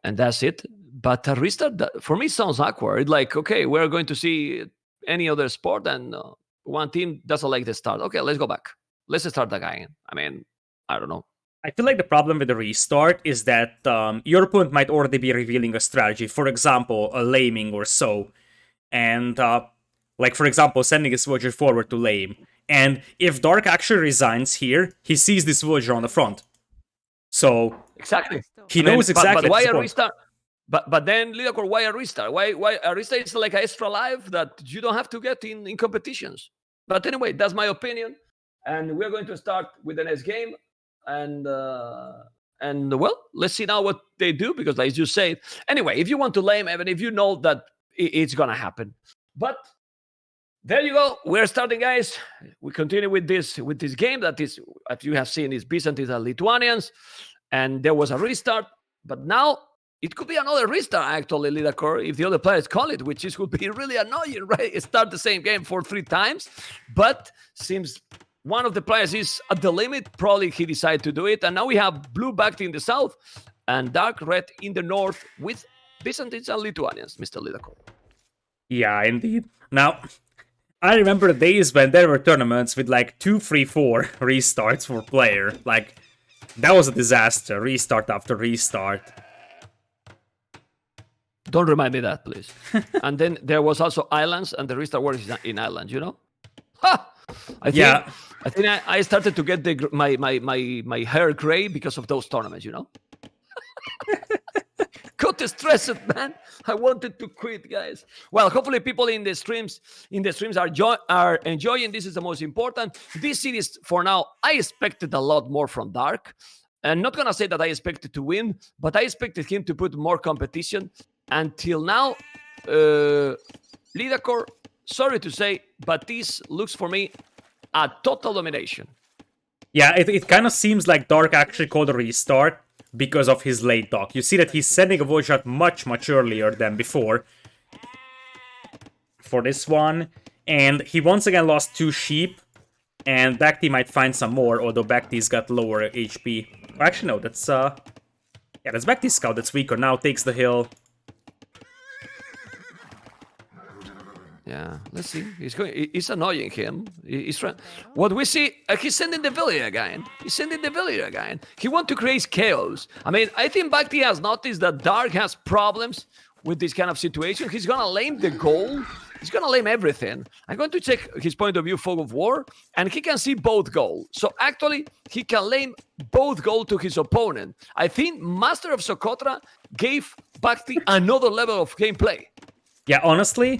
Speaker 2: that's it. But a restart for me sounds awkward. Like, okay, we're going to see any other sport, and one team doesn't like the start. Okay, let's go back. Let's start again. I mean, I don't know.
Speaker 1: I feel like the problem with the restart is that your opponent might already be revealing a strategy. For example, a laming or so, and like for example, sending his villager forward to lame. And if Dark actually resigns here, he sees this villager on the front. So
Speaker 2: Exactly.
Speaker 1: he knows exactly.
Speaker 2: But why a restart? But then Lidakor, why a restart? Why a restart is like an extra life that you don't have to get in competitions. But anyway, that's my opinion. And we're going to start with the next game. And well, let's see now what they do, because as you say, anyway, if you want to lame, even if you know that it's gonna happen. But there you go. We're starting, guys. We continue with this game that is, as you have seen, is Byzantines and Lithuanians, and there was a restart. But now it could be another restart, actually, Lidakor, if the other players call it, which is would be really annoying, right? Start the same game for 3 times, but seems one of the players is at the limit. Probably he decided to do it, and now we have blue BacT in the south and dark red in the north with Byzantines and Lithuanians, Mr. Lidakor.
Speaker 1: Yeah, indeed. Now, I remember the days when there were tournaments with like 2, 3, 4 restarts for player. Like, that was a disaster. Restart after restart.
Speaker 2: Don't remind me that, please. And then there was also islands, and the restart was in islands, you know? Ha! I think I started to get my hair gray because of those tournaments, you know? Got stressed, man. I wanted to quit, guys. Well, hopefully people in the streams are enjoying. This is the most important. This series, for now, I expected a lot more from Dark. I'm not gonna say that I expected to win, but I expected him to put more competition. Until now, Lidakor, sorry to say, but this looks for me a total domination.
Speaker 1: Yeah, it kind of seems like Dark actually called a restart because of his late dock. You see that he's sending a voice shot much, much earlier than before for this one. And he once again lost 2 sheep, and BacT might find some more, although BacT's got lower HP. Or actually, no, that's that's BacT's scout that's weaker, now takes the hill.
Speaker 2: Yeah, let's see. He's annoying him. He's trying. What we see, he's sending the villager again. He wants to create chaos. I mean, I think BacT has noticed that Dark has problems with this kind of situation. He's gonna lame the goal. He's gonna lame everything. I'm going to check his point of view, Fog of War, and he can see both goals. So actually, he can lame both goals to his opponent. I think Master of Socotra gave BacT another level of gameplay.
Speaker 1: Yeah, honestly,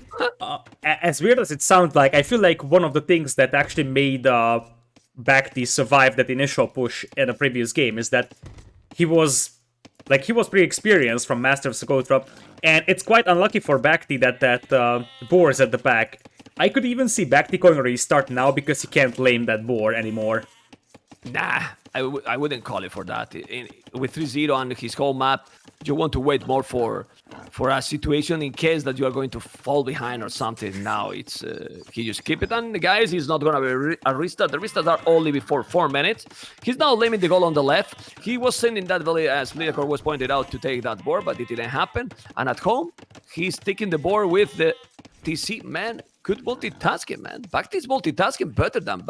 Speaker 1: as weird as it sounds like, I feel like one of the things that actually made BacT survive that initial push in a previous game is that he was pretty experienced from Master of Socotra, and it's quite unlucky for BacT that boar is at the back. I could even see BacT calling a restart now because he can't lame that boar anymore.
Speaker 2: Nah, I wouldn't call it for that. With 3-0 on his whole map, you want to wait more for a situation in case that you are going to fall behind or something. Now it's he just keep it on, guys. He's not gonna be a restart. The restarts are only before 4 minutes. He's now laming the goal on the left. He was sending that volley, as Lidakor was pointed out, to take that board, but it didn't happen. And at home, he's taking the board with the TC. Man, good multitasking, man. BacT is multitasking better than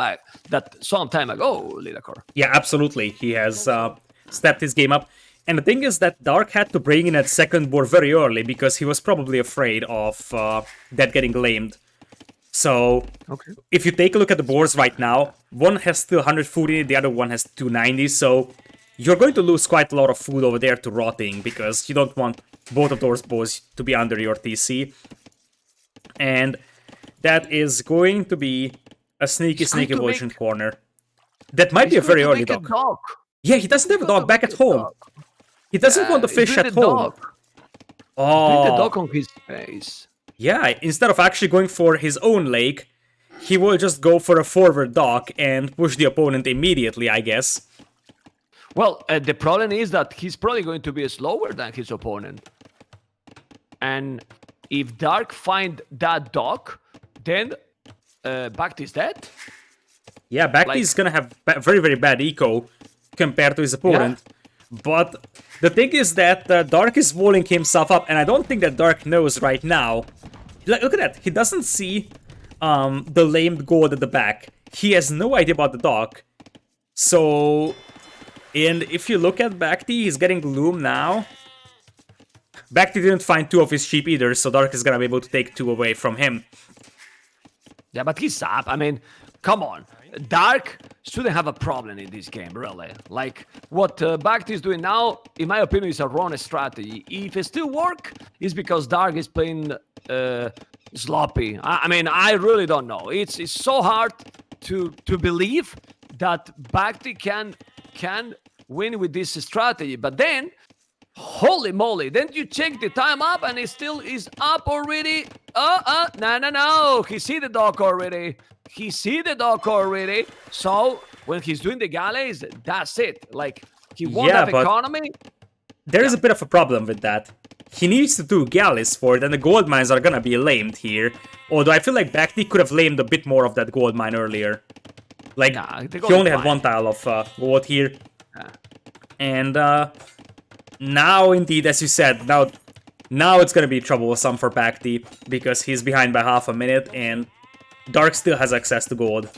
Speaker 2: that some time ago, Lidakor.
Speaker 1: Yeah, absolutely. He has stepped his game up. And the thing is that Dark had to bring in that second board very early because he was probably afraid of that getting lamed. So, if you take a look at the boards right now, one has still 100 food in it, the other one has 290, so you're going to lose quite a lot of food over there to rotting because you don't want both of those boards to be under your TC. And that is going to be a sneaky evolution corner. That might be a
Speaker 2: He's going
Speaker 1: very
Speaker 2: to
Speaker 1: early
Speaker 2: make a
Speaker 1: dock.
Speaker 2: dock.
Speaker 1: Yeah, he doesn't have a dog back at home. He doesn't want to
Speaker 2: He's
Speaker 1: fish
Speaker 2: doing
Speaker 1: at
Speaker 2: the
Speaker 1: home.
Speaker 2: dock. He's doing the
Speaker 1: Oh,
Speaker 2: dock on his face.
Speaker 1: yeah. Instead of actually going for his own lake, he will just go for a forward dock and push the opponent immediately, I guess.
Speaker 2: Well, the problem is that he's probably going to be slower than his opponent. And if Dark find that dock, then BacT is dead.
Speaker 1: Yeah, BacT is gonna have very, very bad eco compared to his opponent. Yeah. But the thing is that Dark is walling himself up, and I don't think that Dark knows right now. Look at that. He doesn't see the lamed gold at the back. He has no idea about the dock. So, and if you look at BacT, he's getting Loom now. BacT didn't find 2 of his sheep either, so Dark is gonna be able to take 2 away from him.
Speaker 2: Yeah, but he's up. I mean, come on. Dark shouldn't have a problem in this game, really. Like, what BacT is doing now, in my opinion, is a wrong strategy. If it still works, it's because Dark is playing sloppy. I mean, I really don't know. It's so hard to believe that BacT can win with this strategy. But then, holy moly, then you check the time up and it still is up already. No. He see the dock already. So when he's doing the galleys, that's it. Like, he won't have economy.
Speaker 1: There is a bit of a problem with that. He needs to do galleys for it, and the gold mines are gonna be lamed here. Although I feel like BacT could have lamed a bit more of that gold mine earlier. Like, he only had 1 tile of gold here. And now, indeed, as you said, now it's gonna be troublesome for BacT because he's behind by half a minute, and Dark still has access to gold.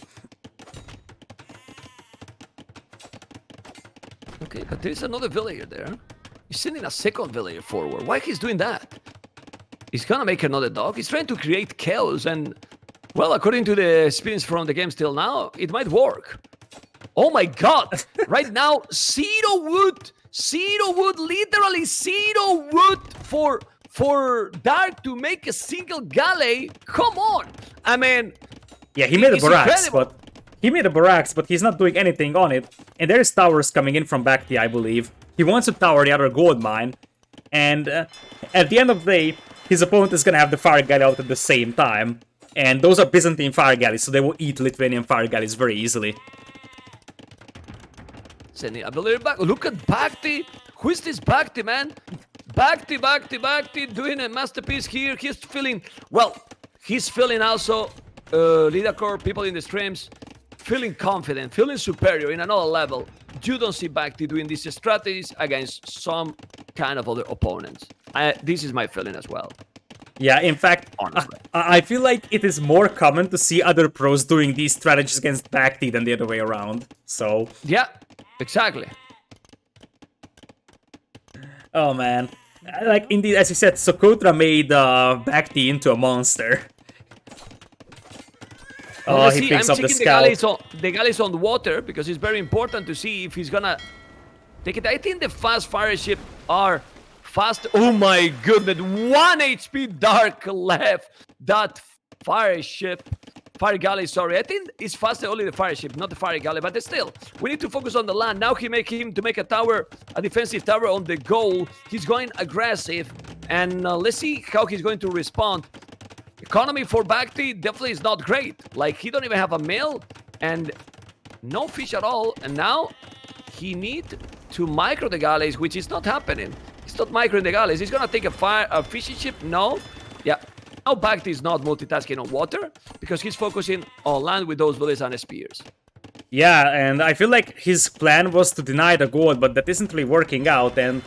Speaker 2: Okay, but there's another villager there. He's sending a second villager forward. Why he's doing that? He's gonna make another dog. He's trying to create chaos, and well, according to the experience from the game till now, it might work. Oh my god! Right now, zero wood, literally zero wood for Dark to make a single galley. Come on! I mean,
Speaker 1: yeah, he made a barracks, but he's not doing anything on it. And there's towers coming in from BacT, I believe. He wants to tower the other gold mine, and at the end of the day, his opponent is gonna have the fire galley out at the same time. And those are Byzantine fire galleys, so they will eat Lithuanian fire galleys very easily.
Speaker 2: Sending a villager back. Look at BacT. Who is this BacT, man? BacT doing a masterpiece here. He's feeling, well, he's feeling also, Lidacor, people in the streams, feeling confident, feeling superior in another level. You don't see BacT doing these strategies against some kind of other opponents. This is my feeling as well.
Speaker 1: Yeah, in fact, I feel like it is more common to see other pros doing these strategies against BacT than the other way around. So
Speaker 2: yeah, exactly.
Speaker 1: Oh man, like indeed, as you said, Socotra made BacT into a monster. Oh, he picks up the scout.
Speaker 2: The galleys on the water because it's very important to see if he's gonna take it. I think the fast fire ship are fast. Oh my goodness, 1 HP Dark left. That fire galley, sorry. I think it's faster only the fire ship, not the fire galley, but still, we need to focus on the land. Now he make him to make a tower, a defensive tower on the goal. He's going aggressive, and let's see how he's going to respond. Economy for BacT definitely is not great. Like, he don't even have a mill, and no fish at all, and now he need to micro the galleys, which is not happening. He's not microing the galleys. He's gonna take a fishing ship. No. Yeah. Now BacT is not multitasking on water because he's focusing on land with those bullets and spears.
Speaker 1: Yeah, and I feel like his plan was to deny the gold, but that isn't really working out. And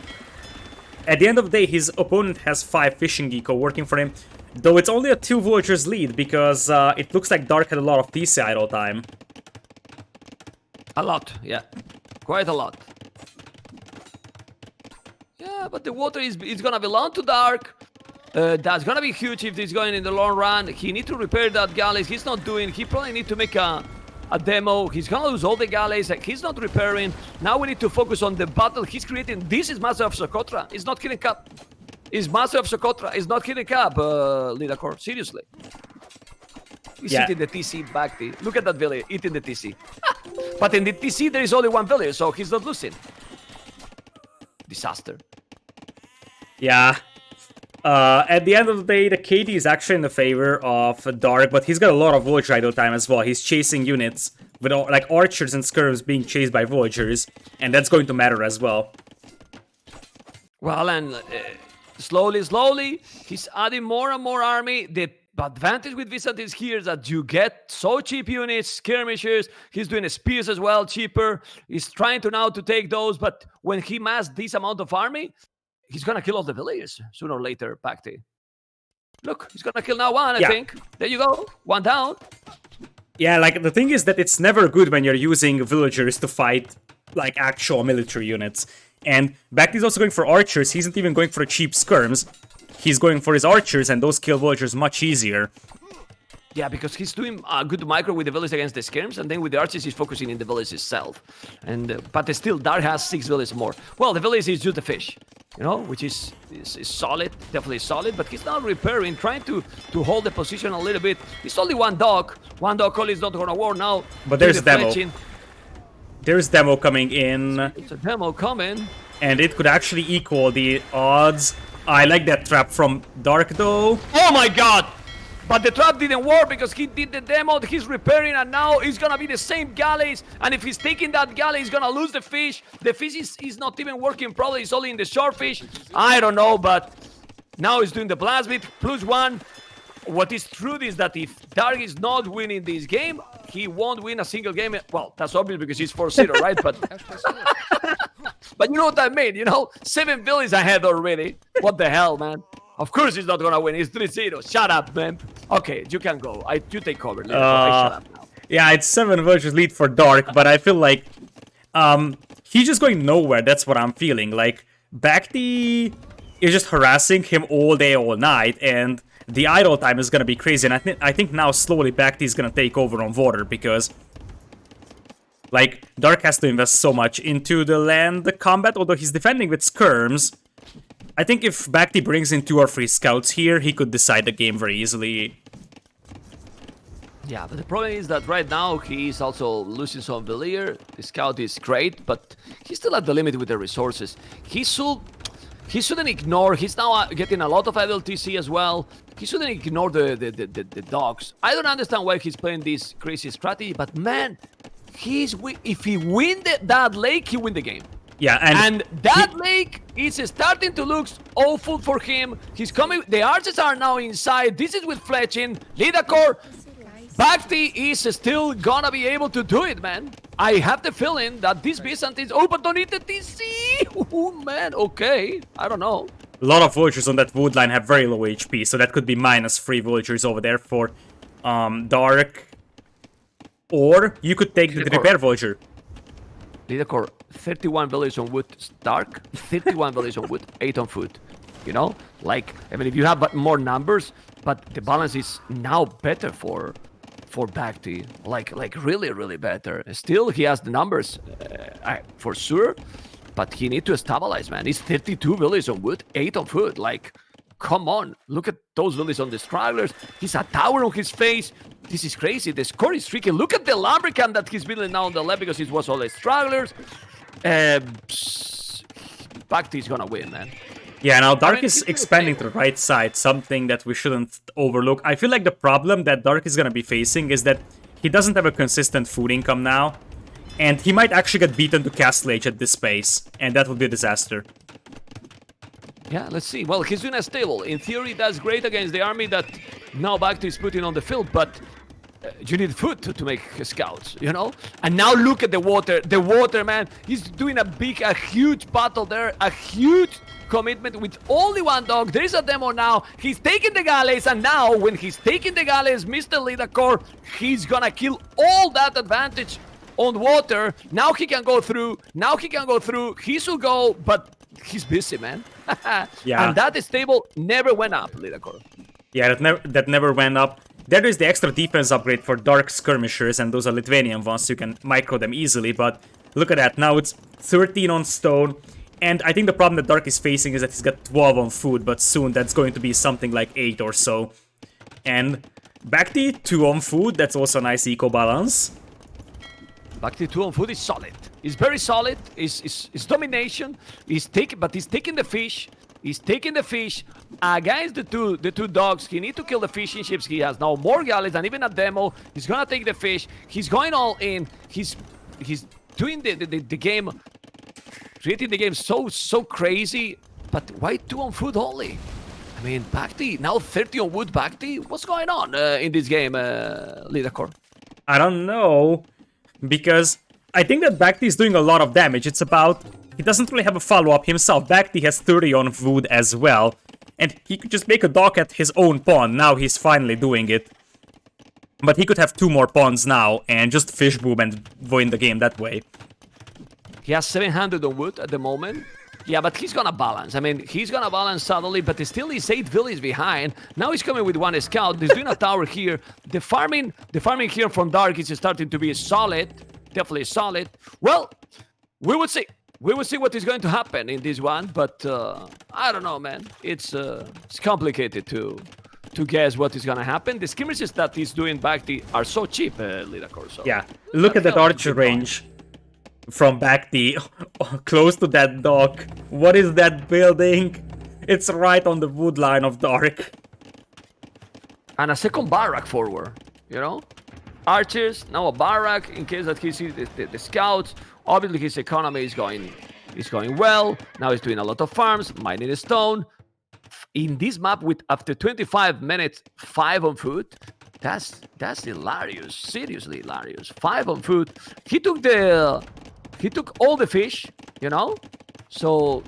Speaker 1: at the end of the day, his opponent has 5 fishing eco working for him. Though it's only a 2 villagers lead because it looks like Dark had a lot of TC idle time.
Speaker 2: A lot, yeah. Quite a lot. Yeah, but the water is gonna belong to Dark. That's gonna be huge if he's going in the long run. He need to repair that galleys. He's not doing. He probably need to make a demo. He's gonna lose all the galleys. Like, he's not repairing. Now we need to focus on the battle he's creating. This is Master of Socotra. It's not Hidden Cup. It's Master of Socotra. It's not Hidden Cup, Lidacor. Seriously. He's eating the TC BacT. Look at that village eating the TC. But in the TC, there is only one villager, so he's not losing. Disaster.
Speaker 1: Yeah. At the end of the day, the KD is actually in the favor of Dark, but he's got a lot of villager idle time as well. He's chasing units with like archers and skirms being chased by villagers, and that's going to matter as well.
Speaker 2: Well, and slowly, he's adding more and more army. The advantage with Byzantines here is that you get so cheap units, skirmishers. He's doing spears as well, cheaper. He's trying to now to take those, but when he massed this amount of army, he's gonna kill all the villagers sooner or later, BacT. Look, he's gonna kill now one, I think. There you go, one down.
Speaker 1: Yeah, like, the thing is that it's never good when you're using villagers to fight, like, actual military units. And BacT is also going for archers. He's not even going for cheap skirms. He's going for his archers, and those kill villagers much easier.
Speaker 2: Yeah, because he's doing a good micro with the village against the skirms, and then with the archers, he's focusing in the village itself. And but still, Dark has 6 villages more. Well, the village is just the fish, you know, which is solid, definitely solid. But he's now repairing, trying to hold the position a little bit. It's only one dog. One dog call is not gonna work now.
Speaker 1: But there's demo. There's demo coming in.
Speaker 2: It's a demo coming.
Speaker 1: And it could actually equal the odds. I like that trap from Dark, though.
Speaker 2: Oh my god! But the trap didn't work because he did the demo, he's repairing, and now it's gonna be the same galleys. And if he's taking that galley, he's gonna lose the fish. The fish is not even working properly, it's only in the short fish. I don't know, but now he's doing the blast beat, +1. What is true is that if Dark is not winning this game, he won't win a single game. Well, that's obvious because he's 4-0, right? But but you know what I mean, you know? 7 villages ahead already. What the hell, man? Of course he's not gonna win. He's 3-0. Shut up, man. Okay, you can go. You take cover. I shut up now.
Speaker 1: Yeah, it's 7 villages lead for Dark, but I feel like he's just going nowhere. That's what I'm feeling. Like, BacT is just harassing him all day, all night, and the idle time is gonna be crazy. And I think now slowly BacT is gonna take over on water because, like, Dark has to invest so much into the land combat, although he's defending with skirms. I think if BacT brings in 2 or 3 scouts here, he could decide the game very easily.
Speaker 2: Yeah, but the problem is that right now he's also losing some villager. The scout is great, but he's still at the limit with the resources. He shouldn't ignore. He's now getting a lot of idle TC as well. He shouldn't ignore the dogs. I don't understand why he's playing this crazy strategy, but man, if he win that lake, he win the game.
Speaker 1: Yeah,
Speaker 2: and that lake is starting to look awful for him. He's coming. The archers are now inside. This is with fletching. Lidakor. BacT is still gonna be able to do it, man. I have the feeling that this Byzantines... Oh, but don't need the TC! Oh, man, okay. I don't know.
Speaker 1: A lot of villagers on that wood line have very low HP, so that could be -3 villagers over there for Dark. Or you could take the repair villager.
Speaker 2: Lidakor, 31 villagers on wood, Dark. 31 villagers on wood, 8 on food. You know? Like, I mean, if you have more numbers, but the balance is now better for BacT, like really better. Still, he has the numbers for sure, but he need to stabilize, man. He's 32 villages on wood, 8 on food. Like, come on, look at those villages on the stragglers. He's a tower on his face. This is crazy. The score is tricky. Look at the Lambrican that he's building now on the left because it was all the stragglers. BacT is gonna win, man.
Speaker 1: Yeah, now Dark is expanding to the right side, something that we shouldn't overlook. I feel like the problem that Dark is going to be facing is that he doesn't have a consistent food income now, and he might actually get beaten to Castle Age at this pace, and that would be a disaster.
Speaker 2: Yeah, let's see. Well, he's doing a stable. In theory, that's great against the army that now BacT is putting on the field, but you need food to make scouts, you know? And now look at the water. The water, man. He's doing a huge battle there, a huge commitment with only one dog. There is a demo now. He's taking the galleys, and now when he's taking the galleys, Mr. Lidakor, he's gonna kill all that advantage on water. Now he can go through. He should go, but he's busy, man.
Speaker 1: Yeah.
Speaker 2: And that stable never went up, Lidakor.
Speaker 1: Yeah, that never went up. There is the extra defense upgrade for Dark Skirmishers, and those are Lithuanian ones, so you can micro them easily, but look at that. Now it's 13 on stone. And I think the problem that Dark is facing is that he's got 12 on food, but soon that's going to be something like 8 or so. And BacT, 2 on food, that's also a nice eco balance.
Speaker 2: BacT 2 on foot is solid. He's very solid. His domination. He's taking the fish. He's taking the fish against the two dogs. He needs to kill the fishing ships. He has now more galleys than even a demo. He's gonna take the fish. He's going all in. He's doing the game, creating the game so crazy. But why 2 on foot only? I mean, BacT now 30 on wood. BacT, what's going on in this game, Lidacor?
Speaker 1: I don't know, because I think that BacT is doing a lot of damage. It's about, he doesn't really have a follow-up himself. BacT has 30 on wood as well, and he could just make a dock at his own pawn. Now he's finally doing it. But he could have 2 more pawns now and just fish boom and win the game that way.
Speaker 2: He has 700 on wood at the moment. Yeah, but he's gonna balance. I mean, he's gonna balance suddenly, but he still is 8 villages behind. Now he's coming with 1 scout. He's doing a tower here. The farming here from Dark is starting to be solid. Definitely solid. Well, we will see. We will see what is going to happen in this one, but I don't know, man. It's complicated to guess what is gonna happen. The skirmishes that he's doing BacT are so cheap, Lidacor. So
Speaker 1: Yeah, look at that archer range from BacT, close to that dock. What is that building? It's right on the wood line of Dark.
Speaker 2: And a second barrack forward, you know? Archers, now a barrack in case that he sees the scouts. Obviously his economy is going well. Now he's doing a lot of farms, mining stone. In this map with after 25 minutes, 5 on foot. That's hilarious. Seriously hilarious. 5 on foot. He took all the fish, you know? So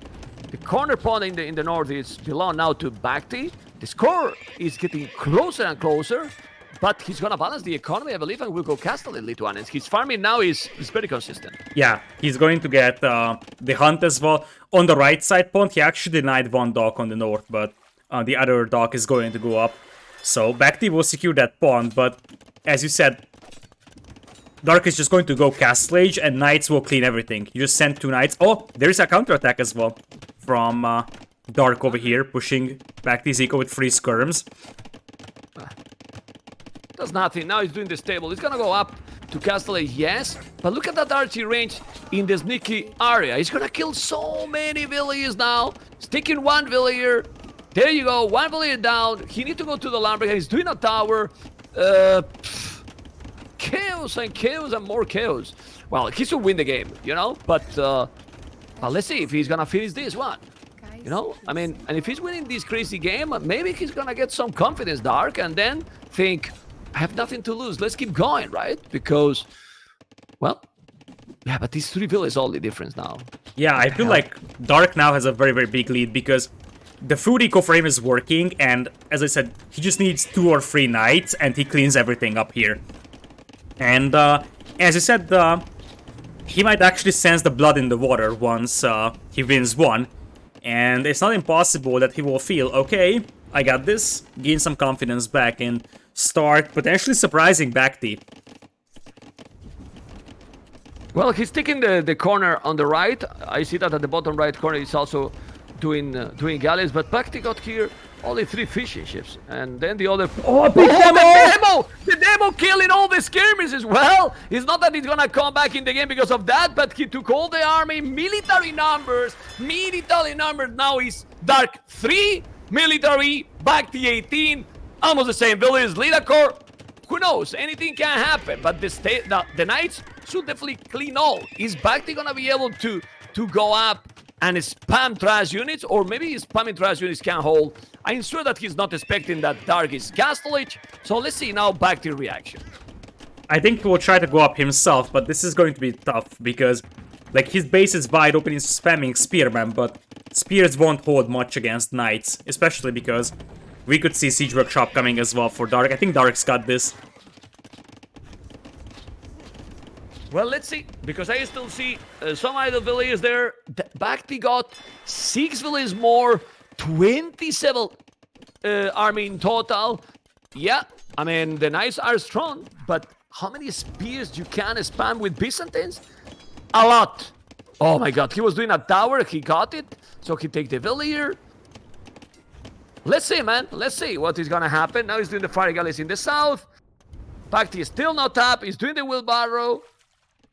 Speaker 2: the corner pawn in the north is belong now to BacT. The score is getting closer and closer, but he's gonna balance the economy, I believe, and will go castle in Lithuanians. His farming now is very consistent.
Speaker 1: Yeah, he's going to get the hunt as well. On the right side pawn, he actually denied 1 dock on the north, but the other dock is going to go up. So BacT will secure that pawn, but as you said, Dark is just going to go Castle Age, and Knights will clean everything. You just send 2 Knights. Oh, there's a counterattack as well from Dark over here, pushing BacT's eco with 3 skirms.
Speaker 2: Does nothing. Now he's doing the stable. He's gonna go up to Castle Age, yes, but look at that archery range in the sneaky area. He's gonna kill so many villagers now. Sticking 1 villager. There you go, 1 villager down. He needs to go to the lumberjack. He's doing a tower. Chaos and more chaos. Well, he should win the game, you know? But let's see if he's gonna finish this one. You know? I mean, and if he's winning this crazy game, maybe he's gonna get some confidence, Dark, and then think, I have nothing to lose. Let's keep going, right? Because, well, yeah, but these 3 villages all the difference now.
Speaker 1: Yeah, I feel like Dark now has a very, very big lead because the food eco frame is working, and as I said, he just needs 2 or 3 Knights, and he cleans everything up here. And as I said, he might actually sense the blood in the water once he wins 1. And it's not impossible that he will feel, okay, I got this, gain some confidence back, and start potentially surprising BacT.
Speaker 2: Well, he's taking the corner on the right. I see that at the bottom right corner he's also doing galleys, but BacT got here only 3 fishing ships, and then the other...
Speaker 1: Oh, big demo!
Speaker 2: The demo killing all the skirmishes! Well, it's not that he's gonna come back in the game because of that, but he took all the army, military numbers, now he's Dark 3, military, BacT 18, almost the same village, Lidacor. Who knows, anything can happen, but the Knights should definitely clean all. Is BacT gonna be able to go up and spam trash units, or maybe spamming trash units can hold? I'm sure that he's not expecting that Dark is Castle Age, so let's see now BacT reaction.
Speaker 1: I think he will try to go up himself, but this is going to be tough, because like his base is wide open, he's spamming Spearmen, but Spears won't hold much against Knights, especially because we could see Siege Workshop coming as well for Dark. I think Dark's got this.
Speaker 2: Well, let's see, because I still see some idle villages there. BacT got 6 villages more, 27 army in total. Yeah, I mean, the Knights are strong, but how many spears you can spam with Byzantines? A lot. Oh my god, he was doing a tower, he got it, so he take the villager. Let's see, man, let's see what is gonna happen. Now he's doing the fire galleys in the south. BacT is still not up, he's doing the wheelbarrow.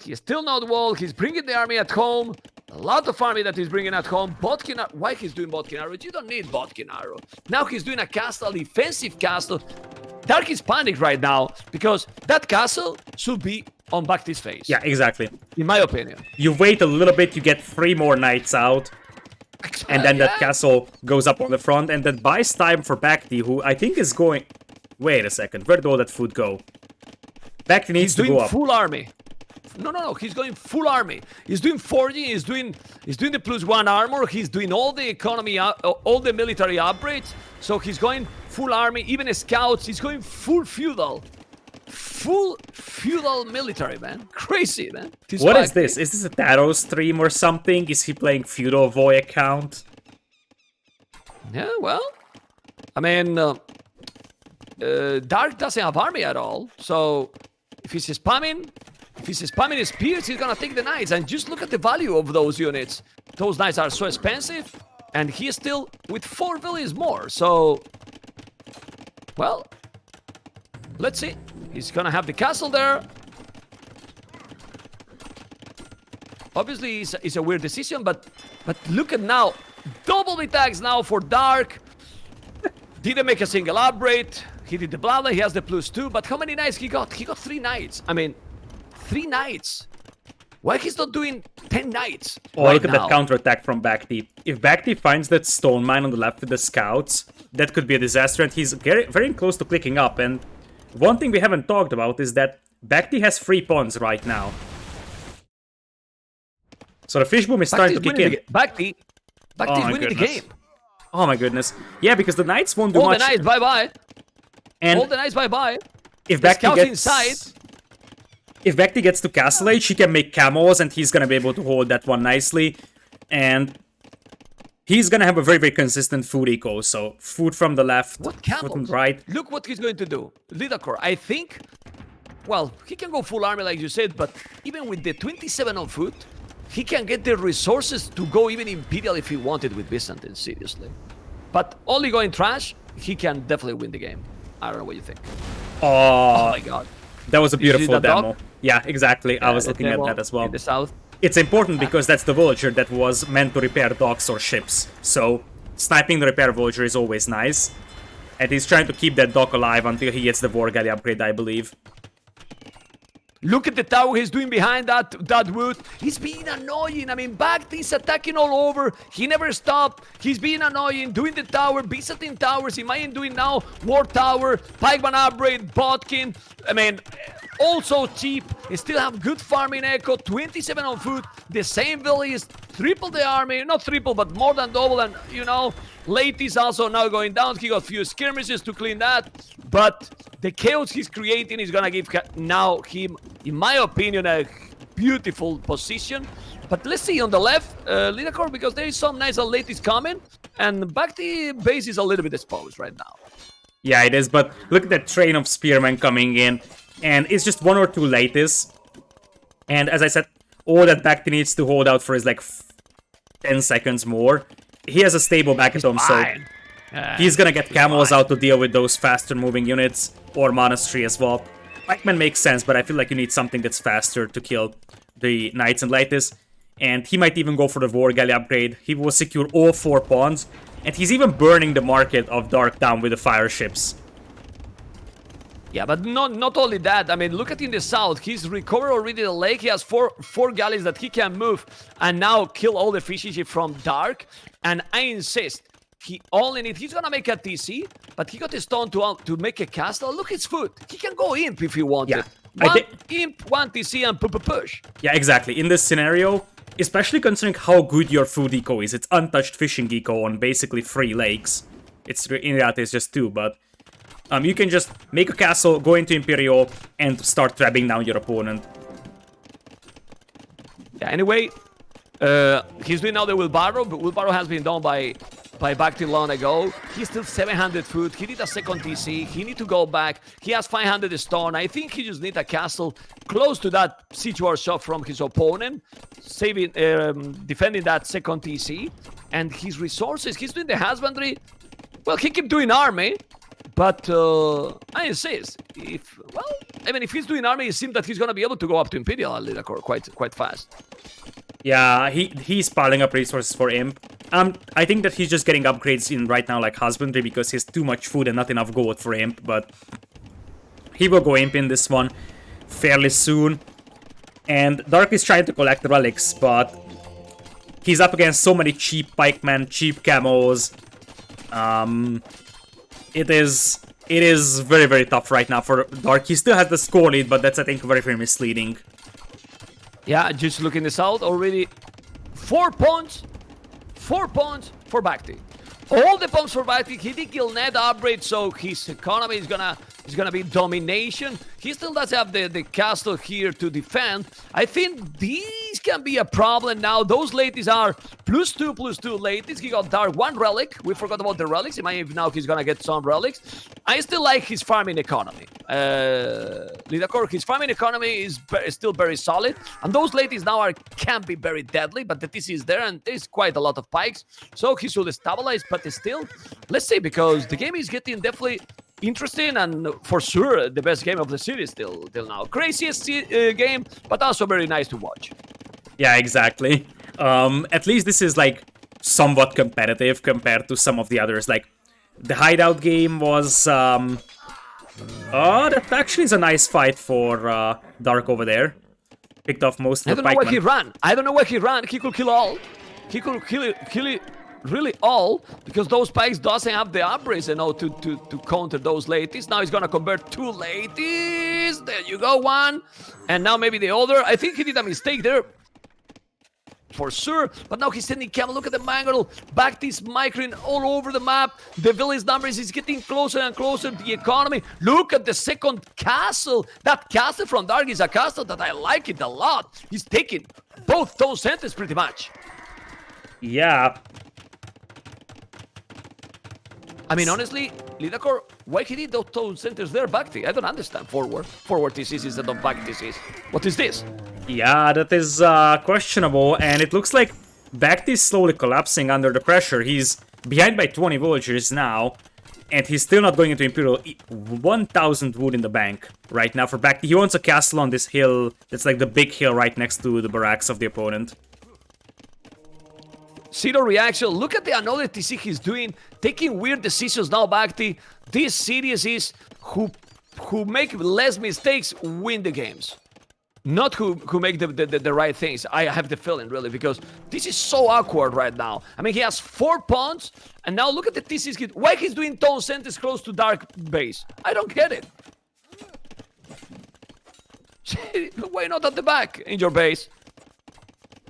Speaker 2: He's still not wall. He's bringing the army at home. A lot of army that he's bringing at home. Botkin, why he's doing Botkin arrow? You don't need Botkin arrow. Now he's doing a castle, defensive castle. Dark is panicked right now because that castle should be on BacT's face.
Speaker 1: Yeah, exactly.
Speaker 2: In my opinion.
Speaker 1: You wait a little bit, you get 3 more knights out. And then that castle goes up on the front, and that buys time for BacT, who I think is going... Wait a second, where did all that food go? BacT needs to go up.
Speaker 2: Full army. No, he's going full army. He's doing forging, he's doing the +1 armor, he's doing all the economy, all the military upgrades. So he's going full army, even scouts, he's going full feudal. Full feudal military, man. Crazy, man.
Speaker 1: What is this? Is this a tarot stream or something? Is he playing feudal voy account?
Speaker 2: Yeah, well, I mean, Dark doesn't have army at all. So if he's spamming his spears, he's gonna take the knights. And just look at the value of those units. Those knights are so expensive, and he's still with 4 villages more. So, well, let's see. He's gonna have the castle there. Obviously, it's a weird decision, but look at now. Double attacks now for Dark. Didn't make a single upgrade. He did the bloodline, he has the +2, but how many knights he got? He got 3 knights. I mean, 3 knights. Why he's not doing 10 knights?
Speaker 1: Oh, right, look at that counterattack from BacT. If BacT finds that stone mine on the left with the scouts, that could be a disaster, and he's very close to clicking up. And one thing we haven't talked about is that BacT has 3 pawns right now. So the fish boom is starting to kick in.
Speaker 2: BacT is winning the game.
Speaker 1: Oh my goodness. Yeah, because the knights won't do much.
Speaker 2: All the knights, bye-bye.
Speaker 1: And
Speaker 2: all the knights, bye-bye.
Speaker 1: If BacT gets
Speaker 2: inside...
Speaker 1: If BacT gets to Castle Age, he can make camos, and he's gonna be able to hold that one nicely. And he's gonna have a very consistent food eco. So food from the left, food from the right.
Speaker 2: Look what he's going to do. Lidakor, I think... Well, he can go full army like you said, but even with the 27 on foot, he can get the resources to go even Imperial if he wanted with Byzantine, seriously. But only going trash, he can definitely win the game. I don't know what you think. Oh my god.
Speaker 1: That was a beautiful demo. Yeah, exactly. Yeah, I was looking at that as well.
Speaker 2: In the south.
Speaker 1: It's important because that's the villager that was meant to repair docks or ships. So sniping the repair villager is always nice. And he's trying to keep that dock alive until he gets the war galley upgrade, I believe.
Speaker 2: Look at the tower he's doing behind that wood. He's being annoying. I mean, BacT's attacking all over. He never stopped. He's being annoying, doing the tower, Byzantine towers. He might doing now war tower, pikeman upgrade, Botkin. I mean, also cheap. He still have good farming echo, 27 on food. The same village, triple the army. Not triple, but more than double. And, you know, late is also now going down. He got a few skirmishes to clean that. But the chaos he's creating is gonna give now him, in my opinion, a beautiful position. But let's see on the left, Lidakor, because there is some nice ladies coming, and BacT base is a little bit exposed right now.
Speaker 1: Yeah, it is, but look at that train of spearmen coming in, and it's just 1 or 2 ladies. And as I said, all that BacT needs to hold out for is like 10 seconds more. He has a stable back at home, so he's gonna get camels out to deal with those faster moving units, or monastery as well. Pikeman makes sense, but I feel like you need something that's faster to kill the knights and ladies. And he might even go for the war galley upgrade. He will secure all 4 pawns, and he's even burning the market of Dark down with the fire ships.
Speaker 2: Yeah, but not only that. I mean, look at in the south. He's recovered already the lake. He has four galleys that he can move and now kill all the efficiency from Dark. And I insist, he only needs... He's gonna make a TC, but he got a stone to make a castle. Look, it's food. He can go imp if he wanted.
Speaker 1: Yeah,
Speaker 2: one imp, 1 TC, and push.
Speaker 1: Yeah, exactly. In this scenario, especially considering how good your food eco is, it's untouched fishing eco on basically 3 lakes. It's in reality it's just 2, but you can just make a castle, go into Imperial, and start trapping down your opponent.
Speaker 2: Yeah, anyway, he's doing now the wheelbarrow, but wheelbarrow has been done by BacT long ago. He's still 700 food. He need a second TC. He need to go back. He has 500 stone. I think he just need a castle close to that siege war shot from his opponent, saving, defending that second TC. And his resources, he's doing the husbandry. Well, he keep doing army, but I insist, if, well, I mean, if he's doing army, it seems that he's gonna be able to go up to Imperial at Lidakor quite fast.
Speaker 1: Yeah, he's piling up resources for Imp. I think that he's just getting upgrades in right now, like Husbandry, because he has too much food and not enough gold for Imp, but he will go Imp in this one fairly soon. And Dark is trying to collect relics, but he's up against so many cheap pikemen, cheap camos. It is very, very tough right now for Dark. He still has the score lead, but that's, I think, very, very misleading.
Speaker 2: Yeah, just looking this out already. 4 points. 4 points for BacT. All the points for BacT. He did kill Ned upgrade, so his economy is gonna be domination. He still does have the castle here to defend. I think these can be a problem now. Those ladies are +2/+2 ladies. He got Dark 1 relic. We forgot about the relics. Now he's gonna get some relics. I still like his farming economy. Lidakor, his farming economy is still very solid. And those ladies now can be very deadly, but the TC is there and there's quite a lot of pikes. So he should stabilize, but still, let's see, because the game is getting definitely interesting and for sure the best game of the series till now. Craziest game, but also very nice to watch.
Speaker 1: Yeah, exactly. At least this is like somewhat competitive compared to some of the others. Like the hideout game was that actually is a nice fight for Dark over there. Picked off most of the pikemen.
Speaker 2: I don't know where he ran. He could kill all. He could kill it really all, because those pikes doesn't have the upgrades, you know, to counter those ladies. Now he's gonna convert 2 ladies. There you go, 1. And now maybe the other. I think he did a mistake there, for sure. But now he's sending camo. Look at the mangle. BacT is microing all over the map. The village numbers is getting closer and closer to the economy. Look at the second castle. That castle from Dark is a castle that I like it a lot. He's taking both those centers pretty much.
Speaker 1: Yeah.
Speaker 2: I mean, honestly, Lidakor, why he did those town centers there, BacT? I don't understand. Forward TCs instead of back TCs. What is this?
Speaker 1: Yeah, that is questionable, and it looks like BacT is slowly collapsing under the pressure. He's behind by 20 villagers now, and he's still not going into Imperial. 1,000 wood in the bank right now for BacT. He wants a castle on this hill. That's like the big hill right next to the barracks of the opponent.
Speaker 2: 0 reaction. Look at the another TC he's doing, taking weird decisions now, BacT. This series is who make less mistakes win the games, not who make the right things. I have the feeling, really, because this is so awkward right now. I mean, he has 4 pawns, and now look at the TCs. Why he's doing town centers close to Dark base? I don't get it. Why not at the back in your base?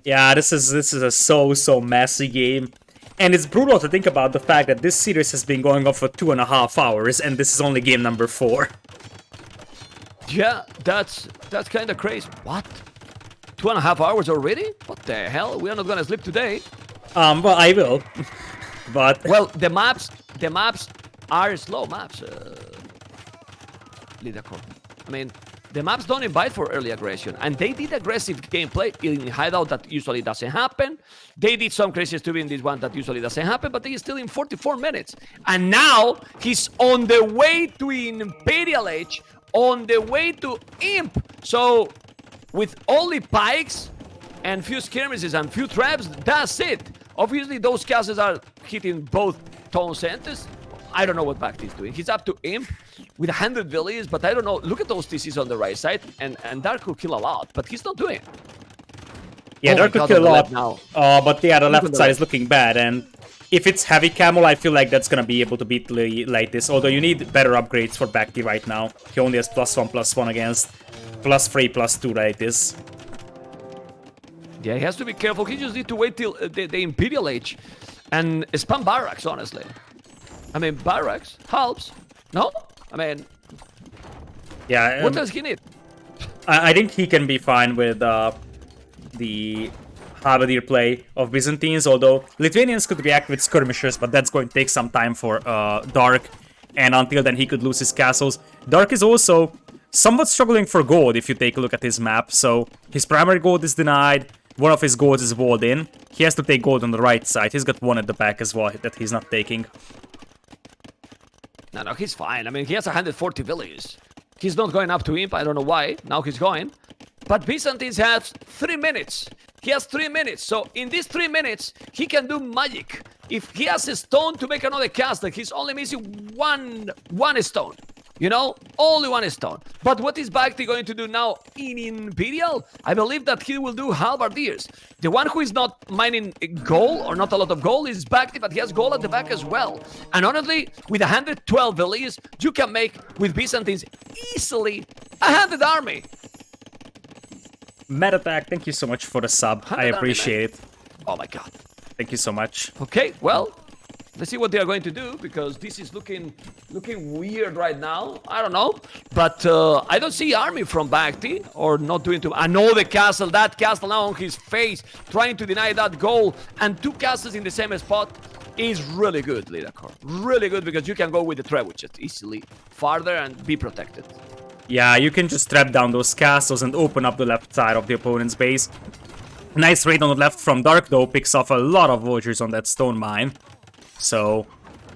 Speaker 1: Yeah, this is a so messy game. And it's brutal to think about the fact that this series has been going on for 2.5 hours, and this is only game number 4.
Speaker 2: Yeah, that's kind of crazy. What? 2.5 hours already? What the hell? We are not gonna sleep today.
Speaker 1: Well, I will. But
Speaker 2: well, the maps are slow maps. Lidakor. I mean, the maps don't invite for early aggression, and they did aggressive gameplay in Hideout that usually doesn't happen. They did some crazy stuff in this one that usually doesn't happen, but they are still in 44 minutes. And now he's on the way to Imperial Age, on the way to Imp. So with only pikes and few skirmishes and few traps, that's it. Obviously, those castles are hitting both town centers. I don't know what BacT is doing. He's up to Imp with 100 villages, but I don't know. Look at those TCs on the right side, and Dark could kill a lot, but he's not doing it.
Speaker 1: Yeah, Dark could kill a lot now. But yeah, the left side is looking bad, and if it's heavy camel, I feel like that's gonna be able to beat like this. Although you need better upgrades for BacT right now. He only has +1/+1 against +3/+2 like this.
Speaker 2: Yeah, he has to be careful. He just need to wait till the Imperial Age and spam barracks, honestly. I mean, barracks helps. No? I mean,
Speaker 1: yeah.
Speaker 2: What does he need?
Speaker 1: I think he can be fine with the halberdier play of Byzantines, although Lithuanians could react with skirmishers, but that's going to take some time for Dark, and until then he could lose his castles. Dark is also somewhat struggling for gold if you take a look at his map, so his primary gold is denied, one of his golds is walled in, he has to take gold on the right side, he's got one at the back as well that he's not taking.
Speaker 2: No, he's fine. I mean, he has 140 villages. He's not going up to Imp. I don't know why. Now he's going. But Byzantines has 3 minutes. He has 3 minutes. So in these 3 minutes, he can do magic. If he has a stone to make another castle, he's only missing one stone. You know, only 1 stone. But what is BacT going to do now in Imperial? I believe that he will do halberdiers. The one who is not mining gold or not a lot of gold is BacT, but he has gold at the back as well. And honestly, with 112 villages, you can make with Byzantines easily 100 army.
Speaker 1: Metattack, thank you so much for the sub. I appreciate it.
Speaker 2: Oh my god.
Speaker 1: Thank you so much.
Speaker 2: Okay, well, let's see what they are going to do, because this is looking weird right now. I don't know, but I don't see army from BacT or not doing too. I know the castle, that castle now on his face, trying to deny that goal, and 2 castles in the same spot is really good, Lidakor. Really good, because you can go with the trebuchet easily farther and be protected.
Speaker 1: Yeah, you can just trap down those castles and open up the left side of the opponent's base. Nice raid on the left from Dark, though, picks off a lot of vultures on that stone mine. So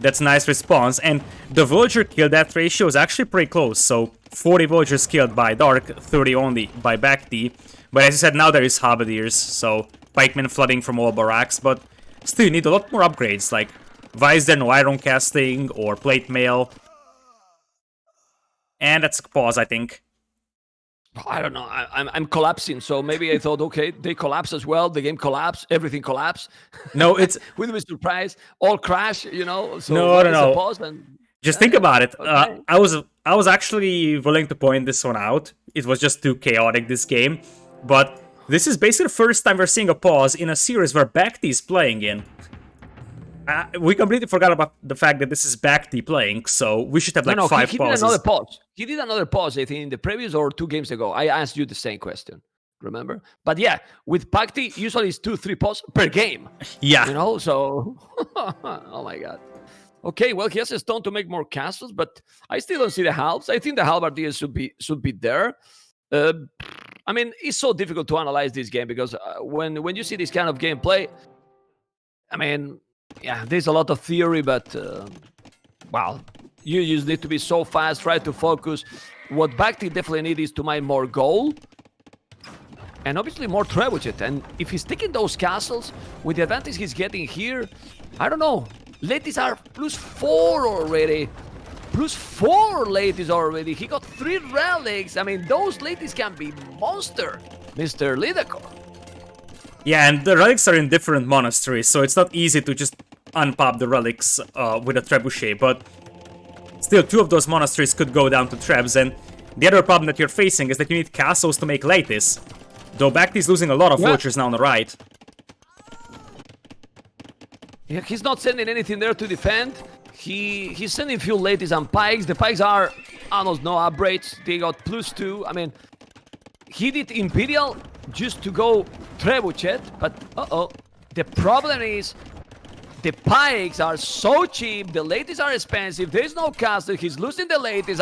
Speaker 1: that's a nice response. And the vulture kill death ratio is actually pretty close. So 40 vultures killed by Dark, 30 only by BacT. But as I said, now there is halberdiers, so pikemen flooding from all barracks. But still, you need a lot more upgrades, like why is there no iron casting or plate mail? And that's a pause, I think.
Speaker 2: I don't know. I'm collapsing. So maybe I thought, okay, they collapse as well. The game collapsed. Everything collapsed.
Speaker 1: No, it's
Speaker 2: with a surprise. All crash. You know. So
Speaker 1: no.
Speaker 2: Pause and,
Speaker 1: just think about it.
Speaker 2: Okay.
Speaker 1: I was actually willing to point this one out. It was just too chaotic, this game. But this is basically the first time we're seeing a pause in a series where BacT is playing in. We completely forgot about the fact that this is BacT playing, so we should have like 5 pauses.
Speaker 2: He did another pause. He did another pause, I think, in the previous or 2 games ago. I asked you the same question, remember? But yeah, with BacT, usually it's 2-3 pauses per game.
Speaker 1: Yeah.
Speaker 2: You know, so... oh my god. Okay, well, he has a stone to make more castles, but I still don't see the halves. I think the halberdiers should be there. I mean, it's so difficult to analyze this game, because when you see this kind of gameplay, I mean... yeah, there's a lot of theory, but wow, you just need to be so fast, try to focus. What BacT definitely needs is to mine more gold and obviously more trebuchet. And if he's taking those castles with the advantage he's getting here, I don't know. Ladies are +4 already. +4 ladies already. He got 3 relics. I mean, those ladies can be monster, Mr. Lidakor.
Speaker 1: Yeah, and the relics are in different monasteries, so it's not easy to just unpop the relics with a trebuchet, but still 2 of those monasteries could go down to trebs, and the other problem that you're facing is that you need castles to make ladies. Though BacT is losing a lot of vultures now on the right.
Speaker 2: Yeah, he's not sending anything there to defend. He's sending few ladies and pikes. The pikes are almost no upgrades. They got +2. I mean, he did Imperial just to go trebuchet, but the problem is the pikes are so cheap, the ladies are expensive, there's no castle, he's losing the ladies,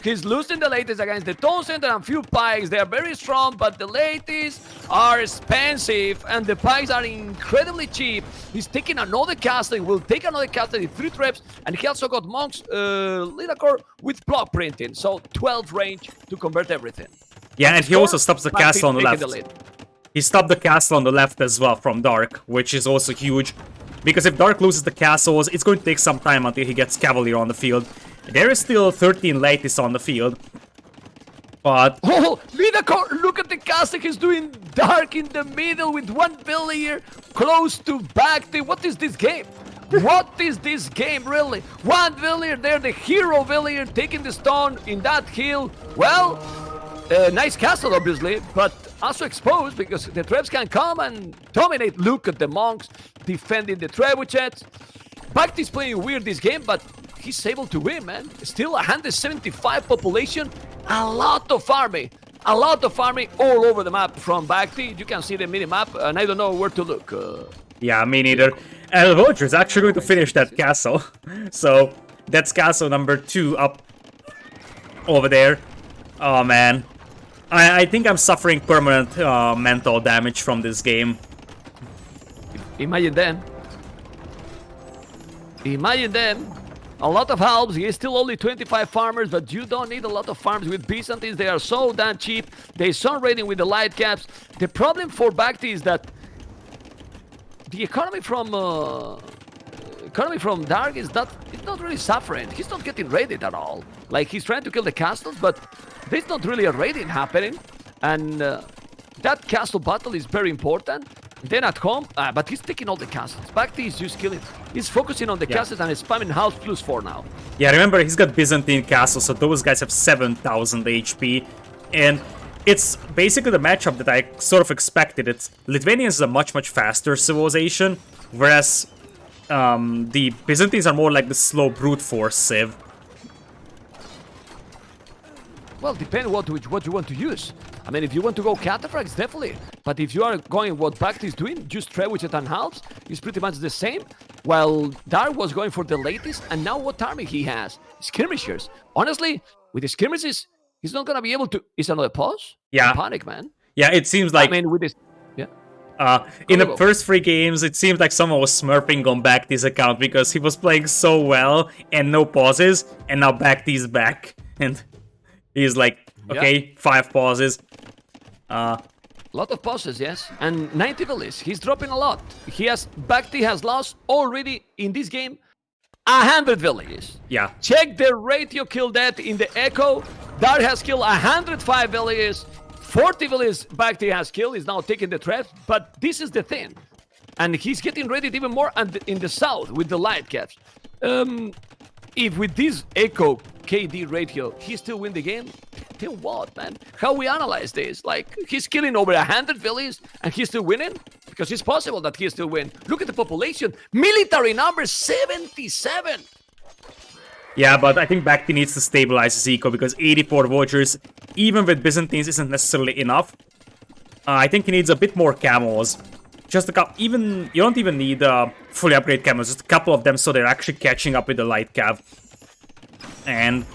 Speaker 2: he's losing the ladies against the Tone Center and few pikes. They are very strong, but the ladies are expensive and the pikes are incredibly cheap. He's taking another castle, he will take another castle with 3 traps, and he also got monks, Lidakor, with block printing, so 12 range to convert everything.
Speaker 1: Yeah, and he also stops the castle on the left. He stopped the castle on the left as well from Dark, which is also huge. Because if Dark loses the castles, it's going to take some time until he gets Cavalier on the field. There is still 13 ladies on the field. But...
Speaker 2: oh, Lidakor, look at the castle he's doing. Dark in the middle with 1 villager close to BacT. What is this game? What is this game, really? 1 villager there, the hero villager taking the stone in that hill. Well... nice castle, obviously, but also exposed because the trebs can come and dominate. Look at the monks defending the trebuchets. BacT is playing weird this game, but he's able to win, man. Still 175 population, a lot of army all over the map from BacT. You can see the mini-map, and I don't know where to look.
Speaker 1: Yeah, me neither. And Vulture is actually going to finish that castle. So, that's castle number 2 up over there. Oh, man. I think I'm suffering permanent mental damage from this game.
Speaker 2: Imagine then. A lot of helps. He is still only 25 farmers, but you don't need a lot of farms with Byzantines. They are so damn cheap. They sun rating with the light caps. The problem for BacT is that the economy from Dark is not really suffering. He's not getting raided at all. Like, he's trying to kill the castles, but there's not really a raiding happening. And that castle battle is very important. Then at home, but he's taking all the castles. BacT is just killing. He's focusing on the castles and is spamming house +4 now.
Speaker 1: Yeah, remember, he's got Byzantine castles, so those guys have 7,000 HP. And it's basically the matchup that I sort of expected. Lithuanians is a much faster civilization, whereas the Byzantines are more like the slow brute force civ.
Speaker 2: Well, depends what you want to use. I mean, if you want to go cataphracts, definitely. But if you are going what BacT is doing, just Trebuchet and halves, is pretty much the same. While Dark was going for the latest, and now what army he has? Skirmishers. Honestly, with the skirmishes, he's not gonna be able to. Is another pause?
Speaker 1: Yeah.
Speaker 2: Panic, man.
Speaker 1: Yeah, it seems like.
Speaker 2: I mean, with this. Yeah.
Speaker 1: In the first 3 games, it seemed like someone was smurfing on BacT's account because he was playing so well and no pauses, and now BacT's back and he's like, okay, 5 pauses.
Speaker 2: A lot of pauses, yes, and 90 villas. He's dropping a lot. BacT has lost already in this game 100 villages.
Speaker 1: Yeah.
Speaker 2: Check the ratio kill death in the Echo. Dark has killed 105 villages. 40 villages BacT has killed. He's now taking the traps, but this is the thing. And he's getting ready even more in the south with the light caps. If with this Echo KD ratio, he still win the game, then what, man? How we analyze this? Like, he's killing over 100 villages and he's still winning? Because it's possible that he still win. Look at the population. Military numbers, 77.
Speaker 1: Yeah, but I think BacT needs to stabilize his eco because 84 villagers, even with Byzantines, isn't necessarily enough. I think he needs a bit more camos. Just a couple. You don't even need fully upgrade camos. Just a couple of them, so they're actually catching up with the light cav. And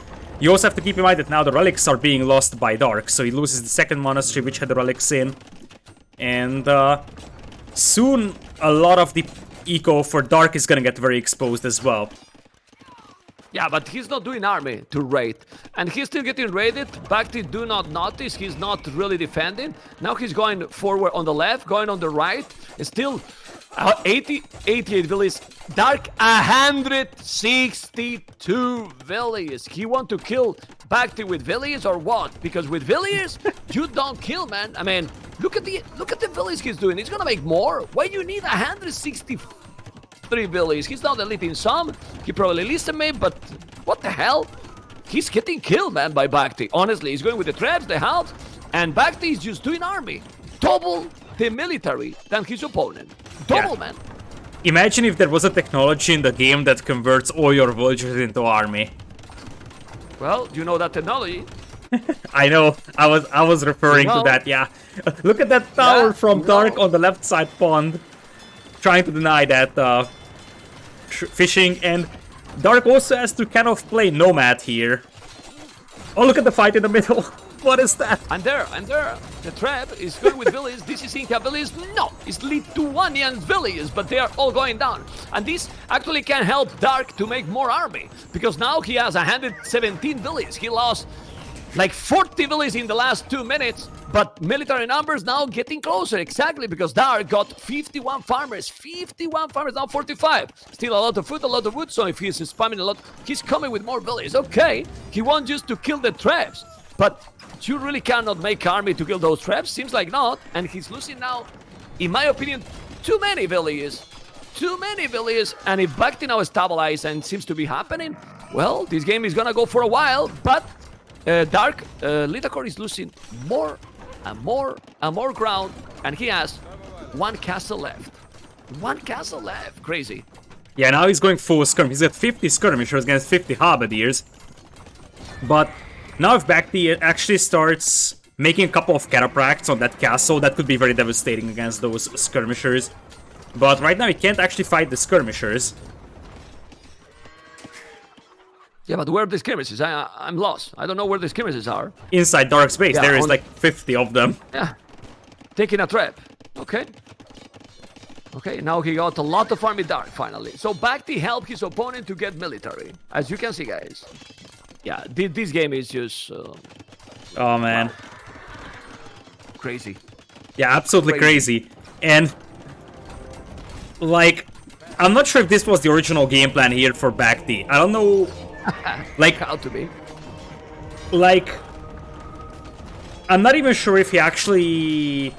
Speaker 1: you also have to keep in mind that now the relics are being lost by Dark, so he loses the second monastery which had the relics in. And soon a lot of the eco for Dark is gonna get very exposed as well.
Speaker 2: Yeah, but he's not doing army to raid. And he's still getting raided. BacT do not notice. He's not really defending. Now he's going forward on the left, going on the right. It's still 88 villages. Dark 162 villages. He want to kill BacT with villages or what? Because with villages, you don't kill, man. I mean, look at the villages he's doing. He's gonna make more. Why you need 163 villages? He's not deleting some. He probably listened me, but what the hell? He's getting killed, man, by BacT. Honestly, he's going with the traps, the health, and BacT is just doing army. Double the military than his opponent. Double, man.
Speaker 1: Imagine if there was a technology in the game that converts all your villagers into army.
Speaker 2: Well, you know that technology.
Speaker 1: I know. I was referring to that. Yeah. Look at that tower from Dark on the left side pond, trying to deny that fishing, and Dark also has to kind of play Nomad here. Oh, look at the fight in the middle. What is that?
Speaker 2: I'm there. The trap is good with villages. This is Inca villages. No, it's Lithuanian villages, but they are all going down. And this actually can help Dark to make more army, because now he has 117 villages. He lost like 40 villages in the last 2 minutes, but military numbers now getting closer, exactly, because Dark got 51 farmers. 51 farmers, now 45. Still a lot of food, a lot of wood, so if he's spamming a lot, he's coming with more villages. Okay, he wants just to kill the traps, but you really cannot make army to kill those traps. Seems like not, and he's losing now, in my opinion, too many villages. Too many villages, and if BacT now stabilizes and seems to be happening, well, this game is gonna go for a while, but Dark, Lidakor is losing more and more and more ground, and he has 1 castle left. 1 castle left. Crazy.
Speaker 1: Yeah, now he's going full skirm. He's got 50 skirmishers against 50 halberdiers. But now if BacT actually starts making a couple of cataphracts on that castle, that could be very devastating against those skirmishers. But right now he can't actually fight the skirmishers.
Speaker 2: Yeah, but where are the skirmishes? I'm lost. I don't know where the skirmishes are.
Speaker 1: Inside Dark's base, there is like 50 of them.
Speaker 2: Yeah. Taking a trap. Okay. Okay, now he got a lot of army dark finally. So BacT helped his opponent to get military, as you can see, guys. Yeah, this game is just
Speaker 1: Oh man,
Speaker 2: wow. Crazy.
Speaker 1: yeah, absolutely crazy. And like, I'm not sure if this was the original game plan here for BacT. I don't know, like
Speaker 2: How to be.
Speaker 1: Like, I'm not even sure if he actually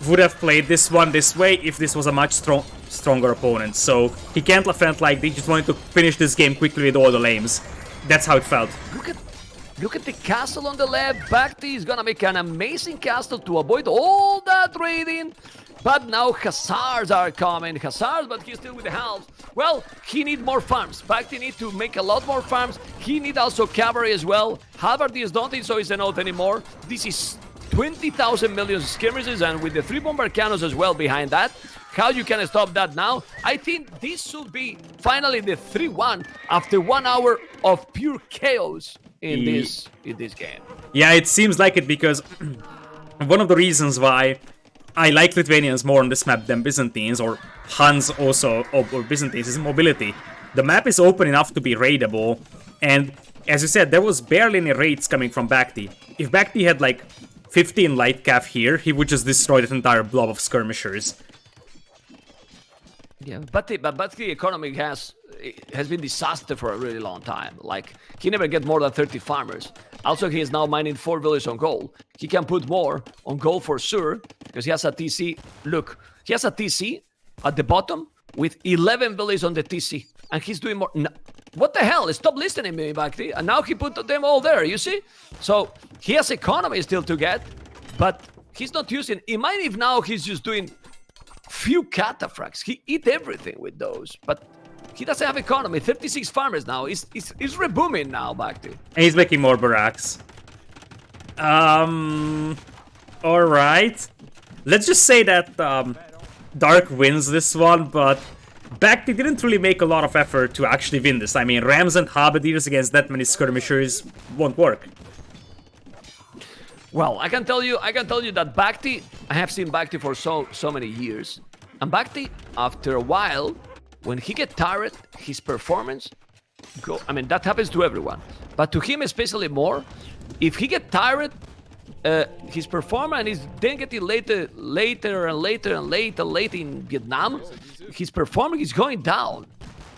Speaker 1: would have played this one this way if this was a much stronger opponent. So he can't have felt like they just wanted to finish this game quickly with all the lames. That's how it felt.
Speaker 2: Look at the castle on the left. BacT is gonna make an amazing castle to avoid all that raiding. But now Hussars are coming. Hussars, but he's still with the house. Well, he need more farms. BacT need to make a lot more farms. He need also cavalry as well. Halberdiers don't think so is enough anymore. This is 20,000 million skirmishes, and with the 3 bombard cannons as well behind that. How you can stop that now? I think this should be finally the 3-1 after 1 hour of pure chaos in this game.
Speaker 1: Yeah, it seems like it, because one of the reasons why I like Lithuanians more on this map than Byzantines, or Huns also, or Byzantines, is mobility. The map is open enough to be raidable, and as you said, there was barely any raids coming from BacT. If BacT had like 15 light cav here, he would just destroy that entire blob of skirmishers.
Speaker 2: Yeah, but the economy has been disaster for a really long time. Like, he never get more than 30 farmers. Also, he is now mining 4 villages on gold. He can put more on gold for sure, because he has a TC. Look, he has a TC at the bottom with 11 villages on the TC, and he's doing more. No, what the hell? Stop listening to me, BacT. And now he put them all there, you see? So he has economy still to get, but he's not using. Imagine if now he's just doing few cataphracts. He eat everything with those, but he doesn't have economy. 36 farmers now. He's rebooming now, BacT.
Speaker 1: And he's making more barracks. Alright. Let's just say that Dark wins this one, but BacT didn't really make a lot of effort to actually win this. I mean, Rams and Halberdiers against that many skirmishers won't work.
Speaker 2: Well, I can tell you that BacT, I have seen BacT for so many years. And BacT, after a while, when he get tired, his performance I mean, that happens to everyone. But to him especially more, if he get tired, his performance is then getting later in Vietnam, his performance is going down.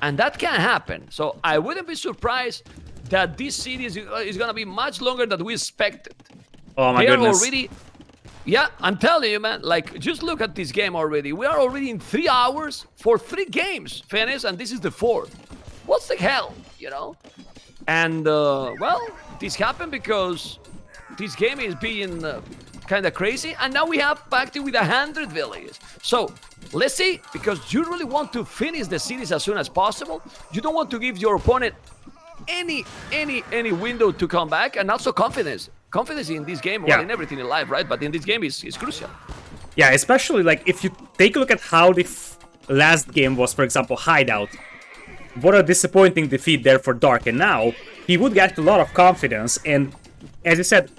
Speaker 2: And that can happen. So I wouldn't be surprised that this series is going to be much longer than we expected.
Speaker 1: Oh my goodness.
Speaker 2: Already, yeah, I'm telling you, man, like, just look at this game already. We are already in 3 hours for 3 games finished, and this is the 4th. What's the hell, you know? And, well, this happened because this game is being kind of crazy, and now we have BacT with 100 villages. So, let's see, because you really want to finish the series as soon as possible. You don't want to give your opponent any window to come back, and also confidence. Confidence in this game, or in everything in life, right? But in this game is crucial. Yeah,
Speaker 1: especially like if you take a look at how the last game was, for example, Hideout. What a disappointing defeat there for Dark, and now he would get a lot of confidence. And as you said,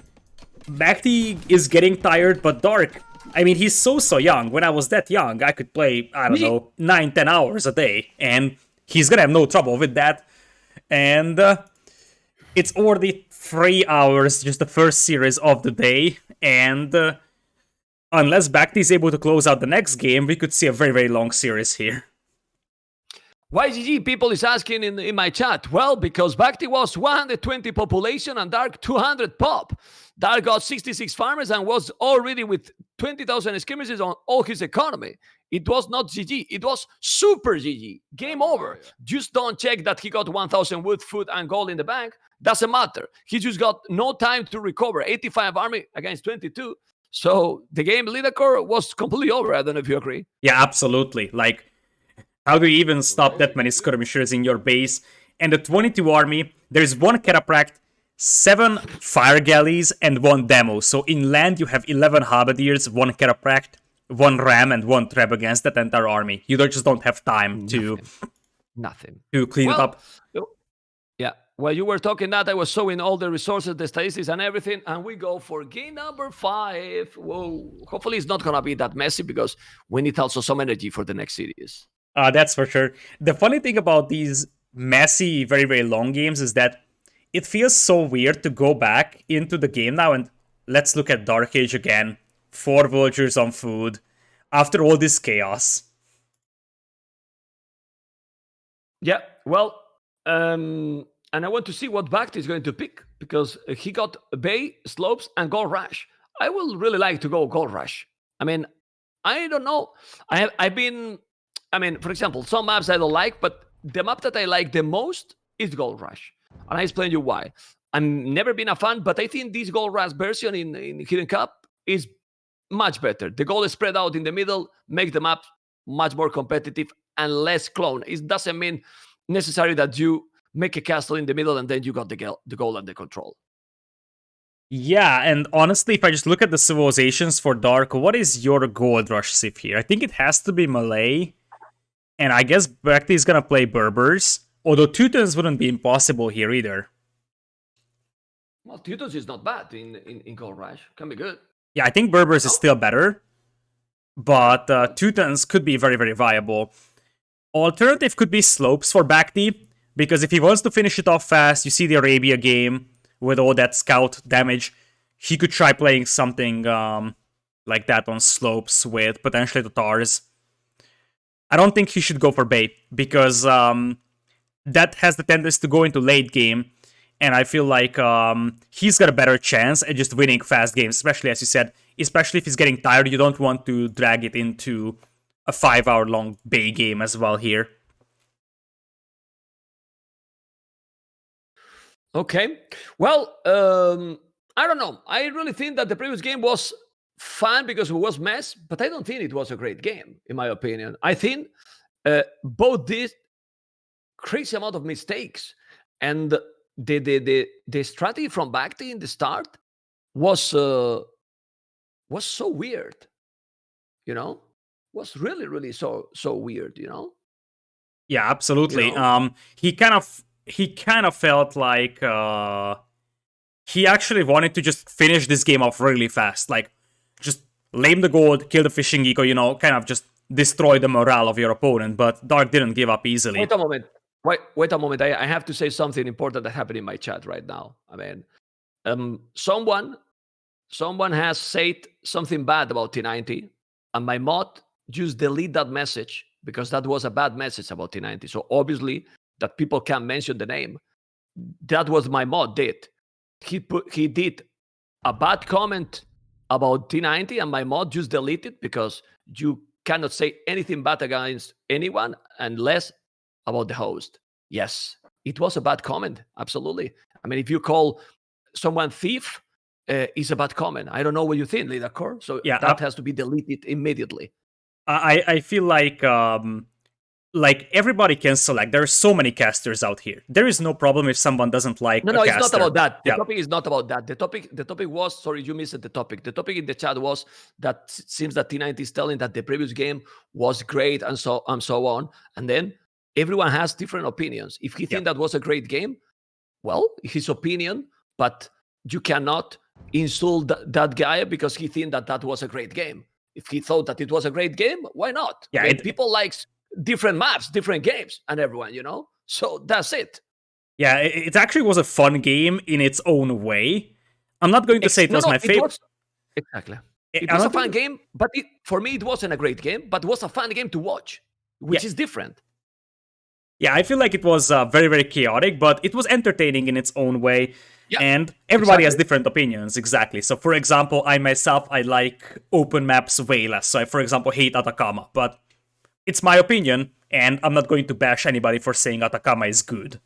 Speaker 1: BacT is getting tired, but Dark, I mean, he's so young. When I was that young, I could play, I don't know, 9-10 hours a day, and he's gonna have no trouble with that. And it's already 3 hours, just the first series of the day, and unless BacT is able to close out the next game, we could see a very, very long series here.
Speaker 2: YGG people is asking in my chat. Well, because BacT was 120 population and Dark 200 pop. Dark got 66 farmers and was already with 20,000 skirmishes on all his economy. It was not GG. It was super GG. Game over. Just don't check that he got 1,000 wood, food, and gold in the bank. Doesn't matter. He just got no time to recover. 85 army against 22. So the game leader core was completely over. I don't know if you agree.
Speaker 1: Yeah, absolutely. Like, how do you even stop that many skirmishers in your base? And the 22 army, there's 1 cataphract, 7 fire galleys, and 1 demo. So in land, you have 11 halberdiers, 1 cataphract, 1 ram, and 1 trap against that entire army. You just don't have time to
Speaker 2: Nothing.
Speaker 1: to clean it up.
Speaker 2: Yeah. while you were talking that, I was showing all the resources, the statistics, and everything, and we go for game number 5. Whoa! Hopefully, it's not gonna be that messy because we need also some energy for the next series.
Speaker 1: That's for sure. The funny thing about these messy, very, very long games is that it feels so weird to go back into the game now and let's look at Dark Age again. 4 villagers on food. After all this chaos.
Speaker 2: Yeah, well, and I want to see what BacT is going to pick because he got Bay, Slopes, and Gold Rush. I will really like to go Gold Rush. I mean, I don't know. I've been, I mean, for example, some maps I don't like, but the map that I like the most is Gold Rush. And I explain you why. I've never been a fan, but I think this Gold Rush version in Hidden Cup is much better. The gold is spread out in the middle, make the map much more competitive and less clone. It doesn't mean necessarily that you make a castle in the middle and then you got the goal under control.
Speaker 1: Yeah, and honestly, if I just look at the civilizations for Dark, what is your Gold Rush civ here? I think it has to be Malay, and I guess BacT is gonna play Berbers, although Teutons wouldn't be impossible here either.
Speaker 2: Well, Teutons is not bad in Gold Rush. Can be good.
Speaker 1: Yeah, I think Berbers is still better, but Teutons could be very, very viable. Alternative could be Slopes for BacT, because if he wants to finish it off fast, you see the Arabia game with all that scout damage, he could try playing something like that on Slopes with potentially Tatars. I don't think he should go for bait, because that has the tendency to go into late game, and I feel like he's got a better chance at just winning fast games, especially, as you said, especially if he's getting tired. You don't want to drag it into a 5-hour-long Bay game as well here.
Speaker 2: Okay. Well, I don't know. I really think that the previous game was fun because it was mess, but I don't think it was a great game, in my opinion. I think both did crazy amount of mistakes, and the strategy from BacT in the start was so weird, you know, was really so weird, you know.
Speaker 1: Yeah, absolutely. He kind of felt like he actually wanted to just finish this game off really fast, like just lame the gold, kill the fishing eco, you know, kind of just destroy the morale of your opponent. But Dark didn't give up easily.
Speaker 2: Wait a moment. Wait a moment. I have to say something important that happened in my chat right now. I mean, someone has said something bad about T90, and my mod just delete that message because that was a bad message about T90. So obviously that people can't mention the name. That was my mod did. He did a bad comment about T90, and my mod just deleted because you cannot say anything bad against anyone unless about the host. Yes, it was a bad comment. Absolutely. I mean, if you call someone thief, it's a bad comment. I don't know what you think, Leader Core. So
Speaker 1: yeah,
Speaker 2: that has to be deleted immediately.
Speaker 1: I feel like everybody can select. There are so many casters out here. There is no problem if someone doesn't like
Speaker 2: No,
Speaker 1: a caster.
Speaker 2: it's not about that. The topic is not about that. The topic was, sorry, you missed the topic. The topic in the chat was that it seems that T90 is telling that the previous game was great and so on. And then everyone has different opinions. If he thinks that was a great game, well, his opinion, but you cannot insult that guy because he thinks that was a great game. If he thought that it was a great game, why not?
Speaker 1: Yeah,
Speaker 2: I mean, people like different maps, different games, and everyone, you know? So that's it.
Speaker 1: Yeah, it actually was a fun game in its own way. I'm not going to say it was my favorite.
Speaker 2: Exactly. It was a fun game, but for me, it wasn't a great game, but it was a fun game to watch, which is different.
Speaker 1: Yeah, I feel like it was very, very chaotic, but it was entertaining in its own way. Yeah, and everybody has different opinions, exactly. So, for example, I like open maps way less. So, I, for example, hate Atacama, but it's my opinion, and I'm not going to bash anybody for saying Atacama is good.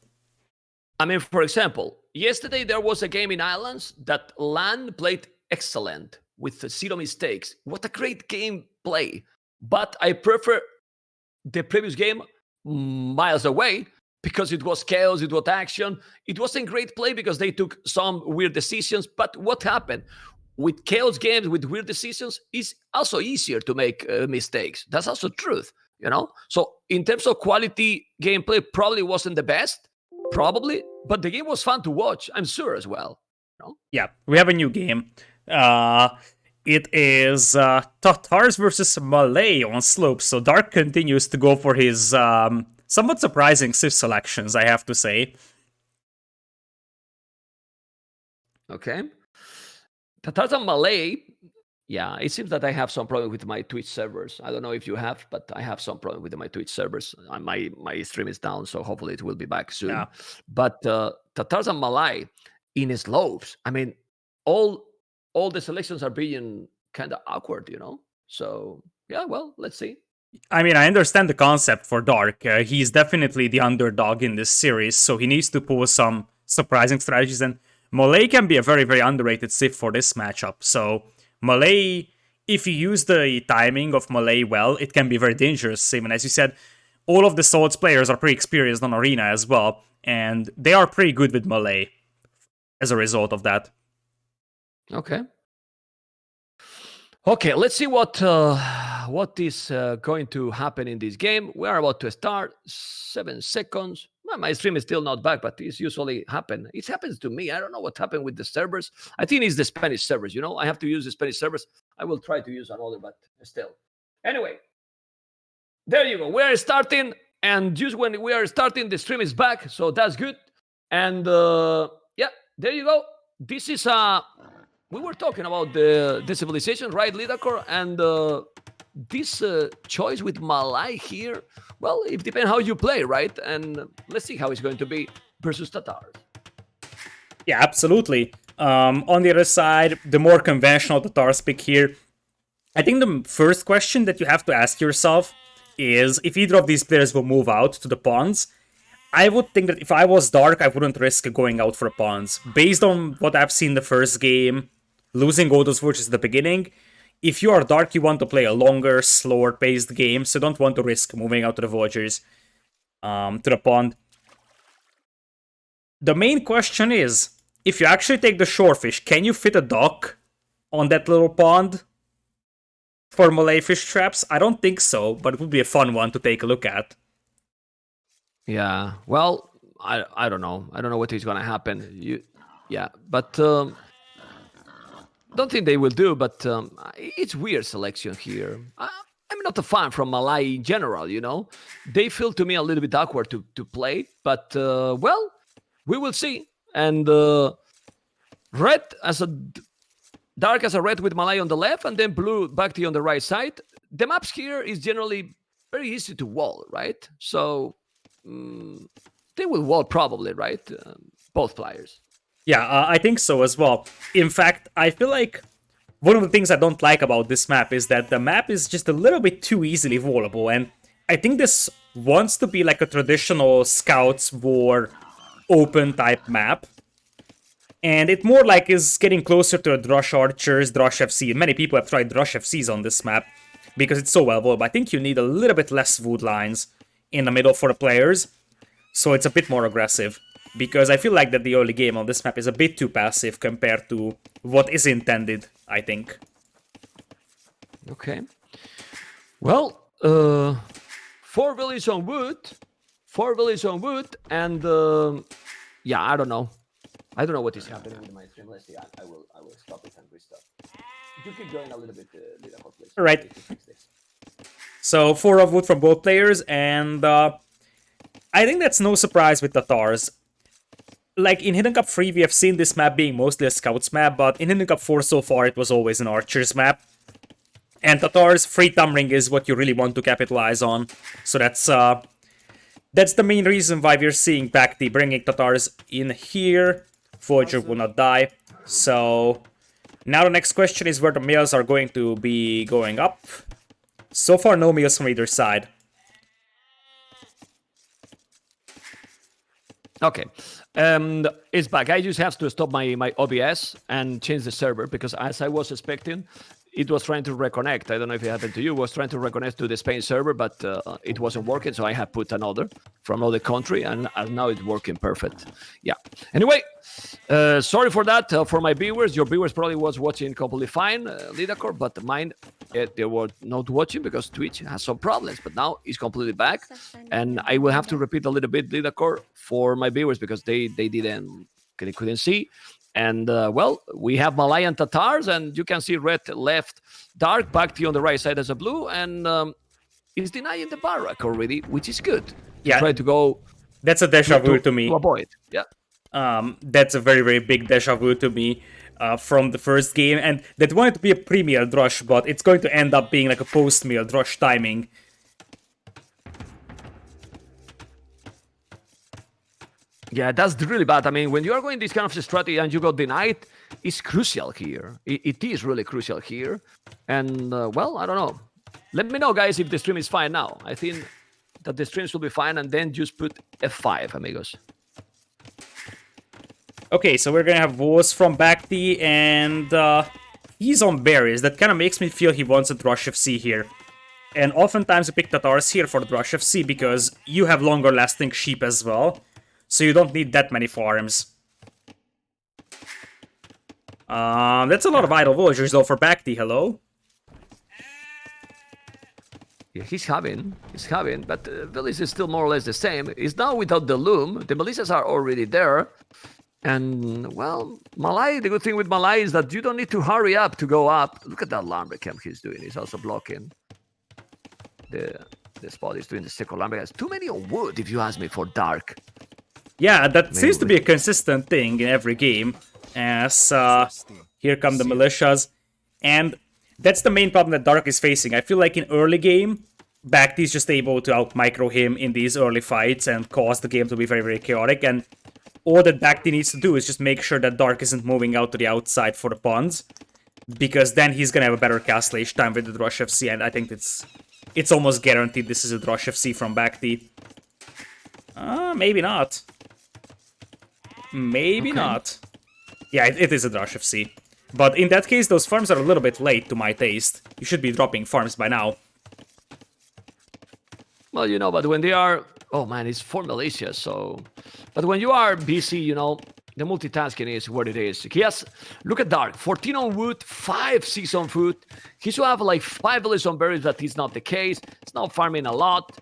Speaker 2: I mean, for example, yesterday there was a game in Islands that LAN played excellent with 0 mistakes. What a great game play. But I prefer the previous game miles away because it was chaos, it was action. It wasn't great play because they took some weird decisions. But what happened? With chaos games, with weird decisions, it's also easier to make mistakes. That's also truth, you know? So in terms of quality gameplay, probably wasn't the best. Probably. but the game was fun to watch, I'm sure, as well.
Speaker 1: Yeah, we have a new game. It is Tatars versus Malay on slopes. So Dark continues to go for his somewhat surprising Sith selections, I have to say.
Speaker 2: Okay. Tatars and Malay. Yeah, it seems that I have some problem with my Twitch servers. I don't know if you have, but I have some problem with my Twitch servers. My stream is down, so hopefully it will be back soon.
Speaker 1: Yeah.
Speaker 2: But Tatars and Malay in slopes. I mean, all the selections are being kind of awkward, So yeah, well, let's see.
Speaker 1: I mean, I understand the concept for Dark. He's definitely the underdog in this series, so he needs to pull some surprising strategies. And Malay can be a very, very underrated Sith for this matchup. So Malay, if you use the timing of Malay well, it can be very dangerous. Even as you said, all of the Swords players are pretty experienced on Arena as well, and they are pretty good with Malay as a result of that.
Speaker 2: Okay, let's see what is going to happen in this game. We are about to start. 7 seconds. Well, my stream is still not back, but this usually happens. It happens to me. I don't know what happened with the servers. I think it's the Spanish servers. I have to use the Spanish servers. I will try to use another, but still. Anyway, there you go. We are starting, and just when we are starting, the stream is back, so that's good. And yeah, there you go. This is we were talking about the civilization, right, Lidakor? And this choice with Malay here, well, it depends how you play, right? And let's see how it's going to be versus Tatars.
Speaker 1: Yeah, absolutely. On the other side, the more conventional Tatars pick here. I think the first question that you have to ask yourself is if either of these players will move out to the pawns. I would think that if I was Dark, I wouldn't risk going out for the pawns. Based on what I've seen the first game, losing all those forges at the beginning, if you are Dark, you want to play a longer, slower-paced game, so don't want to risk moving out to the villagers, to the pond. The main question is, if you actually take the shorefish, can you fit a dock on that little pond for Malay fish traps? I don't think so, but it would be a fun one to take a look at.
Speaker 2: Yeah, well, I don't know. I don't know what is going to happen. But don't think they will do, but it's weird selection here. I'm not a fan from Malay in general, They feel to me a little bit awkward to play, but well, we will see. And red as a dark as a red with Malay on the left, and then blue BacT on the right side. The maps here is generally very easy to wall, right? So they will wall probably, right? Both players.
Speaker 1: Yeah, I think so as well. In fact, I feel like one of the things I don't like about this map is that the map is just a little bit too easily wallable, and I think this wants to be like a traditional Scouts War open type map. And it more like is getting closer to a Drush Archers, Drush FC. Many people have tried Drush FCs on this map because it's so well walled. I think you need a little bit less wood lines in the middle for the players, so it's a bit more aggressive. Because I feel like that the early game on this map is a bit too passive compared to what is intended, I think.
Speaker 2: Okay. Well, 4 villages on wood. 4 villages on wood, and yeah, I don't know. I don't know what is happening with my stream. Let's see. I will stop it and restart. You keep going a little bit, Lidakor, please.
Speaker 1: All right. So 4 of wood from both players, and I think that's no surprise with Tatars. Like, in Hidden Cup 3, we have seen this map being mostly a Scouts map, but in Hidden Cup 4 so far, it was always an Archers map. And Tatars, free Thumbring is what you really want to capitalize on. So that's the main reason why we're seeing BacT bringing Tatars in here. Voyager will not die. So, now the next question is where the males are going to be going up. So far, no males from either side.
Speaker 2: Okay. It's back. I just have to stop my OBS and change the server because as I was expecting, it was trying to reconnect. I don't know if it happened to you. It was trying to reconnect to the Spain server, but it wasn't working. So I have put another from another country, and now it's working perfect. Yeah. Anyway, sorry for that. For my viewers, your viewers probably was watching completely fine, Lidakor, but mine they were not watching because Twitch has some problems, but now it's completely back. And I will have to repeat a little bit the core for my viewers because they couldn't see. And well, we have Malayan Tatars, and you can see red left, dark, BacT on the right side as a blue, and is denying the barrack already, which is good.
Speaker 1: Yeah,
Speaker 2: try to go.
Speaker 1: That's a deja vu to me.
Speaker 2: To avoid, yeah.
Speaker 1: That's a very, very big deja vu to me from the first game, and that wanted to be a pre-meal drush, but it's going to end up being like a post-meal drush timing.
Speaker 2: Yeah, that's really bad. I mean, when you are going this kind of strategy and you got denied, it's crucial here. It is really crucial here. And, well, I don't know. Let me know, guys, if the stream is fine now. I think that the streams will be fine, and then just put F5, amigos.
Speaker 1: Okay, so we're gonna have Woz from BacT, and he's on berries. That kind of makes me feel he wants a Drush FC here. And oftentimes you pick Tatars here for the Drush FC because you have longer lasting sheep as well. So you don't need that many farms. That's a lot of idle villagers though for BacT, hello?
Speaker 2: Yeah, he's having, but village is still more or less the same. He's now without the loom. The militias are already there. And, well, Malai, the good thing with Malai is that you don't need to hurry up to go up. Look at that lumber camp he's doing. He's also blocking the spot. He's doing the second lumber. Has too many on wood, if you ask me, for dark.
Speaker 1: Yeah, that seems to be a consistent thing in every game. As here come the militias. And that's the main problem that Dark is facing. I feel like in early game, BacT is just able to out-micro him in these early fights and cause the game to be very, very chaotic. And all that BacT needs to do is just make sure that Dark isn't moving out to the outside for the pawns. Because then he's gonna have a better castlage time with the Drush FC, and I think it's almost guaranteed this is a Drush FC from BacT. Maybe not. Maybe not. Yeah, it is a Drush FC. But in that case, those farms are a little bit late to my taste. You should be dropping farms by now.
Speaker 2: Well, you know, but when they are... Oh, man, it's for militia, so... But when you are busy, you know, the multitasking is what it is. He has... Look at Dark. 14 on wood, 5 6 on food. He should have, like, 5 villages on berries, but it's not the case. It's not farming a lot.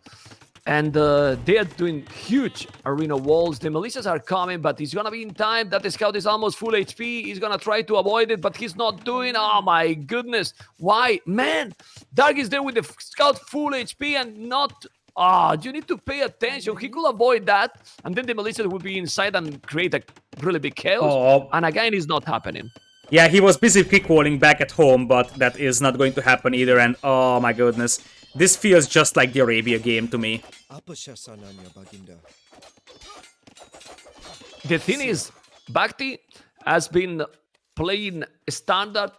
Speaker 2: And they are doing huge arena walls. The militias are coming, but he's gonna be in time. That scout is almost full HP. He's gonna try to avoid it, but he's not doing. Oh my goodness. Why? Man, Dark is there with the scout full HP and not... you need to pay attention. He could avoid that, and then the militia would be inside and create a really big chaos. And again, it's not happening.
Speaker 1: Yeah, he was busy kick-walling back at home, but that is not going to happen either, and oh my goodness. This feels just like the Arabia game to me.
Speaker 2: The thing is, BacT has been playing standard,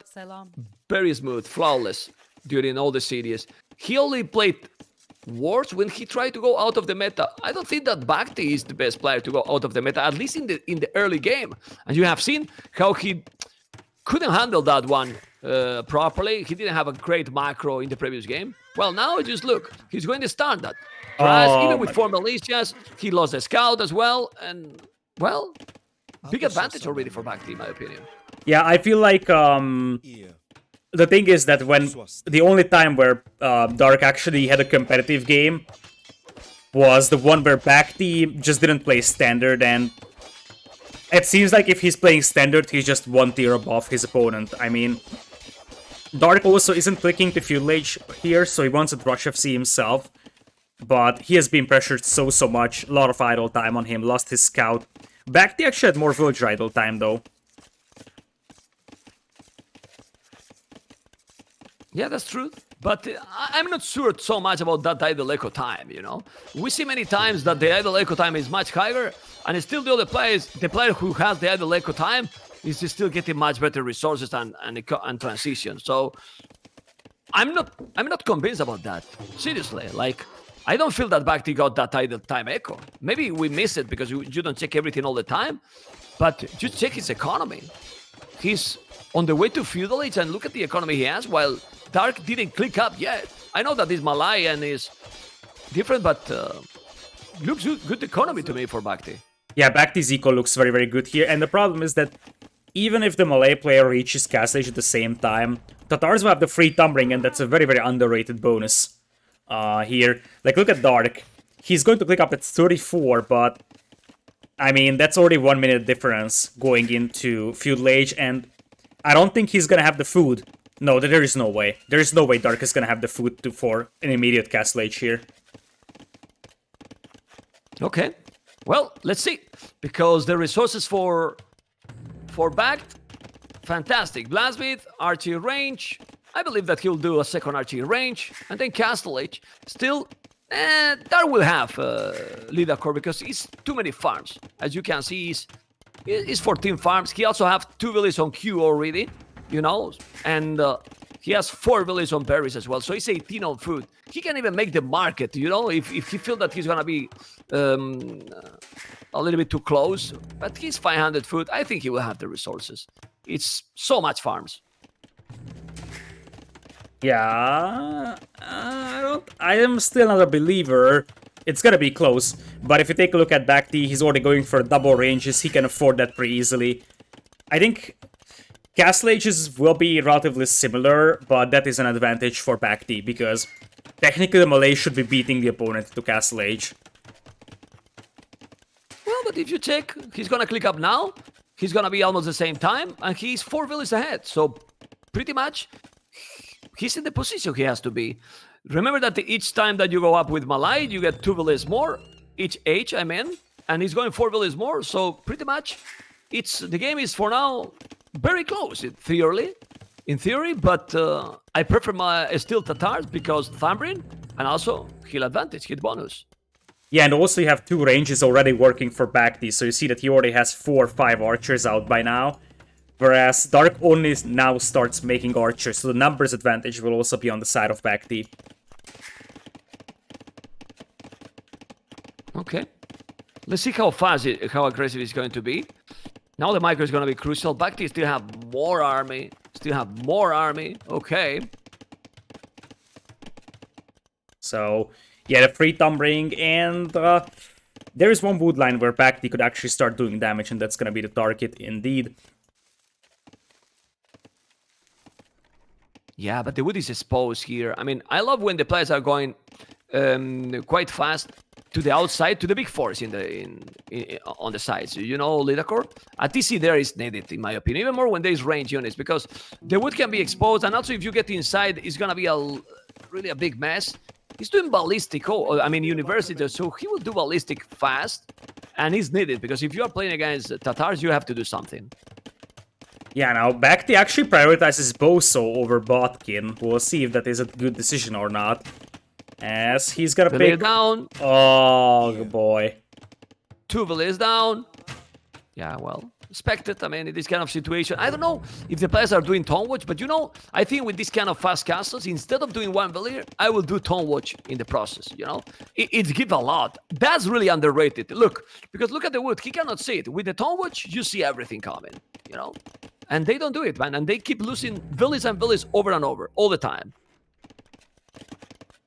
Speaker 2: very smooth, flawless during all the series. He only played worse when he tried to go out of the meta. I don't think that BacT is the best player to go out of the meta, at least in the early game. And you have seen how he couldn't handle that one properly. He didn't have a great macro in the previous game. Well, now just look, he's going to standard. Even with 4 militias, he lost a scout as well, and well, big advantage already for BacT in my opinion.
Speaker 1: Yeah, I feel like the thing is that when the only time where Dark actually had a competitive game was the one where BacT just didn't play standard, and it seems like if he's playing standard, he's just 1 tier above his opponent. I mean, Dark also isn't clicking to Feudal Age here, so he wants a Drush FC himself. But he has been pressured so much, a lot of idle time on him, lost his scout. BacT actually had more villager idle time though.
Speaker 2: Yeah, that's true. But I'm not sure so much about that idle echo time, you know? We see many times that the idle echo time is much higher, and still the other players, the player who has the idle echo time is still getting much better resources and transition. So I'm not convinced about that. Seriously, like I don't feel that BacT got that idle time echo. Maybe we miss it because you don't check everything all the time, but just check his economy. He's on the way to Feudal Age, and look at the economy he has, while Dark didn't click up yet. I know that this Malayan is different, but looks good economy to me for BacT.
Speaker 1: Yeah, BacT's eco looks very good here, and the problem is that even if the Malay player reaches Castlage at the same time, Tatars will have the free thumb ring, and that's a very, very underrated bonus here. Like, look at Dark. He's going to click up at 34, but I mean, that's already 1 minute difference going into Feudal Age, and I don't think he's gonna have the food. No, there is no way. There is no way Dark is gonna have the food for an immediate Castle Age here.
Speaker 2: Okay. Well, let's see. Because the resources for BacT, fantastic. Blastsmith, archery range. I believe that he'll do a second archery range. And then Castle Age. Still, Dar will have leader core because it's too many farms. As you can see, he's 14 farms. He also have 2 villages on Q already, you know, and he has 4 villages on berries as well. So he's 18 on food. He can even make the market, you know, if he feels that he's gonna be a little bit too close. But he's 500 food. I think he will have the resources. It's so much farms.
Speaker 1: Yeah, I am still not a believer. It's gonna be close, but if you take a look at BacT, he's already going for double ranges. He can afford that pretty easily. I think Castle Ages will be relatively similar, but that is an advantage for BacT because technically the Malay should be beating the opponent to Castle Age.
Speaker 2: Well, but if you check, he's gonna click up now. He's gonna be almost the same time, and he's 4 villages ahead. So pretty much, he's in the position he has to be. Remember that each time that you go up with Malay, you get 2 villages more. Each age, I mean. And he's going 4 villages more. So pretty much, the game is for now very close in theory. But I prefer my still Tatars because Thumbrin and also heal advantage, hit bonus.
Speaker 1: Yeah, and also you have 2 ranges already working for BacT, so you see that he already has 4 or 5 archers out by now. Whereas Dark only now starts making archers, so the numbers advantage will also be on the side of BacT.
Speaker 2: Okay. Let's see how aggressive it's going to be. Now the micro is going to be crucial. BacT still have more army. Okay.
Speaker 1: So, yeah, the free thumb ring, and there is one wood line where BacT could actually start doing damage, and that's going to be the target indeed.
Speaker 2: Yeah, but the wood is exposed here. I mean, I love when the players are going quite fast to the outside, to the big force on the sides. You know, Lidacore? A TC there is needed, in my opinion. Even more when there's range units, because the wood can be exposed, and also if you get inside, it's gonna be really a big mess. He's doing ballistic, university, so he will do ballistic fast, and he's needed, because if you are playing against Tatars, you have to do something.
Speaker 1: Yeah, now BacT actually prioritizes Boso over Botkin. We'll see if that is a good decision or not. As he's gonna pick
Speaker 2: down.
Speaker 1: Oh boy.
Speaker 2: 2 villages down. Yeah, well, expected. I mean, in this kind of situation, I don't know if the players are doing Tone Watch, but you know, I think with this kind of fast castles, instead of doing 1 villager, I will do Tone Watch in the process, you know? It gives a lot. That's really underrated. Look, because look at the wood, he cannot see it. With the Tone Watch, you see everything coming, you know? And they don't do it, man, and they keep losing villages and villages over and over, all the time.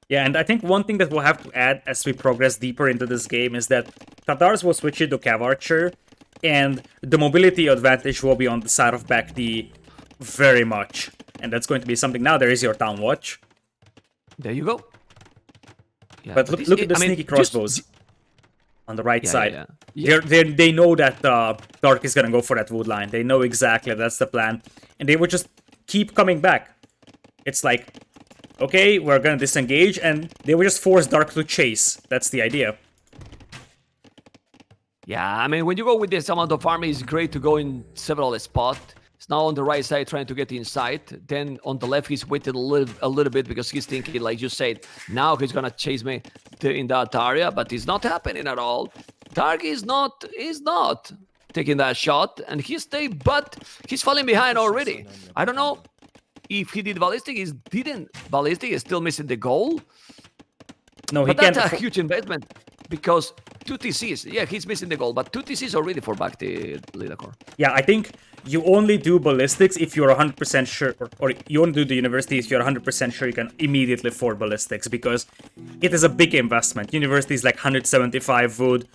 Speaker 1: Yeah, and I think one thing that we'll have to add as we progress deeper into this game is that Tatars will switch it to Cav Archer, and the mobility advantage will be on the side of BacT very much. And that's going to be something. Now there is your Town Watch.
Speaker 2: There you go.
Speaker 1: Yeah, but look at the sneaky crossbows on the right side. They know that Dark is going to go for that wood line. They know exactly that's the plan. And they would just keep coming back. It's like, okay, we're going to disengage, and they will just force Dark to chase. That's the idea.
Speaker 2: Yeah, I mean, when you go with this amount of army, it's great to go in several spots. He's now on the right side trying to get inside. Then on the left, he's waited a little bit because he's thinking, like you said, now he's going to chase me in that area, but it's not happening at all. Dark is not taking that shot, and he stayed, but he's falling behind already. I don't know if he did ballistic. He didn't ballistic. He's still missing the goal.
Speaker 1: No,
Speaker 2: but that's a huge investment because 2 TCs. Yeah, he's missing the goal, but 2 TCs already for BacT Lidacore.
Speaker 1: Yeah, I think you only do ballistics if you're 100% sure, or you only do the university if you're 100% sure you can immediately afford ballistics, because it is a big investment. University is like 175 wood,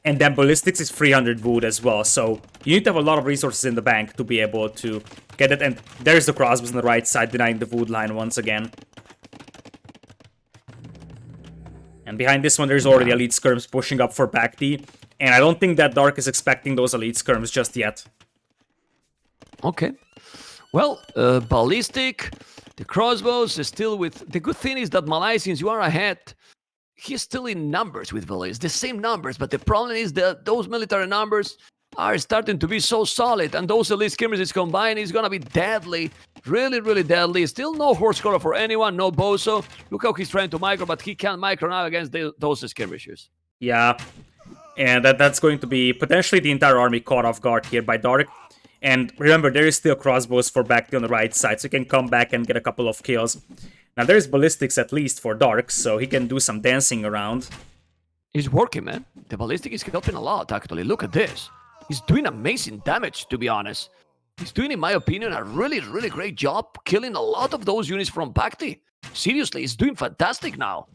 Speaker 1: and then ballistics is 300 wood as well, so you need to have a lot of resources in the bank to be able to Get it? And there's the crossbows on the right side, denying the wood line once again. And behind this one, there's already elite skirms pushing up for BacT. And I don't think that Dark is expecting those elite skirms just yet.
Speaker 2: Okay. Well, ballistic, the crossbows is still with... The good thing is that Malai, since you are ahead, he's still in numbers with Valis. The same numbers, but the problem is that those military numbers are starting to be so solid, and those elite skirmishes combined is gonna be deadly. Really, really deadly. Still no horse collar for anyone, no Bozo. Look how he's trying to micro, but he can't micro now against those skirmishers.
Speaker 1: Yeah. And that's going to be potentially the entire army caught off guard here by Dark. And remember, there is still crossbows for BacT on the right side, so he can come back and get a couple of kills. Now, there's ballistics at least for Dark, so he can do some dancing around.
Speaker 2: He's working, man. The ballistic is helping a lot, actually. Look at this. He's doing amazing damage, to be honest. He's doing, in my opinion, a really, really great job killing a lot of those units from BacT. Seriously, he's doing fantastic now.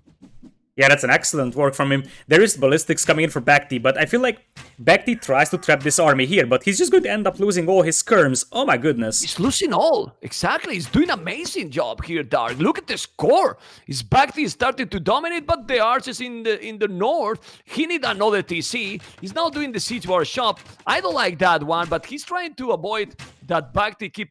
Speaker 1: Yeah, that's an excellent work from him. There is ballistics coming in for BacT, but I feel like BacT tries to trap this army here, but he's just going to end up losing all his skirms. Oh my goodness.
Speaker 2: He's losing all. Exactly. He's doing an amazing job here, Dark. Look at the score. His BacT is starting to dominate, but the archers in the north, he need another TC. He's now doing the siege war shop. I don't like that one, but he's trying to avoid that BacT keep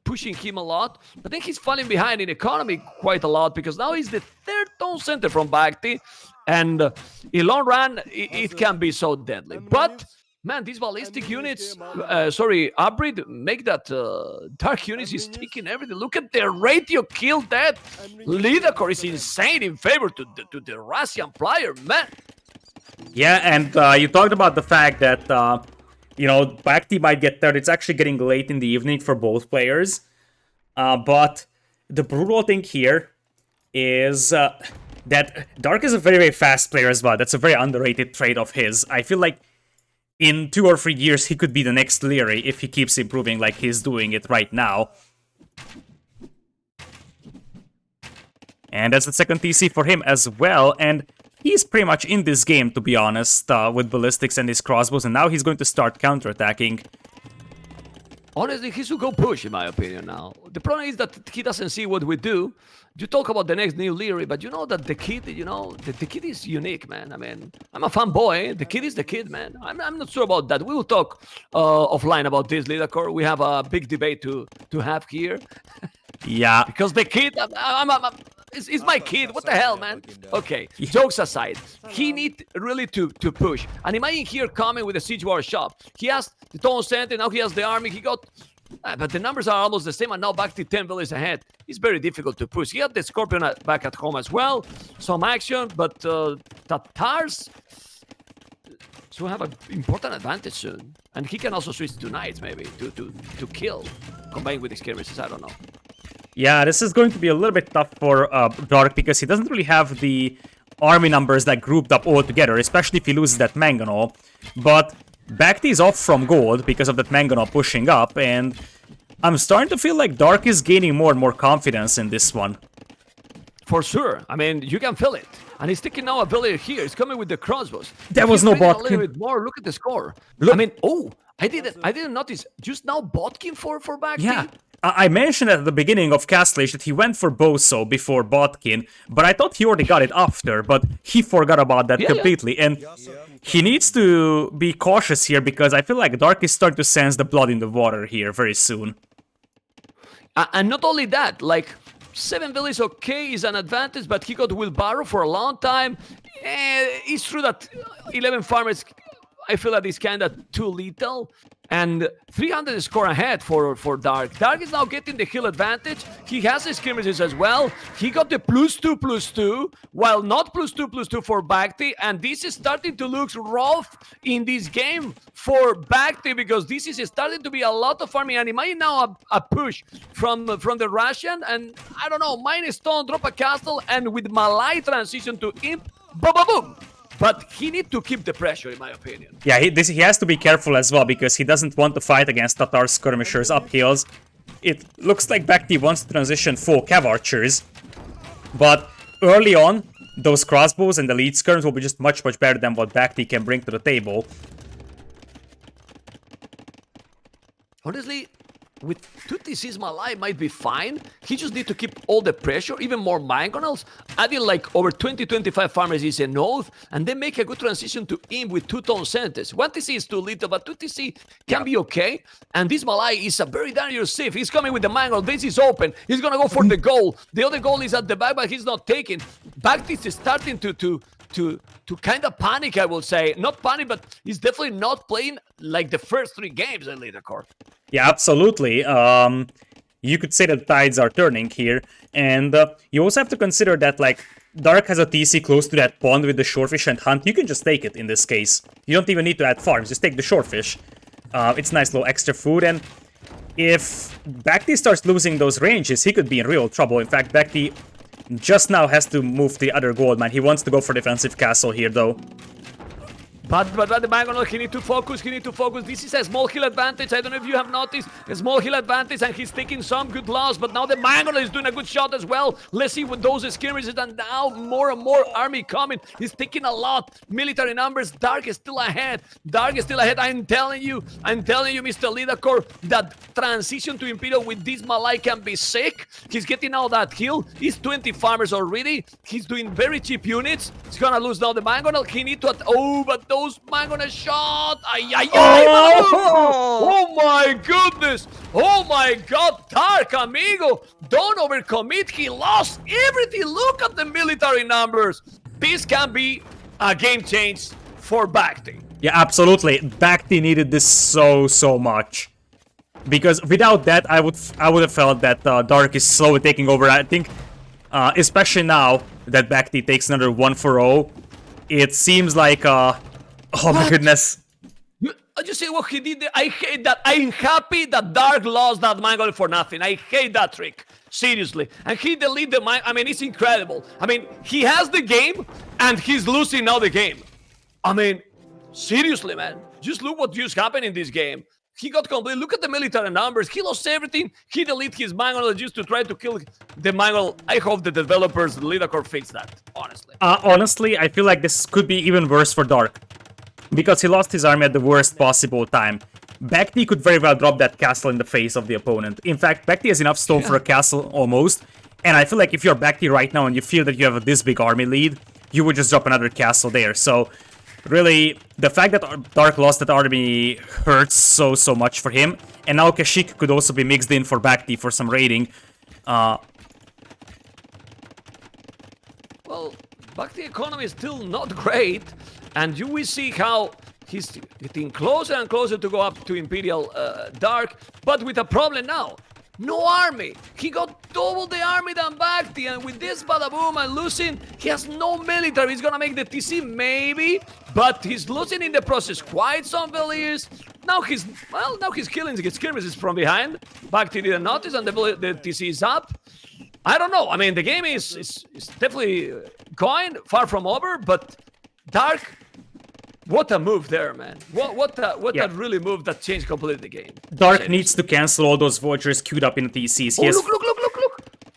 Speaker 2: pushing him a lot, but then he's falling behind in economy quite a lot because now he's the third town center from BacT, and in long run it can be so deadly. But man, these ballistic units, Abrid, make that Dark units is taking everything. Look at the ratio kill death. Lidakor is insane in favor to the Russian player, man.
Speaker 1: Yeah, and you talked about the fact that you know, BacT might get there. It's actually getting late in the evening for both players. But the brutal thing here is that Dark is a very, very fast player as well. That's a very underrated trait of his. I feel like in 2 or 3 years, he could be the next Leary if he keeps improving like he's doing it right now. And that's the second TC for him as well. And he's pretty much in this game, to be honest, with ballistics and his crossbows, and now he's going to start counterattacking.
Speaker 2: Honestly, he should go push, in my opinion, now. The problem is that he doesn't see what we do. You talk about the next new Leary, but you know that the kid, you know, the kid is unique, man. I mean, I'm a fanboy. The kid is the kid, man. I'm not sure about that. We will talk offline about this, Lidakor. We have a big debate to have here.
Speaker 1: Yeah.
Speaker 2: Because the kid, it's my kid. What the hell, man? Okay, jokes aside, he need really to push. And imagine here coming with a siege war shop. He has the town center, now he has the army. He got, but the numbers are almost the same, and now back to 10 villages ahead. It's very difficult to push. He had the Scorpion back at home as well. Some action, but Tatars so have an important advantage soon. And he can also switch to knights, maybe, to kill, combined with the skirmishes. I don't know.
Speaker 1: Yeah, this is going to be a little bit tough for Dark because he doesn't really have the army numbers that grouped up all together, especially if he loses that Mangonel. But BacT is off from gold because of that Mangonel pushing up, and I'm starting to feel like Dark is gaining more and more confidence in this one.
Speaker 2: For sure. I mean, you can feel it. And he's taking now a villager here. He's coming with the crossbows.
Speaker 1: There was no botkin.
Speaker 2: A little bit more. Look at the score.
Speaker 1: Look.
Speaker 2: I mean, I didn't notice. Just now botkin for BacT.
Speaker 1: Yeah. I mentioned at the beginning of Castlage that he went for Bozo before Botkin, but I thought he already got it after, but he forgot about that completely, and he needs to be cautious here because I feel like Dark is starting to sense the blood in the water here very soon.
Speaker 2: And not only that, like, 7 villages, okay, is an advantage, but he got wheelbarrow for a long time. It's true that 11 farmers, I feel that is kind of too little. And 300 score ahead for Dark. Dark is now getting the hill advantage. He has the skirmishes as well. He got the +2/+2, while not +2/+2 for BacT. And this is starting to look rough in this game for BacT because this is starting to be a lot of farming. And imagine now a push from the Russian. And I don't know, Mine Stone, drop a castle, and with Malai transition to Imp, boom. But he needs to keep the pressure, in my opinion.
Speaker 1: Yeah, he has to be careful as well, because he doesn't want to fight against Tatar skirmishers up hills. It looks like BacT wants to transition full cav archers, but early on, those crossbows and the lead skirms will be just much better than what BacT can bring to the table.
Speaker 2: Honestly, with 2TC's Malai might be fine. He just need to keep all the pressure, even more mangonels. Adding like over 20-25 farmers is enough, and then make a good transition to Imp with 2-tone centers. 1TC is too little, but 2TC can be okay. And this Malai is a very dangerous Sif. He's coming with the mangonel. Base is open. He's gonna go for the goal. The other goal is at the back, but he's not taking. BacT is starting to kind of panic, I will say. Not panic, but he's definitely not playing like the first 3 games in Leader Core.
Speaker 1: Yeah, absolutely. You could say that tides are turning here. And you also have to consider that, like, Dark has a TC close to that pond with the shorefish and hunt. You can just take it in this case. You don't even need to add farms. Just take the shorefish. It's nice little extra food. And if BacT starts losing those ranges, he could be in real trouble. In fact, BacT just now has to move the other gold mine. He wants to go for defensive castle here, though.
Speaker 2: But the Mangonel, he need to focus, This is a small heal advantage. I don't know if you have noticed. A small heal advantage, and he's taking some good loss. But now the Mangonel is doing a good shot as well. Let's see with those skirmishes, and now more and more army coming. He's taking a lot. Military numbers, Dark is still ahead. I'm telling you, Mr. Leader Core, that transition to Imperial with this Malai can be sick. He's getting all that heal. He's 20 farmers already. He's doing very cheap units. He's gonna lose now the Mangonel. He need to... Oh, but those Mangonel shot! Oh my goodness! Oh my god, Dark, amigo! Don't overcommit, he lost everything! Look at the military numbers! This can be a game change for BacT.
Speaker 1: Yeah, absolutely. BacT needed this so much. Because without that, I would have felt that Dark is slowly taking over. I think, especially now that BacT takes another 1-0, it seems like... Oh my goodness.
Speaker 2: You see what he did there? I hate that. I'm happy that Dark lost that Mangonel for nothing. I hate that trick. Seriously. And he deleted the mine. I mean, it's incredible. I mean, he has the game, and he's losing now the game. I mean, seriously, man. Just look what just happened in this game. He got complete. Look at the military numbers. He lost everything. He deleted his Mangonel just to try to kill the Mangonel. I hope the developers, the Leader Core, fix that, honestly.
Speaker 1: Honestly, I feel like this could be even worse for Dark. Because he lost his army at the worst possible time. BacT could very well drop that castle in the face of the opponent. In fact, BacT has enough stone for a castle, almost. And I feel like if you're BacT right now and you feel that you have this big army lead, you would just drop another castle there. So, really, the fact that Dark lost that army hurts so much for him. And now Kashyyyk could also be mixed in for BacT for some raiding.
Speaker 2: Well, BacT economy is still not great. And you will see how he's getting closer and closer to go up to Imperial Dark, but with a problem now. No army. He got double the army than BacT, and with this badaboom and losing, he has no military. He's gonna make the TC maybe, but he's losing in the process quite some Valiers. Now he's killing the skirmishes from behind. BacT didn't notice, and the TC is up. I don't know. I mean, the game is definitely going far from over, but Dark, what a move there, man. What a really move that changed completely the game.
Speaker 1: Dark needs to cancel all those vultures queued up in the TCs.
Speaker 2: Oh, look.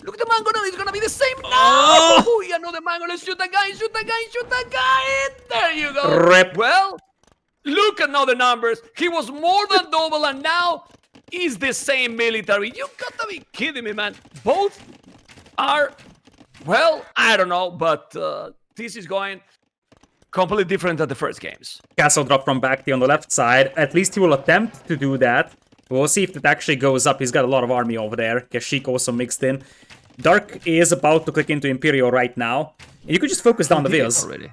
Speaker 2: Look at the Mangonel. It's gonna be the same now. Oh, yeah, no, the Mangonel. Shoot the guy. There you go.
Speaker 1: Rip.
Speaker 2: Well, look at now the numbers. He was more than double, and now he's the same military. You gotta be kidding me, man. Both are, well, I don't know, but this is going completely different than the first games.
Speaker 1: Castle drop from BacT on the left side. At least he will attempt to do that. We'll see if it actually goes up. He's got a lot of army over there. Kashyyyk also mixed in. Dark is about to click into Imperial right now. You could just focus down the wheels.
Speaker 2: Did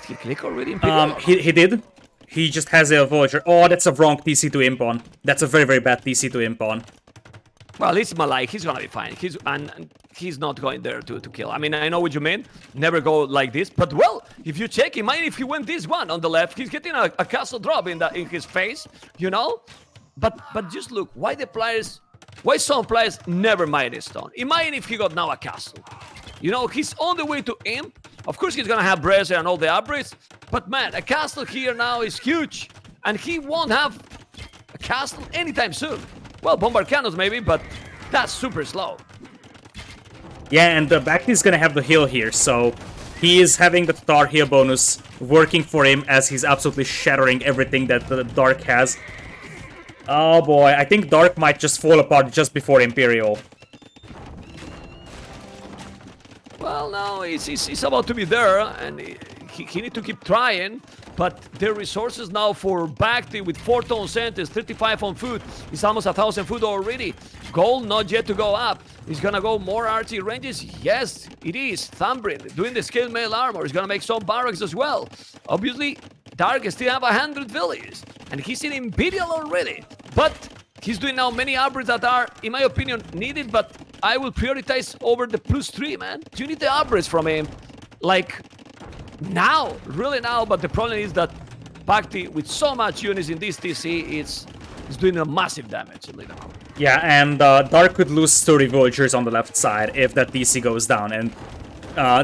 Speaker 2: he click already? Imperial?
Speaker 1: He did. He just has a Voyager. Oh, that's a wrong TC to imp on. That's a very bad TC to imp on.
Speaker 2: Well, it's Malai. He's gonna be fine. He's not going there to kill. I mean, I know what you mean. Never go like this. But well, if you check, imagine if he went this one on the left. He's getting a castle drop in his face, you know. But just look, why some players never mine a stone. Imagine if he got now a castle. You know, he's on the way to imp. Of course, he's gonna have Brazier and all the upgrades. But man, a castle here now is huge, and he won't have a castle anytime soon. Well, bombard cannons maybe, but that's super slow.
Speaker 1: Yeah, and BacT is gonna have the heal here, so he is having the Tatar heal bonus working for him as he's absolutely shattering everything that the Dark has. Oh boy, I think Dark might just fall apart just before Imperial.
Speaker 2: Well, no, he's about to be there, and he need to keep trying. But the resources now for BacT with 4-tone centers, 35 on food. It's almost 1,000 food already. Gold not yet to go up. He's gonna go more RT ranges? Yes, it is. Thumbrin doing the scale mail armor. He's gonna make some barracks as well. Obviously, Dark still have 100 villages, and he's in Imperial already. But he's doing now many upgrades that are, in my opinion, needed, but I will prioritize over the +3, man. You need the upgrades from him, like, now, really now, but the problem is that BacT, with so much units in this TC, it's doing a massive damage in Lina.
Speaker 1: Yeah, and Dark could lose 30 villagers on the left side if that TC goes down, and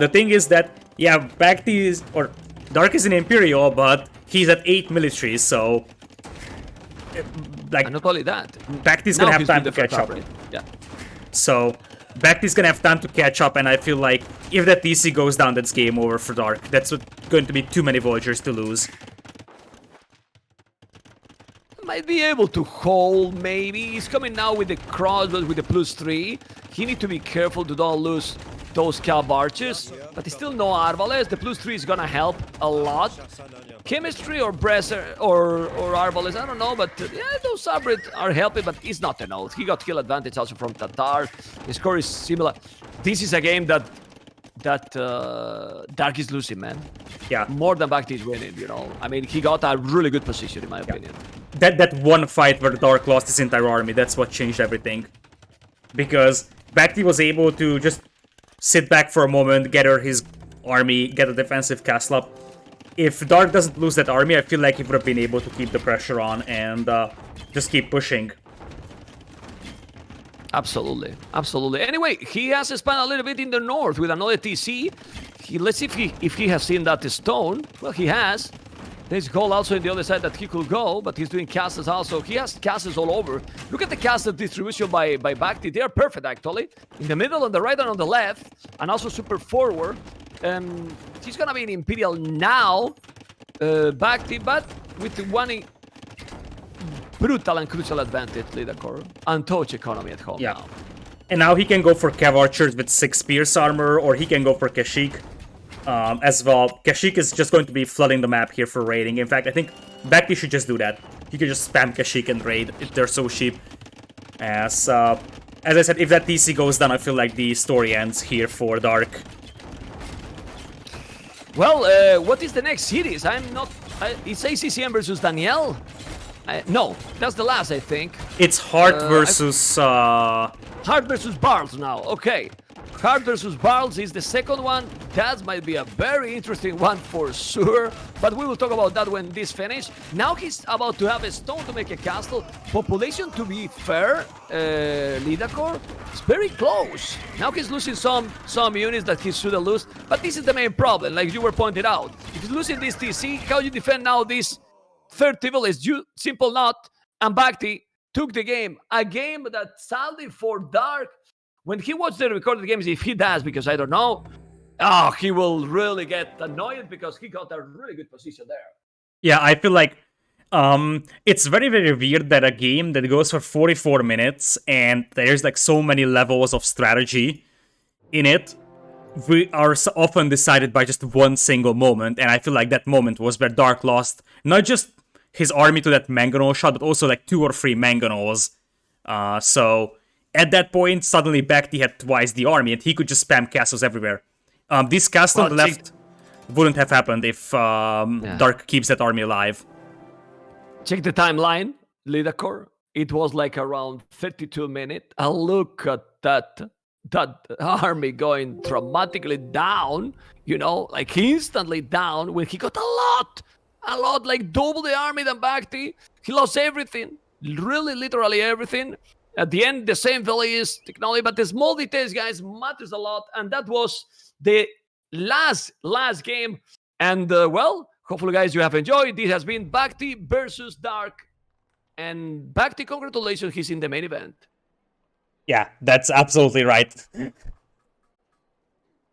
Speaker 1: the thing is that, yeah, BacT is, or Dark is in Imperial, but he's at 8 militaries, so... like,
Speaker 2: and not only that,
Speaker 1: BacT is gonna have time to catch up.
Speaker 2: Yeah.
Speaker 1: So, BacT is gonna have time to catch up, and I feel like if that TC goes down, that's game over for Dark. That's going to be too many villagers to lose.
Speaker 2: Might be able to hold, maybe. He's coming now with the crossbows with the +3. He need to be careful to don't lose those Calb archers, but he's still no Arbalest. The +3 is gonna help a lot. Chemistry or Bresser or Arbalest, I don't know, but yeah, those upgrades are helping, but it's not enough. He got kill advantage also from Tatar. The score is similar. This is a game that Dark is losing, man.
Speaker 1: Yeah.
Speaker 2: More than BacT is winning, you know. I mean, he got a really good position, in my opinion.
Speaker 1: That one fight where Dark lost his entire army, that's what changed everything. Because BacT was able to just sit back for a moment, gather his army, get a defensive castle up. If Dark doesn't lose that army, I feel like he would have been able to keep the pressure on and just keep pushing.
Speaker 2: Absolutely, absolutely. Anyway, he has expanded a little bit in the north with another TC. Let's see if he has seen that stone. Well, he has. There's gold also in the other side that he could go, but he's doing castles also. He has castles all over. Look at the castle distribution by BacT. They are perfect, actually. In the middle, on the right, and on the left, and also super forward. He's gonna be in Imperial now, BacT, but with one brutal and crucial advantage, Lidakor. Untouched economy at home now.
Speaker 1: And now he can go for Cav Archers with 6 Pierce Armor, or he can go for Kashyyyk as well. Kashyyyk is just going to be flooding the map here for raiding. In fact, I think BacT should just do that. He could just spam Kashyyyk and raid if they're so cheap. As I said, if that TC goes down, I feel like the story ends here for Dark.
Speaker 2: Well, what is the next series? It's ACCM versus Danielle? No, that's the last, I think.
Speaker 1: It's Heart versus...
Speaker 2: Heart versus Barles now, okay. Heart versus Barles is the second one. That might be a very interesting one for sure. But we will talk about that when this finishes. Now he's about to have a stone to make a castle. Population, to be fair, Lidakor, is very close. Now he's losing some units that he shouldn't lose. But this is the main problem, like you were pointed out. If he's losing this TC, how you defend now this third table is simple not. And BacT took the game. A game that sadly for Dark, when he watched the recorded games, if he does, because I don't know, he will really get annoyed because he got a really good position there.
Speaker 1: Yeah, I feel like it's very, very weird that a game that goes for 44 minutes and there's like so many levels of strategy in it, we are so often decided by just one single moment, and I feel like that moment was where Dark lost not just his army to that mangonel shot, but also like 2 or 3 mangonels. So at that point, suddenly BacT had twice the army, and he could just spam castles everywhere. This castle on the left wouldn't have happened if Dark keeps that army alive.
Speaker 2: Check the timeline, Lidakor. It was like around 32 minutes. And look at that army going dramatically down, you know, like instantly down, when he got a lot, like double the army than BacT. He lost everything, really, literally everything. At the end, the same values, technology, but the small details, guys, matters a lot. And that was the last game. And, well, hopefully, guys, you have enjoyed. This has been BacT versus Dark. And BacT, congratulations, he's in the main event.
Speaker 1: Yeah, that's absolutely right.